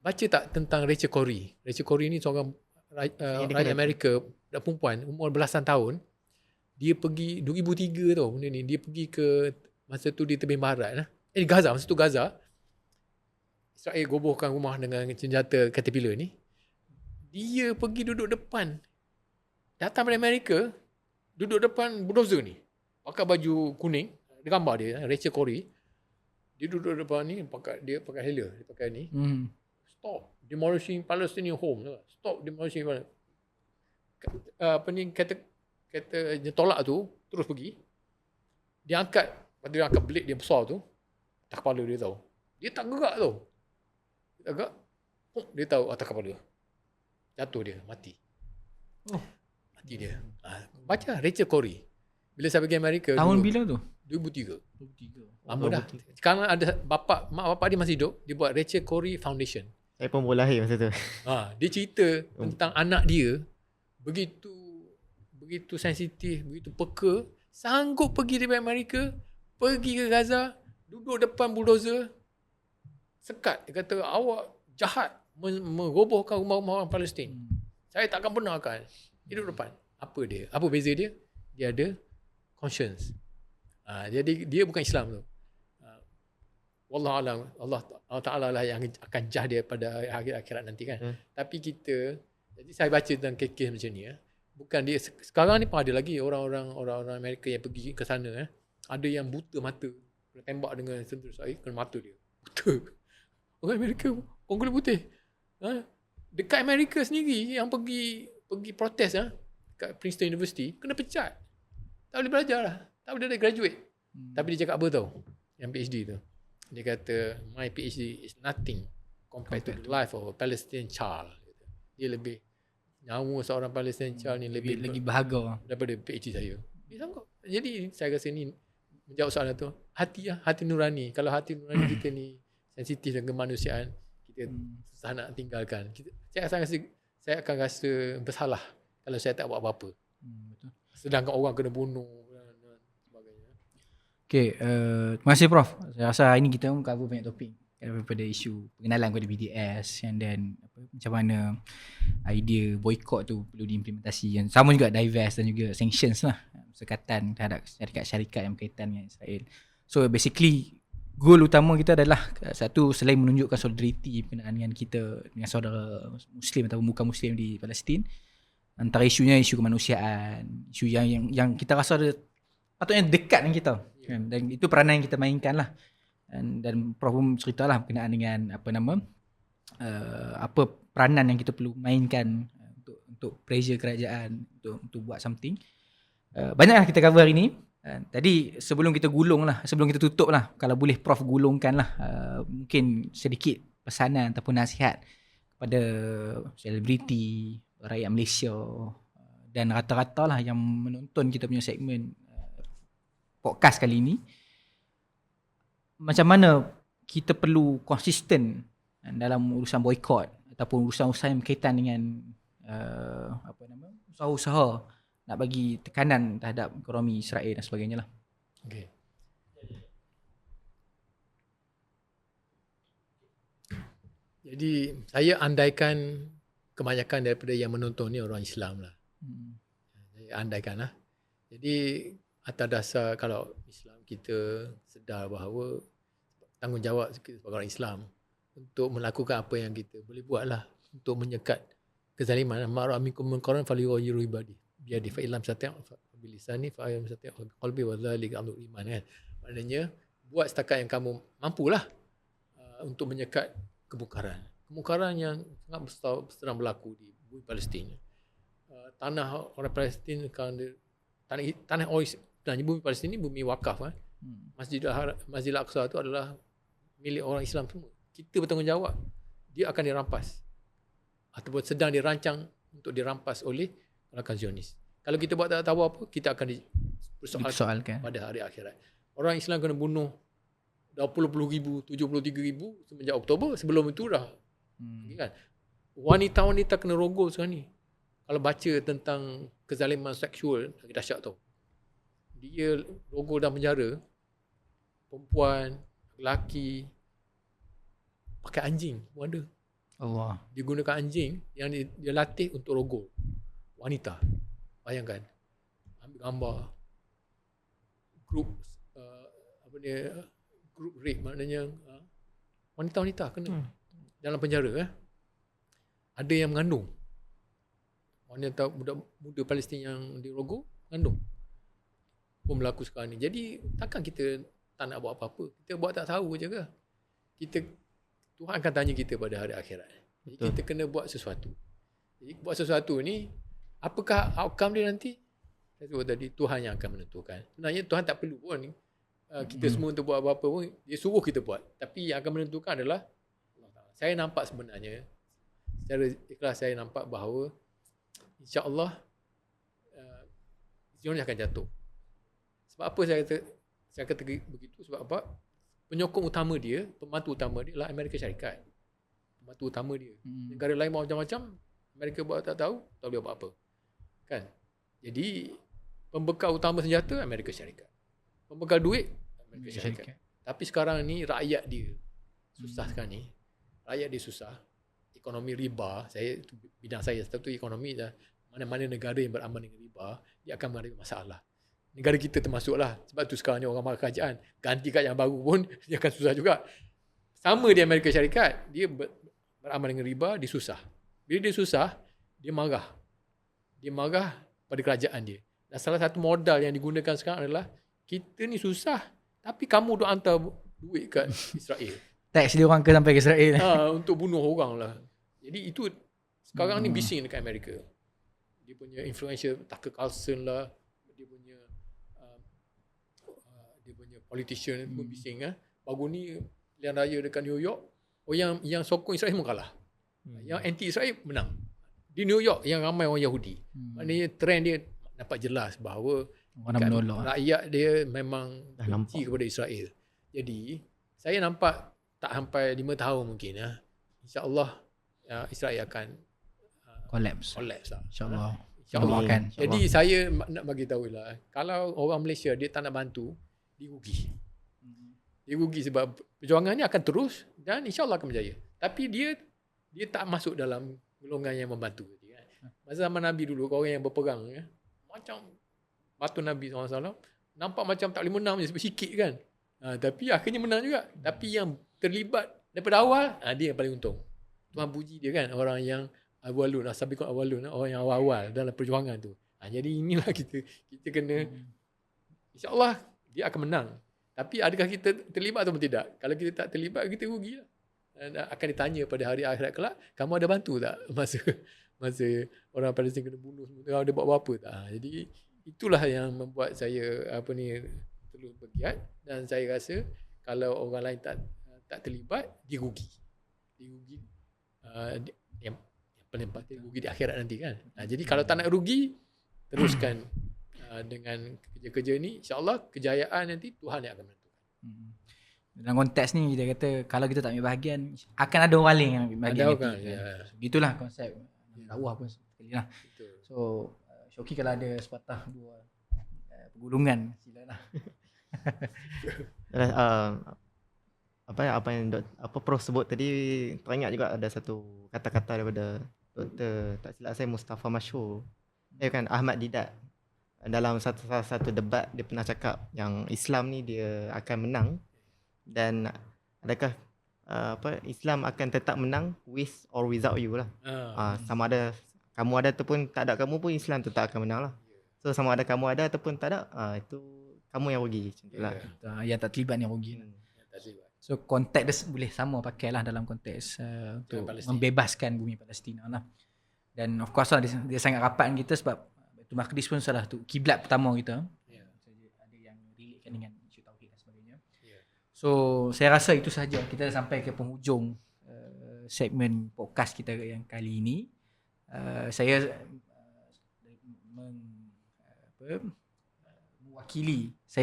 Baca tak tentang Rachel Corrie? Rachel Corrie ni seorang rakyat Amerika, perempuan umur belasan tahun. Dia pergi 2003 tau benda ni. Dia pergi ke masa tu di tebing barat Gaza, masa tu Gaza. Israel gobohkan rumah dengan senjata Caterpillar ni. Dia pergi duduk depan. Datang dari Amerika, duduk depan bulldozer ni. Pakai baju kuning, ada gambar dia, Rachel Corrie. Dia duduk depan ni, pakai helmet, dia pakai ni. Stop demolishing Palestinian home. Stop demolishing. Kata tolak tu, terus pergi. Dia angkat blade dia besar tu, atas kepala dia tahu. Dia tak gerak tau. Dia tak gerak. Dia tahu atas kepala. Jatuh dia, mati. Mati dia. Baca Rachel Corrie. Bila saya pergi Amerika tahun dulu, bila tu? 2003. Lama dah. Sekarang ada mak bapak dia masih hidup. Dia buat Rachel Corrie Foundation. Saya pun baru lahir masa tu. Dia cerita tentang anak dia begitu sensitif, begitu peka, sanggup pergi dari Amerika, pergi ke Gaza, duduk depan bulldozer, sekat. Dia kata awak jahat merobohkan rumah-rumah orang Palestin. Saya tak akan benarkan. Dia duduk depan. Apa beza dia? Dia ada conscience. Jadi dia bukan Islam tu. Wallahualam, Allah Ta'ala lah yang akan jah dia pada akhirat nanti kan. Tapi kita, jadi saya baca tentang kes macam ni. Bukan dia, sekarang ni pun ada lagi orang-orang Amerika yang pergi ke sana. Ada yang buta mata. Kena tembak dengan senjata Israel, kena mata dia. Buta. Orang Amerika, orang kulit putih. Dekat Amerika sendiri yang pergi protes kat Princeton University, kena pecat. Tak boleh belajar lah. Tak boleh graduate. Tapi dia cakap apa tau? Yang PhD tu. Dia kata, my PhD is nothing compared to the life of a Palestinian child. Dia lebih, nyawa seorang Palestinian child ni lebih berharga daripada PhD saya. Dia sanggup. Jadi saya rasa ni menjawab soalan tu, hati nurani. Kalau hati nurani kita ni sensitif dengan kemanusiaan, kita susah nak tinggalkan. Saya akan rasa bersalah kalau saya tak buat apa-apa. Sedangkan orang kena bunuh dan sebagainya. Okay, terima kasih Prof. Saya rasa hari ni kita pun cover banyak topik daripada isu pengenalan kepada BDS and then macam mana idea boycott tu perlu diimplementasi, yang sama juga divest dan juga sanctions lah, sekatan terhadap syarikat-syarikat yang berkaitan dengan Israel. So basically goal utama kita adalah satu, selain menunjukkan solidariti berkenaan dengan kita dengan saudara Muslim atau bukan Muslim di Palestin, antara isunya isu kemanusiaan, isu yang kita rasa ada patutnya dekat dengan kita, kan? Dan itu peranan yang kita mainkan lah. Dan Prof pun ceritalah berkenaan dengan apa peranan yang kita perlu mainkan untuk pressure kerajaan untuk buat something. Banyaklah kita cover hari ni. Tadi sebelum kita tutup lah, kalau boleh Prof gulungkan lah mungkin sedikit pesanan ataupun nasihat kepada selebriti, rakyat Malaysia dan rata-rata lah yang menonton kita punya segmen podcast kali ini. Macam mana kita perlu konsisten dalam urusan boykot ataupun urusan-urusan yang berkaitan dengan usaha-usaha nak bagi tekanan terhadap ekonomi Israel dan sebagainya lah. Okay. Jadi saya andaikan kebanyakan daripada yang menonton ni orang Islam lah. Saya andaikan lah. Jadi atas dasar kalau Islam kita sedar bahawa tanggungjawab kita sebagai orang Islam untuk melakukan apa yang kita boleh buat lah untuk menyekat kezaliman. Ma'ra minkum munkaran falyughayyiru biadi fa illam yastati' bilisani fa illam yastati' qalbi wa dzalika amrul iman, kan. Maknanya buat setakat yang kamu mampulah untuk menyekat kemungkaran yang sangat besar sedang berlaku di bumi Palestin. Tanah orang Palestin tanah orang bumi Palestin ni bumi wakaf, kan. Masjid Al-Aqsa tu adalah milik orang Islam semua. Kita bertanggungjawab dia akan dirampas ataupun sedang dirancang untuk dirampas oleh orang Zionis. Kalau kita buat tak tahu apa, kita akan dipersoalkan pada hari akhirat. Orang Islam kena bunuh dah 70,000, 73,000 semenjak Oktober. Sebelum itu dah. Kan? Wanita-wanita kena rogol sekarang ni. Kalau baca tentang kezaliman seksual, lagi dahsyat tau. Dia rogol dalam penjara, perempuan, lelaki, pakai anjing pun ada. Allah. Dia gunakan anjing yang dia latih untuk rogol wanita. Bayangkan, ambil gambar grup group rape, maknanya wanita-wanita kena dalam penjara. Ada yang mengandung, wanita muda Palestin yang dirogol mengandung pun berlaku sekarang ni. Jadi takkan kita tak nak buat apa-apa, kita buat tak tahu je ke? Tuhan akan tanya kita pada hari akhirat. Jadi kita kena buat sesuatu. Jadi buat sesuatu ni, apakah outcome dia nanti? Saya sebut tadi, Tuhan yang akan menentukan. Sebenarnya Tuhan tak perlu pun kita semua untuk buat apa-apa pun. Dia suruh kita buat. Tapi yang akan menentukan adalah Allah Ta'ala. Saya nampak sebenarnya, secara ikhlas saya nampak bahawa insya-Allah Zionis akan jatuh. Sebab apa saya kata begitu? Sebab apa? Penyokong utama dia, pembantu utama dia adalah Amerika Syarikat. Pembantu utama dia. Negara lain macam-macam, Amerika buat tak tahu, tak boleh buat apa. Kan? Jadi, pembekal utama senjata, Amerika Syarikat. Pembekal duit, Amerika Syarikat. Tapi sekarang ni, rakyat dia susah sekarang ni. Rakyat dia susah. Ekonomi riba, bidang saya, satu ekonomi dah. Mana-mana negara yang beramal dengan riba, dia akan menghadapi masalah. Negara kita termasuklah. Sebab tu sekarang ni orang marah kerajaan. Ganti kerajaan baru pun dia akan susah juga. Sama di Amerika Syarikat. Dia beramal dengan riba, dia susah. Bila dia susah, dia marah. Dia marah pada kerajaan dia. Dan salah satu modal yang digunakan sekarang adalah kita ni susah, tapi kamu duk hantar duit kat Israel. Tax dia orang sampai ke Israel. Untuk bunuh orang lah. Jadi itu sekarang ni bising dekat Amerika. Dia punya influential Tucker Carlson lah. Dia punya politician pun bising. Baru ni pilihan raya dekat New York, yang sokong Israel pun kalah. Yang anti Israel menang. Di New York yang ramai orang Yahudi. Maknanya trend dia nampak jelas bahawa rakyat dia memang benci kepada Israel. Jadi saya nampak tak sampai 5 tahun mungkin insya-Allah Israel akan collapse lah. InsyaAllah. Kan. Jadi saya nak bagi tahu lah, kalau orang Malaysia dia tak nak bantu, dia rugi. Dia rugi sebab perjuangannya akan terus dan insya-Allah akan berjaya. Tapi dia tak masuk dalam golongan yang membantu. Masa zaman Nabi dulu, orang yang berperang macam batu Nabi SAW nampak macam tak boleh menang je sebab sikit kan. Tapi akhirnya menang juga. Tapi yang terlibat daripada awal, dia yang paling untung. Tuhan puji dia kan, orang yang awalun, asabiqun awalun, orang yang awal-awal dalam perjuangan tu. Jadi inilah kita kena, insya-Allah dia akan menang. Tapi adakah kita terlibat atau tidak? Kalau kita tak terlibat, kita rugilah. Akan ditanya pada hari akhirat kelak, kamu ada bantu tak masa orang Palestin kena bunuh, kamu ada buat apa tak? Jadi itulah yang membuat saya terus bergiat, dan saya rasa kalau orang lain tak terlibat, dia rugi. Yang paling penting rugi di akhirat nanti kan. Jadi kalau tak nak rugi, teruskan dengan kerja-kerja ni, insya-Allah kejayaan nanti Tuhan yang akan menentukan. Dalam konteks ni kita kata kalau kita tak ambil bahagian, akan ada orang lain yang ambil bahagian. Ada orang, Gitulah konsep dakwah pun sekali lah. So Syauqi kalau ada sepatah dua pergulungan, silalah. Apa yang Prof sebut tadi, teringat juga ada satu kata-kata daripada Dr. tak silap saya Mustafa Masyhur, kan Ahmad Didat, dalam satu debat dia pernah cakap yang Islam ni dia akan menang, dan adakah Islam akan tetap menang with or without you lah. Sama ada kamu ada ataupun tak ada kamu pun, Islam tetap akan menang lah. So sama ada kamu ada ataupun tak ada, itu kamu yang rugi macam itulah. Yang tak terlibat yang rugi. So konteks dia boleh sama pakailah dalam konteks untuk membebaskan bumi Palestin lah. Dan of course lah dia sangat rapat dengan kita sebab Baitul Maqdis pun salah tu kiblat pertama kita. Ada yang relatekan dengan isu tauhid dan sebagainya. So saya rasa itu sahaja, kita sampai ke penghujung segmen podcast kita yang kali ini. Saya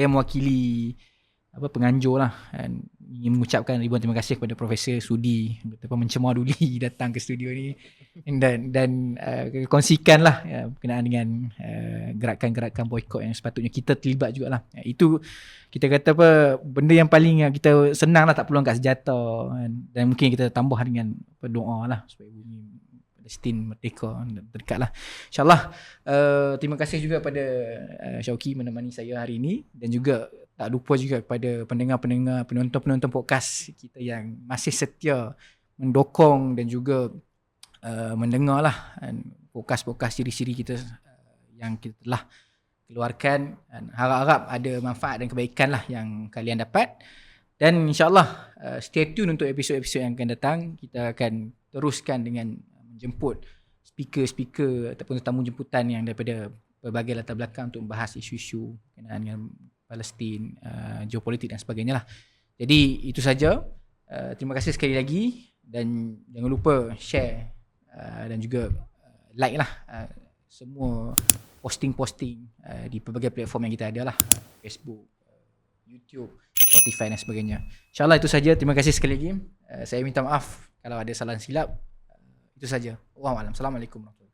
mewakili penganjur lah, dan ingin mengucapkan ribuan terima kasih kepada Profesor Sudi mencemar duli datang ke studio ni dan kongsikan lah berkenaan dengan gerakan-gerakan boikot yang sepatutnya kita terlibat jugalah. Itu kita kata benda yang paling kita senang lah, tak perlu angkat senjata, dan mungkin kita tambah dengan doa lah supaya bumi Palestin merdeka dekat lah, insyaAllah. Terima kasih juga pada Syauqi menemani saya hari ini, dan juga tak lupa juga kepada pendengar-pendengar, penonton-penonton podcast kita yang masih setia mendokong dan juga mendengar lah podcast-podcast ciri-ciri kita yang kita telah keluarkan, dan harap-harap ada manfaat dan kebaikan lah yang kalian dapat. Dan insyaAllah stay tune untuk episod-episod yang akan datang. Kita akan teruskan dengan menjemput speaker-speaker ataupun tetamu jemputan yang daripada berbagai latar belakang untuk membahas isu-isu berkenaan dengan Palestin, geopolitik dan sebagainya lah. Jadi itu saja. Terima kasih sekali lagi, dan jangan lupa share dan juga like lah semua posting-posting di pelbagai platform yang kita ada lah, Facebook, YouTube, Spotify dan sebagainya. InsyaAllah itu saja. Terima kasih sekali lagi. Saya minta maaf kalau ada salah silap. Itu saja. Wallahualam. Assalamualaikum warahmatullahi wabarakatuh.